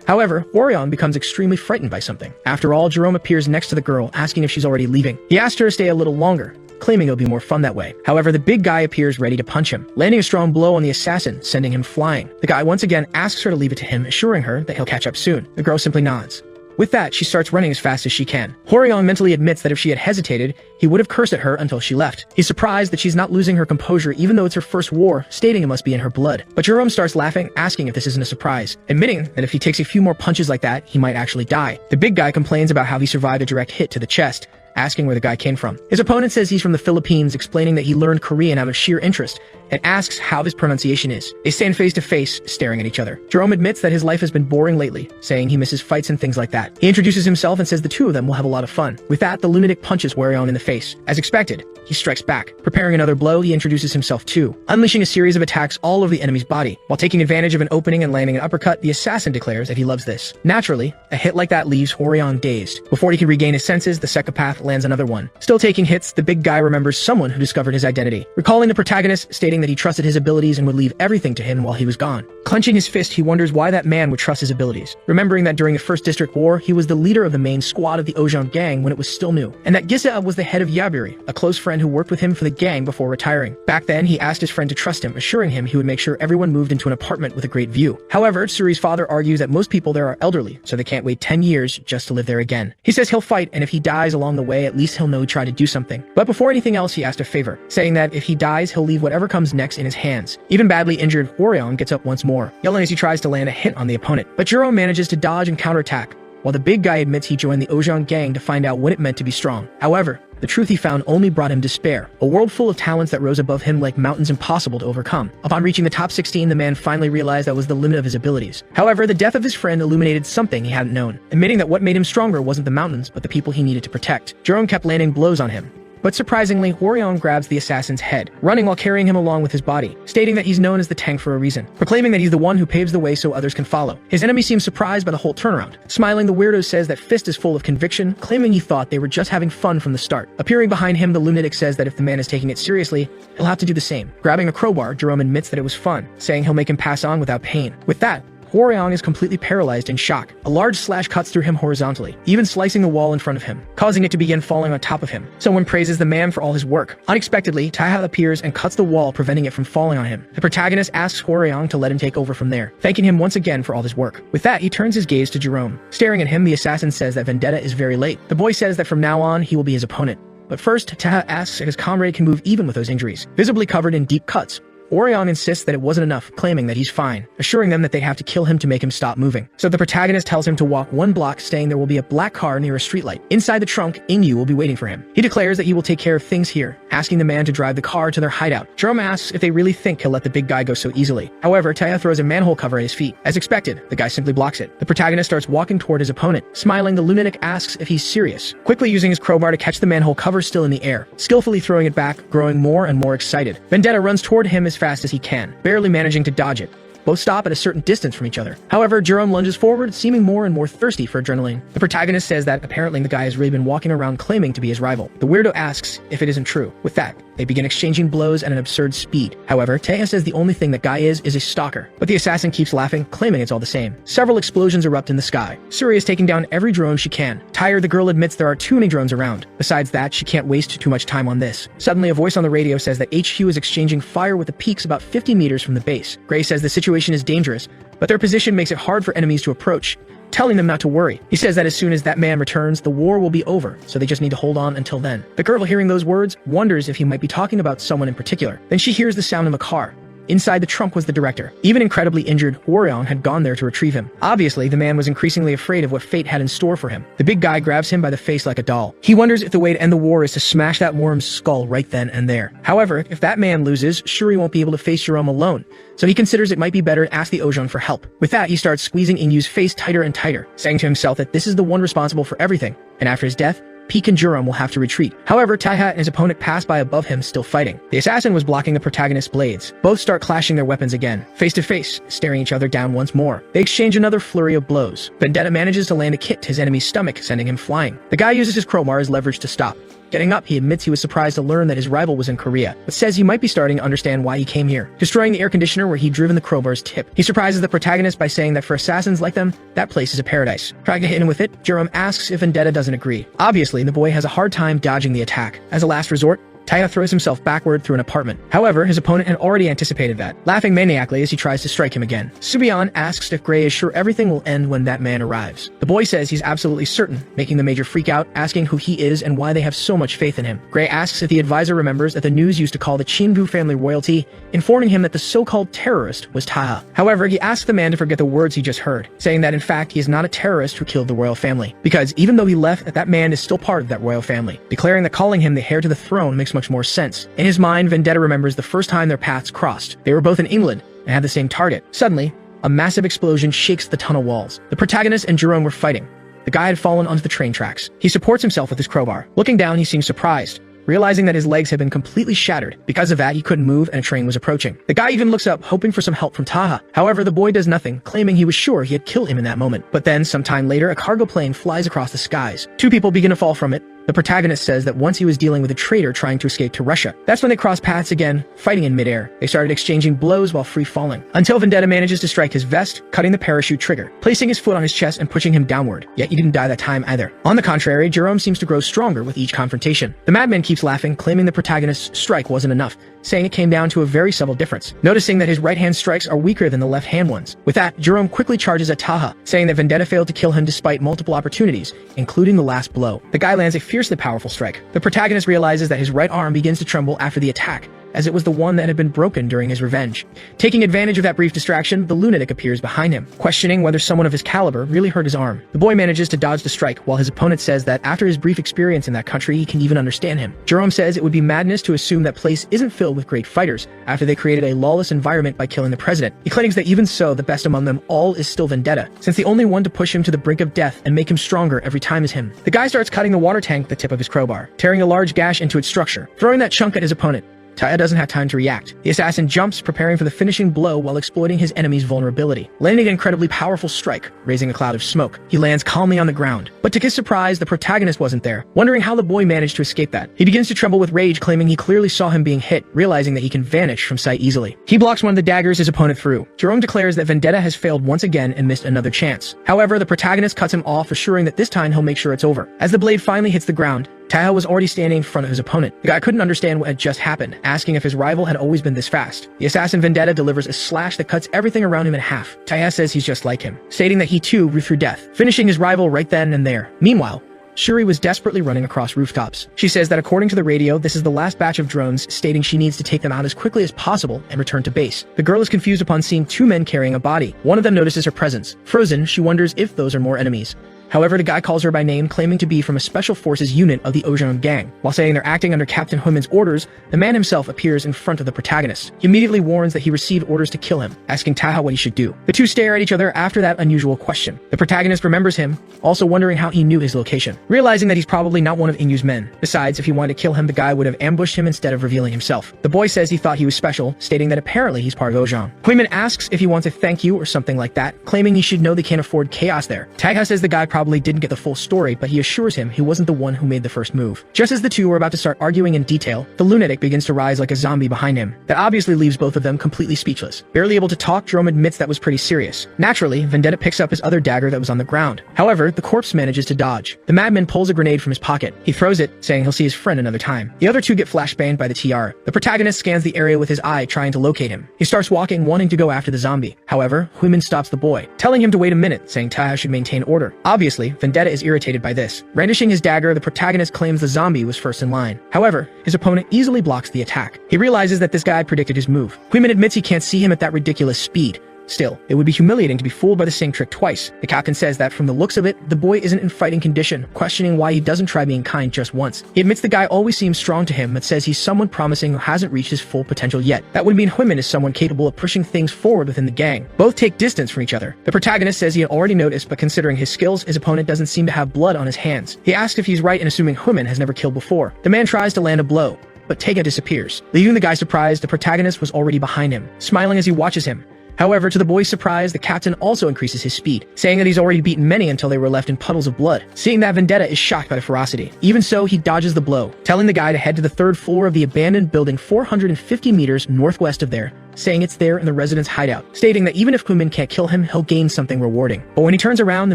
However, Hworyong becomes extremely frightened by something. After all, Jerome appears next to the girl, asking if she's already leaving. He asked her to stay a little longer, claiming it'll be more fun that way. However, the big guy appears ready to punch him, landing a strong blow on the assassin, sending him flying. The guy once again asks her to leave it to him, assuring her that he'll catch up soon. The girl simply nods. With that, she starts running as fast as she can. Hworyong mentally admits that if she had hesitated, he would have cursed at her until she left. He's surprised that she's not losing her composure even though it's her first war, stating it must be in her blood. But Jerome starts laughing, asking if this isn't a surprise, admitting that if he takes a few more punches like that, he might actually die. The big guy complains about how he survived a direct hit to the chest, asking where the guy came from. His opponent says he's from the Philippines, explaining that he learned Korean out of sheer interest, and asks how his pronunciation is. They stand face to face, staring at each other. Jerome admits that his life has been boring lately, saying he misses fights and things like that. He introduces himself and says the two of them will have a lot of fun. With that, the lunatic punches Hworyong in the face. As expected, he strikes back. Preparing another blow, he introduces himself too, unleashing a series of attacks all over the enemy's body. While taking advantage of an opening and landing an uppercut, the assassin declares that he loves this. Naturally, a hit like that leaves Hworyong dazed. Before he can regain his senses, the psychopath lands another one. Still taking hits, the big guy remembers someone who discovered his identity, recalling the protagonist, stating that he trusted his abilities and would leave everything to him while he was gone. Clenching his fist, he wonders why that man would trust his abilities, remembering that during the First District War, he was the leader of the main squad of the Ojong gang when it was still new, and that Gisa was the head of Yaburi, a close friend who worked with him for the gang before retiring. Back then, he asked his friend to trust him, assuring him he would make sure everyone moved into an apartment with a great view. However, Suri's father argues that most people there are elderly, so they can't wait 10 years just to live there again. He says he'll fight, and if he dies along the way, at least he'll know he tried to do something. But before anything else, he asked a favor, saying that if he dies, he'll leave whatever comes next in his hands. Even badly injured Hworyong gets up once more, yelling as he tries to land a hit on the opponent. But Jerome manages to dodge and counterattack, while the big guy admits he joined the Ojong gang to find out what it meant to be strong. However, the truth he found only brought him despair, a world full of talents that rose above him like mountains impossible to overcome. Upon reaching the top 16, the man finally realized that was the limit of his abilities. However, the death of his friend illuminated something he hadn't known, admitting that what made him stronger wasn't the mountains, but the people he needed to protect. Jerome kept landing blows on him, but surprisingly, Hworyong grabs the assassin's head, running while carrying him along with his body, stating that he's known as the tank for a reason, proclaiming that he's the one who paves the way so others can follow. His enemy seems surprised by the whole turnaround. Smiling, the weirdo says that Fist is full of conviction, claiming he thought they were just having fun from the start. Appearing behind him, the lunatic says that if the man is taking it seriously, he'll have to do the same. Grabbing a crowbar, Jerome admits that it was fun, saying he'll make him pass on without pain. With that, Hwoarang is completely paralyzed in shock. A large slash cuts through him horizontally, even slicing the wall in front of him, causing it to begin falling on top of him. Someone praises the man for all his work. Unexpectedly, Taha appears and cuts the wall, preventing it from falling on him. The protagonist asks Hwoarang to let him take over from there, thanking him once again for all his work. With that, he turns his gaze to Jerome. Staring at him, the assassin says that Vendetta is very late. The boy says that from now on, he will be his opponent. But first, Taha asks if his comrade can move even with those injuries, visibly covered in deep cuts. Hwoarang insists that it wasn't enough, claiming that he's fine, assuring them that they have to kill him to make him stop moving. So the protagonist tells him to walk 1 block, saying there will be a black car near a streetlight. Inside the trunk, Ingyu will be waiting for him. He declares that he will take care of things here, asking the man to drive the car to their hideout. Jerome asks if they really think he'll let the big guy go so easily. However, Taha throws a manhole cover at his feet. As expected, the guy simply blocks it. The protagonist starts walking toward his opponent. Smiling, the lunatic asks if he's serious, quickly using his crowbar to catch the manhole cover still in the air, skillfully throwing it back, growing more and more excited. Vendetta runs toward him as fast as he can, barely managing to dodge it. Both stop at a certain distance from each other. However, Jerome lunges forward, seeming more and more thirsty for adrenaline. The protagonist says that apparently the guy has really been walking around claiming to be his rival. The weirdo asks if it isn't true. With that, they begin exchanging blows at an absurd speed. However, Taha says the only thing that guy is a stalker. But the assassin keeps laughing, claiming it's all the same. Several explosions erupt in the sky. Suri is taking down every drone she can. Tired, the girl admits there are too many drones around. Besides that, she can't waste too much time on this. Suddenly, a voice on the radio says that HQ is exchanging fire with the peaks about 50 meters from the base. Gray says the situation is dangerous, but their position makes it hard for enemies to approach, telling them not to worry. He says that as soon as that man returns, the war will be over, so they just need to hold on until then. The girl, hearing those words, wonders if he might be talking about someone in particular. Then she hears the sound of a car. Inside the trunk was the director. Even incredibly injured, Hwoarang had gone there to retrieve him. Obviously, the man was increasingly afraid of what fate had in store for him. The big guy grabs him by the face like a doll. He wonders if the way to end the war is to smash that worm's skull right then and there. However, if that man loses, Shuri won't be able to face Jerome alone, so he considers it might be better to ask the Ojong for help. With that, he starts squeezing Inyu's face tighter and tighter, saying to himself that this is the one responsible for everything, and after his death, Peek and Jerome will have to retreat. However, Taha and his opponent pass by above him, still fighting. The assassin was blocking the protagonist's blades. Both start clashing their weapons again, face to face, staring each other down once more. They exchange another flurry of blows. Vendetta manages to land a kick to his enemy's stomach, sending him flying. The guy uses his crowbar as leverage to stop. Getting up, he admits he was surprised to learn that his rival was in Korea, but says he might be starting to understand why he came here, destroying the air conditioner where he'd driven the crowbar's tip. He surprises the protagonist by saying that for assassins like them, that place is a paradise. Trying to hit him with it, Jerome asks if Vendetta doesn't agree. Obviously, the boy has a hard time dodging the attack. As a last resort, Taha throws himself backward through an apartment. However, his opponent had already anticipated that, laughing maniacally as he tries to strike him again. Subion asks if Gray is sure everything will end when that man arrives. The boy says he's absolutely certain, making the major freak out, asking who he is and why they have so much faith in him. Gray asks if the advisor remembers that the news used to call the Chinbu family royalty, informing him that the so-called terrorist was Taha. However, he asks the man to forget the words he just heard, saying that in fact he is not a terrorist who killed the royal family, because even though he left, that man is still part of that royal family, declaring that calling him the heir to the throne makes much more sense. In his mind, Vendetta remembers the first time their paths crossed. They were both in England and had the same target. Suddenly, a massive explosion shakes the tunnel walls. The protagonist and Jerome were fighting. The guy had fallen onto the train tracks. He supports himself with his crowbar. Looking down, he seems surprised, realizing that his legs had been completely shattered. Because of that, he couldn't move and a train was approaching. The guy even looks up, hoping for some help from Taha. However, the boy does nothing, claiming he was sure he had killed him in that moment. But then, sometime later, a cargo plane flies across the skies. 2 people begin to fall from it. The protagonist says that once he was dealing with a traitor trying to escape to Russia. That's when they cross paths again, fighting in midair. They started exchanging blows while free falling, until Vendetta manages to strike his vest, cutting the parachute trigger, placing his foot on his chest and pushing him downward. Yet he didn't die that time either. On the contrary, Jerome seems to grow stronger with each confrontation. The madman keeps laughing, claiming the protagonist's strike wasn't enough, saying it came down to a very subtle difference, noticing that his right-hand strikes are weaker than the left-hand ones. With that, Jerome quickly charges at Taha, saying that Vendetta failed to kill him despite multiple opportunities, including the last blow. The guy lands a fiercely powerful strike. The protagonist realizes that his right arm begins to tremble after the attack, as it was the one that had been broken during his revenge. Taking advantage of that brief distraction, the lunatic appears behind him, questioning whether someone of his caliber really hurt his arm. The boy manages to dodge the strike, while his opponent says that after his brief experience in that country, he can even understand him. Jerome says it would be madness to assume that place isn't filled with great fighters after they created a lawless environment by killing the president. He claims that even so, the best among them all is still Vendetta, since the only one to push him to the brink of death and make him stronger every time is him. The guy starts cutting the water tank with the tip of his crowbar, tearing a large gash into its structure, throwing that chunk at his opponent. Taya doesn't have time to react. The assassin jumps, preparing for the finishing blow while exploiting his enemy's vulnerability, landing an incredibly powerful strike, raising a cloud of smoke. He lands calmly on the ground. But to his surprise, the protagonist wasn't there. Wondering how the boy managed to escape that, he begins to tremble with rage, claiming he clearly saw him being hit, realizing that he can vanish from sight easily. He blocks one of the daggers his opponent threw. Jerome declares that Vendetta has failed once again and missed another chance. However, the protagonist cuts him off, assuring that this time he'll make sure it's over. As the blade finally hits the ground, Taha was already standing in front of his opponent. The guy couldn't understand what had just happened, asking if his rival had always been this fast. The assassin Vendetta delivers a slash that cuts everything around him in half. Taha says he's just like him, stating that he too breathed through death, finishing his rival right then and there. Meanwhile, Shuri was desperately running across rooftops. She says that according to the radio, this is the last batch of drones, stating she needs to take them out as quickly as possible and return to base. The girl is confused upon seeing two men carrying a body. One of them notices her presence. Frozen, she wonders if those are more enemies. However, the guy calls her by name, claiming to be from a special forces unit of the Ojong gang. While saying they're acting under Captain Huimin's orders, the man himself appears in front of the protagonist. He immediately warns that he received orders to kill him, asking Taha what he should do. The two stare at each other after that unusual question. The protagonist remembers him, also wondering how he knew his location, realizing that he's probably not one of Inyu's men. Besides, if he wanted to kill him, the guy would have ambushed him instead of revealing himself. The boy says he thought he was special, stating that apparently he's part of Ojong. Huimin asks if he wants a thank you or something like that, claiming he should know they can't afford chaos there. Taha says the guy probably didn't get the full story, but he assures him he wasn't the one who made the first move. Just as the two were about to start arguing in detail, the lunatic begins to rise like a zombie behind him. That obviously leaves both of them completely speechless. Barely able to talk, Jerome admits that was pretty serious. Naturally, Vendetta picks up his other dagger that was on the ground. However, the corpse manages to dodge. The madman pulls a grenade from his pocket. He throws it, saying he'll see his friend another time. The other two get flashbanged by the TR. The protagonist scans the area with his eye, trying to locate him. He starts walking, wanting to go after the zombie. However, Huimin stops the boy, telling him to wait a minute, saying Taha should maintain order. Obviously, Vendetta is irritated by this. Brandishing his dagger, the protagonist claims the zombie was first in line. However, his opponent easily blocks the attack. He realizes that this guy predicted his move. Huimin admits he can't see him at that ridiculous speed. Still, it would be humiliating to be fooled by the same trick twice. The captain says that from the looks of it, the boy isn't in fighting condition, questioning why he doesn't try being kind just once. He admits the guy always seems strong to him, but says he's someone promising who hasn't reached his full potential yet. That would mean Huimin is someone capable of pushing things forward within the gang. Both take distance from each other. The protagonist says he had already noticed, but considering his skills, his opponent doesn't seem to have blood on his hands. He asks if he's right in assuming Huimin has never killed before. The man tries to land a blow, but Tega disappears. Leaving the guy surprised, the protagonist was already behind him, smiling as he watches him. However, to the boy's surprise, the captain also increases his speed, saying that he's already beaten many until they were left in puddles of blood. Seeing that, Vendetta is shocked by the ferocity. Even so, he dodges the blow, telling the guy to head to the third floor of the abandoned building 450 meters northwest of there, saying it's there in the resident's hideout, stating that even if Huimin can't kill him, he'll gain something rewarding. But when he turns around, the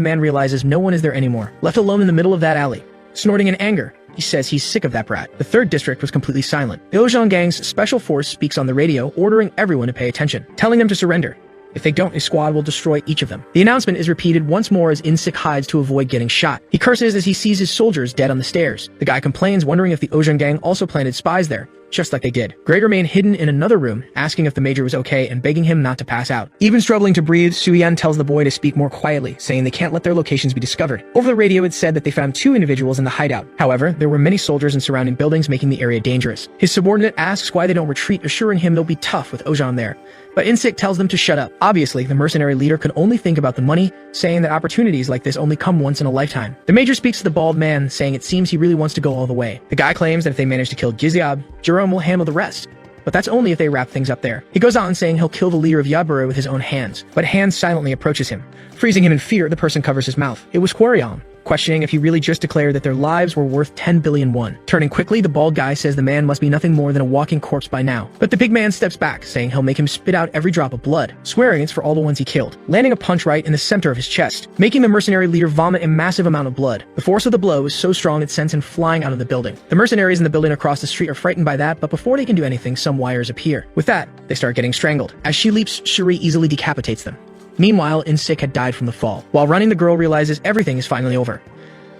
man realizes no one is there anymore, left alone in the middle of that alley. Snorting in anger, he says he's sick of that brat. The third district was completely silent. The Ojong gang's special force speaks on the radio, ordering everyone to pay attention, telling them to surrender. If they don't, his squad will destroy each of them. The announcement is repeated once more as Insik hides to avoid getting shot. He curses as he sees his soldiers dead on the stairs. The guy complains, wondering if the Ojong gang also planted spies there, just like they did. Greg remained hidden in another room, asking if the major was okay and begging him not to pass out. Even struggling to breathe, Suyan tells the boy to speak more quietly, saying they can't let their locations be discovered. Over the radio, it said that they found two individuals in the hideout. However, there were many soldiers in surrounding buildings, making the area dangerous. His subordinate asks why they don't retreat, assuring him they'll be tough with Ojong there. But Insik tells them to shut up. Obviously, the mercenary leader could only think about the money, saying that opportunities like this only come once in a lifetime. The major speaks to the bald man, saying it seems he really wants to go all the way. The guy claims that if they manage to kill Giziab, Jerome will handle the rest. But that's only if they wrap things up there. He goes on saying he'll kill the leader of Yabure with his own hands, but Hand silently approaches him. Freezing him in fear, the person covers his mouth. It was Quarion, questioning if he really just declared that their lives were worth 10 billion won. Turning quickly, the bald guy says the man must be nothing more than a walking corpse by now. But the big man steps back, saying he'll make him spit out every drop of blood, swearing it's for all the ones he killed, landing a punch right in the center of his chest, making the mercenary leader vomit a massive amount of blood. The force of the blow is so strong it sends him flying out of the building. The mercenaries in the building across the street are frightened by that, but before they can do anything, some wires appear. With that, they start getting strangled. As she leaps, Shuri easily decapitates them. Meanwhile, Insik had died from the fall. While running, the girl realizes everything is finally over.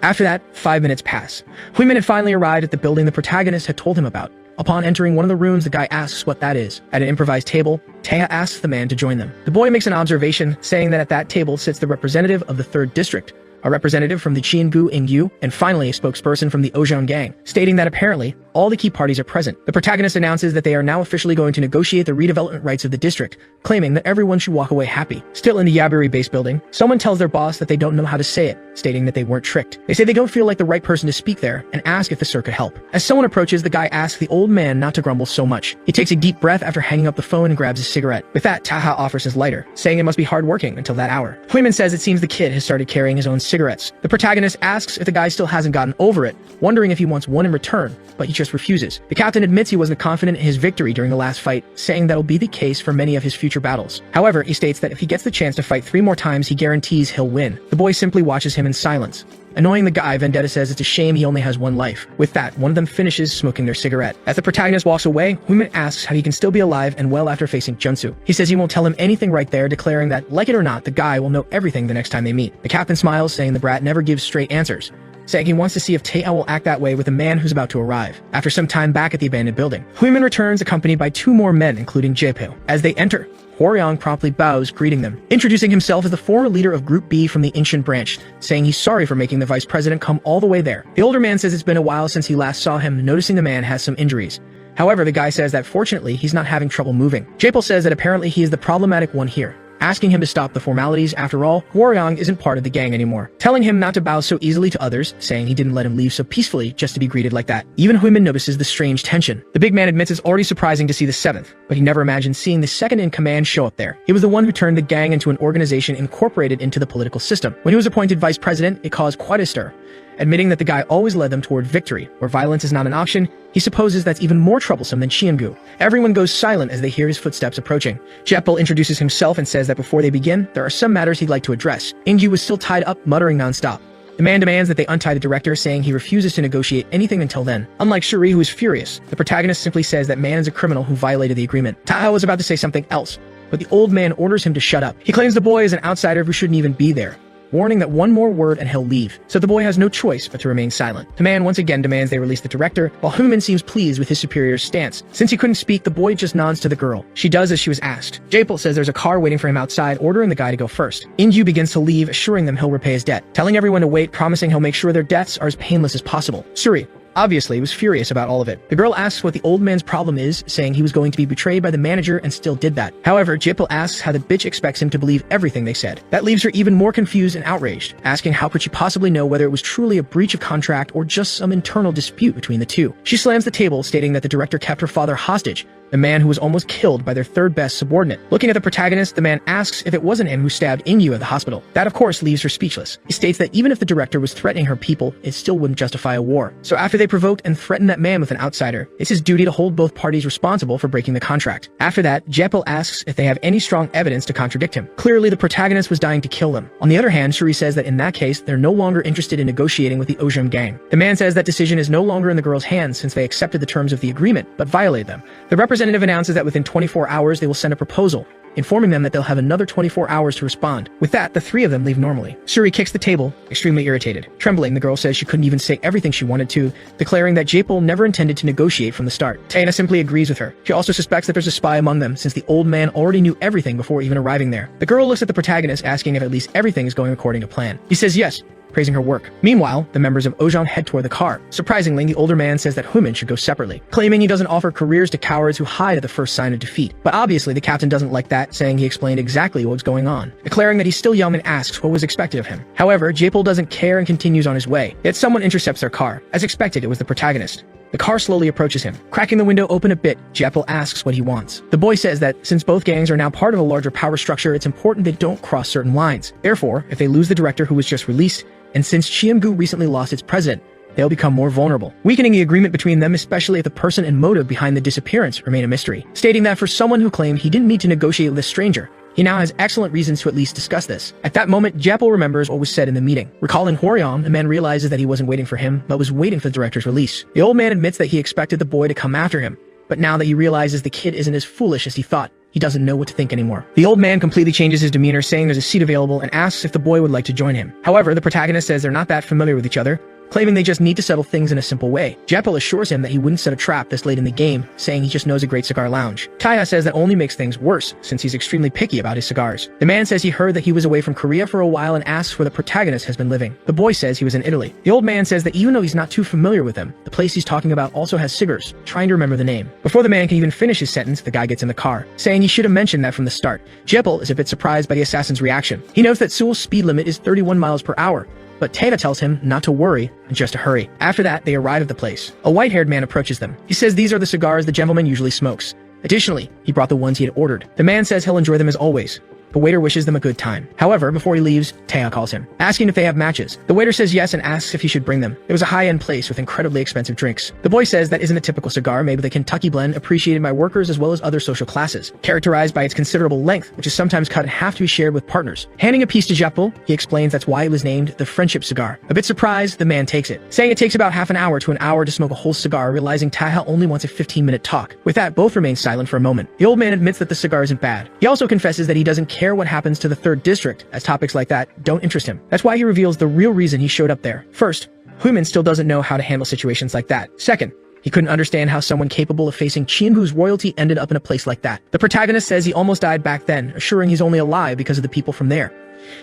After that, 5 minutes pass. Huimin had finally arrived at the building the protagonist had told him about. Upon entering one of the rooms, the guy asks what that is. At an improvised table, Taya asks the man to join them. The boy makes an observation, saying that at that table sits the representative of the 3rd District, a representative from the Chiengu Ingyu, and finally a spokesperson from the Ojong gang, stating that apparently all the key parties are present. The protagonist announces that they are now officially going to negotiate the redevelopment rights of the district, claiming that everyone should walk away happy. Still in the Yaburi base building, someone tells their boss that they don't know how to say it, stating that they weren't tricked. They say they don't feel like the right person to speak there and ask if the sir could help. As someone approaches, the guy asks the old man not to grumble so much. He takes a deep breath after hanging up the phone and grabs a cigarette. With that, Taha offers his lighter, saying it must be hard working until that hour. Huiman says it seems the kid has started carrying his own cigarettes. The protagonist asks if the guy still hasn't gotten over it, wondering if he wants one in return, but he just refuses. The captain admits he wasn't confident in his victory during the last fight, saying that'll be the case for many of his future battles. However, he states that if he gets the chance to fight 3 more times, he guarantees he'll win. The boy simply watches him in silence. Annoying the guy, Vendetta says it's a shame he only has one life. With that, one of them finishes smoking their cigarette. As the protagonist walks away, Huiman asks how he can still be alive and well after facing Junsu. He says he won't tell him anything right there, declaring that, like it or not, the guy will know everything the next time they meet. The captain smiles, saying the brat never gives straight answers, saying he wants to see if Taeha will act that way with a man who's about to arrive. After some time back at the abandoned building, Huiman returns accompanied by 2 more men, including Jaepil. As they enter, Hworyong promptly bows, greeting them, introducing himself as the former leader of Group B from the Incheon branch, saying he's sorry for making the vice president come all the way there. The older man says it's been a while since he last saw him, noticing the man has some injuries. However, the guy says that fortunately he's not having trouble moving. Jaepil says that apparently he is the problematic one here, asking him to stop the formalities. After all, Hworyong isn't part of the gang anymore, telling him not to bow so easily to others, saying he didn't let him leave so peacefully just to be greeted like that. Even Huiman notices the strange tension. The big man admits it's already surprising to see the 7th, but he never imagined seeing the second-in-command show up there. He was the one who turned the gang into an organization incorporated into the political system. When he was appointed vice president, it caused quite a stir. Admitting that the guy always led them toward victory, where violence is not an option, he supposes that's even more troublesome than Chiengu. Everyone goes silent as they hear his footsteps approaching. Jaepil introduces himself and says that before they begin, there are some matters he'd like to address. Ingyu was still tied up, muttering non-stop. The man demands that they untie the director, saying he refuses to negotiate anything until then. Unlike Shuri, who is furious, the protagonist simply says that man is a criminal who violated the agreement. Taha was about to say something else, but the old man orders him to shut up. He claims the boy is an outsider who shouldn't even be there, warning that one more word and he'll leave. So the boy has no choice but to remain silent. The man once again demands they release the director, while Huiman seems pleased with his superior's stance. Since he couldn't speak, the boy just nods to the girl. She does as she was asked. Jaepil says there's a car waiting for him outside, ordering the guy to go first. Ingyu begins to leave, assuring them he'll repay his debt, telling everyone to wait, promising he'll make sure their deaths are as painless as possible. Suri obviously was furious about all of it. The girl asks what the old man's problem is, saying he was going to be betrayed by the manager and still did that. However, Jaepil asks how the bitch expects him to believe everything they said. That leaves her even more confused and outraged, asking how could she possibly know whether it was truly a breach of contract or just some internal dispute between the two. She slams the table, stating that the director kept her father hostage, the man who was almost killed by their 3rd best subordinate. Looking at the protagonist, the man asks if it wasn't him who stabbed Ingyu at the hospital. That of course leaves her speechless. He states that even if the director was threatening her people, it still wouldn't justify a war. So after they provoked and threatened that man with an outsider, it's his duty to hold both parties responsible for breaking the contract. After that, Jaepil asks if they have any strong evidence to contradict him. Clearly, the protagonist was dying to kill them. On the other hand, Shuri says that in that case, they're no longer interested in negotiating with the Ojum gang. The man says that decision is no longer in the girl's hands since they accepted the terms of the agreement, but violated them. The representative announces that within 24 hours they will send a proposal, informing them that they'll have another 24 hours to respond. With that, the 3 of them leave normally. Suri kicks the table, extremely irritated. Trembling, the girl says she couldn't even say everything she wanted to, declaring that Jaepil never intended to negotiate from the start. Taena simply agrees with her. She also suspects that there's a spy among them, since the old man already knew everything before even arriving there. The girl looks at the protagonist, asking if at least everything is going according to plan. He says yes, praising her work. Meanwhile, the members of Ojong head toward the car. Surprisingly, the older man says that Huiman should go separately, claiming he doesn't offer careers to cowards who hide at the first sign of defeat. But obviously, the captain doesn't like that, saying he explained exactly what was going on, declaring that he's still young and asks what was expected of him. However, Jaepil doesn't care and continues on his way. Yet someone intercepts their car. As expected, it was the protagonist. The car slowly approaches him. Cracking the window open a bit, Jaepil asks what he wants. The boy says that since both gangs are now part of a larger power structure, it's important they don't cross certain lines. Therefore, if they lose the director who was just released, and since Chiemgu recently lost its president, they'll become more vulnerable, weakening the agreement between them, especially if the person and motive behind the disappearance remain a mystery. Stating that for someone who claimed he didn't need to negotiate with a stranger, he now has excellent reasons to at least discuss this. At that moment, Jaepil remembers what was said in the meeting. Recalling Hworyong, the man realizes that he wasn't waiting for him, but was waiting for the director's release. The old man admits that he expected the boy to come after him, but now that he realizes the kid isn't as foolish as he thought, he doesn't know what to think anymore. The old man completely changes his demeanor, saying there's a seat available and asks if the boy would like to join him. However, the protagonist says they're not that familiar with each other, claiming they just need to settle things in a simple way. Jeppel assures him that he wouldn't set a trap this late in the game, saying he just knows a great cigar lounge. Taya says that only makes things worse, since he's extremely picky about his cigars. The man says he heard that he was away from Korea for a while and asks where the protagonist has been living. The boy says he was in Italy. The old man says that even though he's not too familiar with them, the place he's talking about also has cigars, trying to remember the name. Before the man can even finish his sentence, the guy gets in the car, saying he should have mentioned that from the start. Jeppel is a bit surprised by the assassin's reaction. He knows that Seoul's speed limit is 31 miles per hour, but Taeda tells him not to worry and just to hurry. After that, they arrive at the place. A white-haired man approaches them. He says these are the cigars the gentleman usually smokes. Additionally, he brought the ones he had ordered. The man says he'll enjoy them as always. The waiter wishes them a good time. However, before he leaves, Taeha calls him, asking if they have matches. The waiter says yes and asks if he should bring them. It was a high-end place with incredibly expensive drinks. The boy says that isn't a typical cigar made with a Kentucky blend appreciated by workers as well as other social classes, characterized by its considerable length, which is sometimes cut in half to be shared with partners. Handing a piece to Jeppel, he explains that's why it was named the friendship cigar. A bit surprised, the man takes it, saying it takes about half an hour to an hour to smoke a whole cigar, realizing Taeha only wants a 15-minute talk. With that, both remain silent for a moment. The old man admits that the cigar isn't bad. He also confesses that he doesn't care what happens to the 3rd district, as topics like that don't interest him. That's why he reveals the real reason he showed up there. First, Huimin still doesn't know how to handle situations like that. Second, he couldn't understand how someone capable of facing Chienbu's royalty ended up in a place like that. The protagonist says he almost died back then, assuring he's only alive because of the people from there.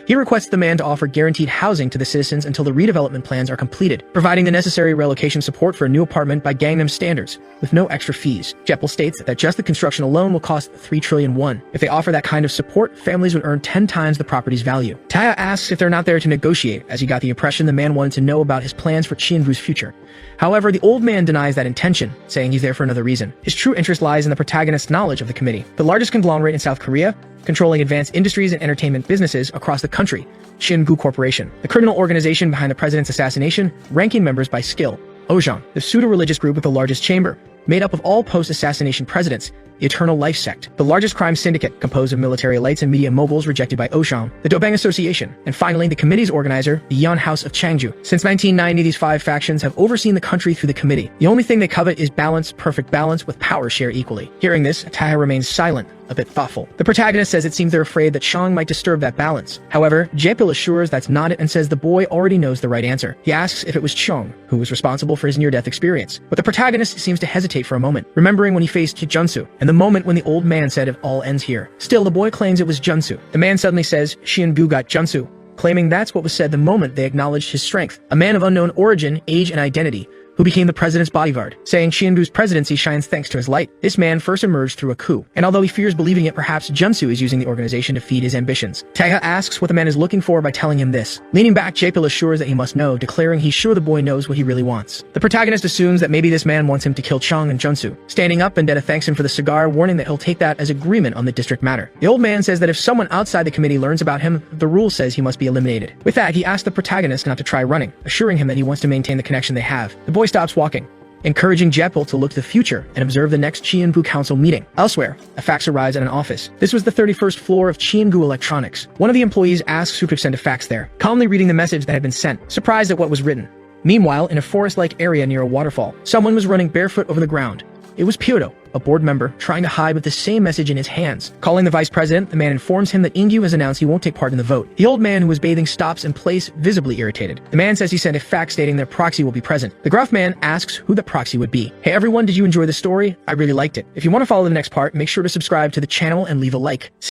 He requests the man to offer guaranteed housing to the citizens until the redevelopment plans are completed, providing the necessary relocation support for a new apartment by Gangnam standards, with no extra fees. Jeppel states that just the construction alone will cost 3 trillion won. If they offer that kind of support, families would earn 10 times the property's value. Taya asks if they're not there to negotiate, as he got the impression the man wanted to know about his plans for Chienbu's future. However, the old man denies that intention, saying he's there for another reason. His true interest lies in the protagonist's knowledge of the committee, the largest conglomerate in South Korea, controlling advanced industries and entertainment businesses across the country, Chienbu Corporation, the criminal organization behind the president's assassination, ranking members by skill, Ojang, the pseudo-religious group with the largest chamber, made up of all post-assassination presidents, the Eternal Life Sect, the largest crime syndicate composed of military elites and media moguls rejected by Oshang, the Dobang Association, and finally the committee's organizer, the Yan House of Changju. Since 1990, these 5 factions have overseen the country through the committee. The only thing they covet is balance, perfect balance, with power shared equally. Hearing this, Taeha remains silent, a bit thoughtful. The protagonist says it seems they're afraid that Shang might disturb that balance. However, Jeppel assures that's not it and says the boy already knows the right answer. He asks if it was Chong who was responsible for his near-death experience, but the protagonist seems to hesitate for a moment, remembering when he faced Junsu, and the moment when the old man said it all ends here. Still, the boy claims it was Junsu. The man suddenly says Xianbu got Junsu, claiming that's what was said the moment they acknowledged his strength. A man of unknown origin, age, and identity, who became the president's bodyguard, saying Xianbu's presidency shines thanks to his light. This man first emerged through a coup, and although he fears believing it, perhaps Junsu is using the organization to feed his ambitions. Taeha asks what the man is looking for by telling him this. Leaning back, Jeppel assures that he must know, declaring he's sure the boy knows what he really wants. The protagonist assumes that maybe this man wants him to kill Chang and Junsu. Standing up, Vendetta thanks him for the cigar, warning that he'll take that as agreement on the district matter. The old man says that if someone outside the committee learns about him, the rule says he must be eliminated. With that, he asks the protagonist not to try running, assuring him that he wants to maintain the connection they have. The boy stops walking, encouraging Jeppel to look to the future and observe the next Chienbu Council meeting. Elsewhere, a fax arrives at an office. This was the 31st floor of Chienbu Electronics. One of the employees asks who could send a fax there, calmly reading the message that had been sent, surprised at what was written. Meanwhile, in a forest-like area near a waterfall, someone was running barefoot over the ground. It was Pyodo, a board member, trying to hide with the same message in his hands. Calling the vice president, the man informs him that Ingyu has announced he won't take part in the vote. The old man who was bathing stops in place, visibly irritated. The man says he sent a fax stating their proxy will be present. The gruff man asks who the proxy would be. Hey everyone, did you enjoy the story? I really liked it. If you want to follow the next part, make sure to subscribe to the channel and leave a like.